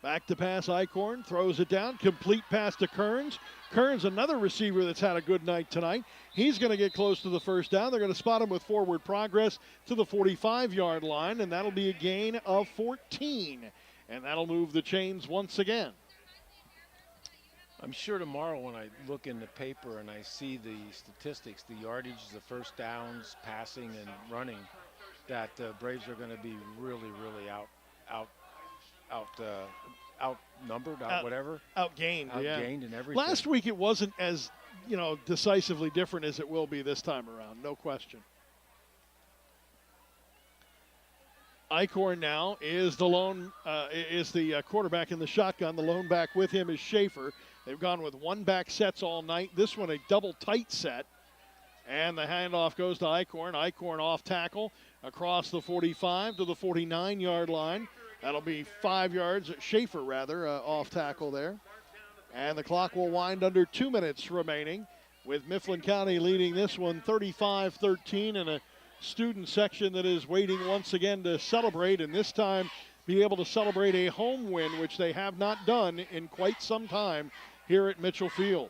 Back to pass Eichhorn, throws it down, complete pass to Kearns. Kearns, another receiver that's had a good night tonight. He's going to get close to the first down. They're going to spot him with forward progress to the 45-yard line, and that'll be a gain of 14. And that'll move the chains once again. I'm sure tomorrow when I look in the paper and I see the statistics, the yardage, the first downs, passing and running, that the Braves are going to be really, really outnumbered, whatever. Outgained and everything. Last week it wasn't as, decisively different as it will be this time around, no question. Eichhorn now is the quarterback in the shotgun. The lone back with him is Schaefer. They've gone with one back sets all night. This one a double tight set. And the handoff goes to Eichhorn. Eichhorn off tackle across the 45 to the 49-yard line. That'll be 5 yards, Schaefer rather, off tackle there. And the clock will wind under 2 minutes remaining with Mifflin County leading this one 35-13 and a student section that is waiting once again to celebrate, and this time be able to celebrate a home win, which they have not done in quite some time here at Mitchell Field.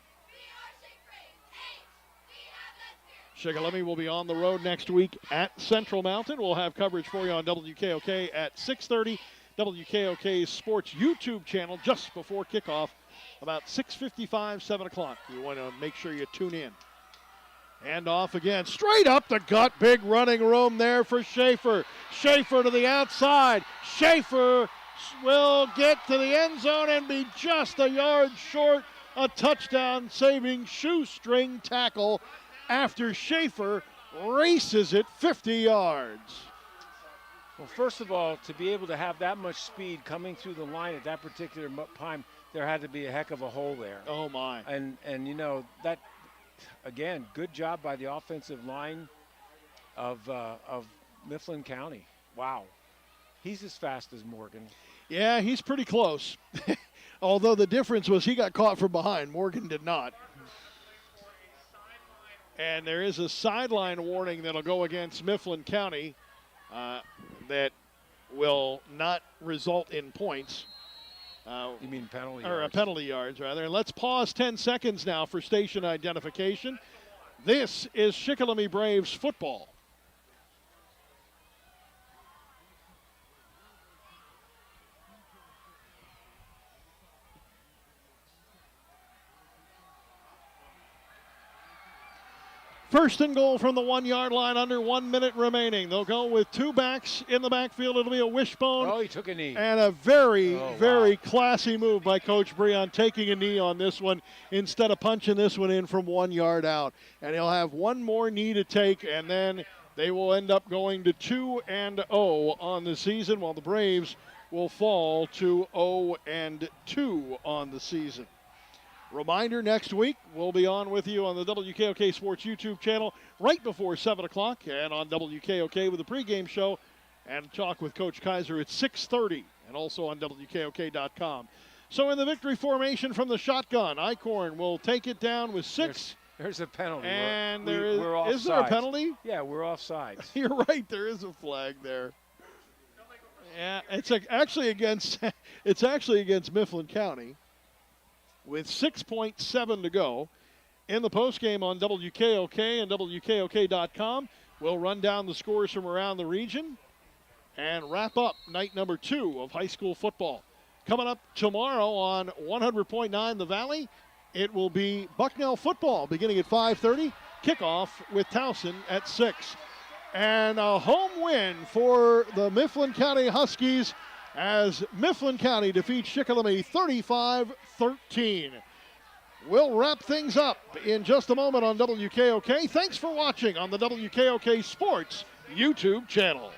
Shikellamy will be on the road next week at Central Mountain. We'll have coverage for you on WKOK at 6:30. WKOK's sports YouTube channel just before kickoff, about 6:55, 7 o'clock. You want to make sure you tune in. And off again, straight up the gut, big running room there for Schaefer. Schaefer to the outside. Schaefer will get to the end zone and be just a yard short a touchdown-saving shoestring tackle after Schaefer races it 50 yards. Well, first of all, to be able to have that much speed coming through the line at that particular time, there had to be a heck of a hole there. Oh, my. And you know, that, again, good job by the offensive line of Mifflin County. Wow. He's as fast as Morgan. Yeah, he's pretty close. Although the difference was he got caught from behind. Morgan did not. And there is a sideline warning that'll go against Mifflin County that will not result in points. You mean penalty or yards? Penalty yards, rather. And let's pause 10 seconds now for station identification. This is Shikellamy Braves football. First and goal from the 1-yard line, under 1 minute remaining. They'll go with two backs in the backfield. It'll be a wishbone. Oh, he took a knee. And a very classy move by Coach Breon, taking a knee on this one instead of punching this one in from 1 yard out. And he'll have one more knee to take, and then they will end up going to 2-0 on the season, while the Braves will fall to 0-2 on the season. Reminder, next week we'll be on with you on the WKOK Sports YouTube channel right before 7 o'clock, and on WKOK with the pregame show and talk with Coach Kaiser at 6:30, and also on WKOK.com. So in the victory formation from the shotgun, Eichhorn will take it down with 6. There's a penalty. And we're offsides. Is there a penalty? Yeah, we're offsides. You're right, there is a flag there. Yeah, it's actually against Mifflin County. With 6.7 to go in the postgame on WKOK and WKOK.com. We'll run down the scores from around the region and wrap up night number 2 of high school football. Coming up tomorrow on 100.9 The Valley, it will be Bucknell football beginning at 5:30. Kickoff with Towson at 6. And a home win for the Mifflin County Huskies as Mifflin County defeats Shikellamy 35-13. We'll wrap things up in just a moment on WKOK. Thanks for watching on the WKOK Sports YouTube channel.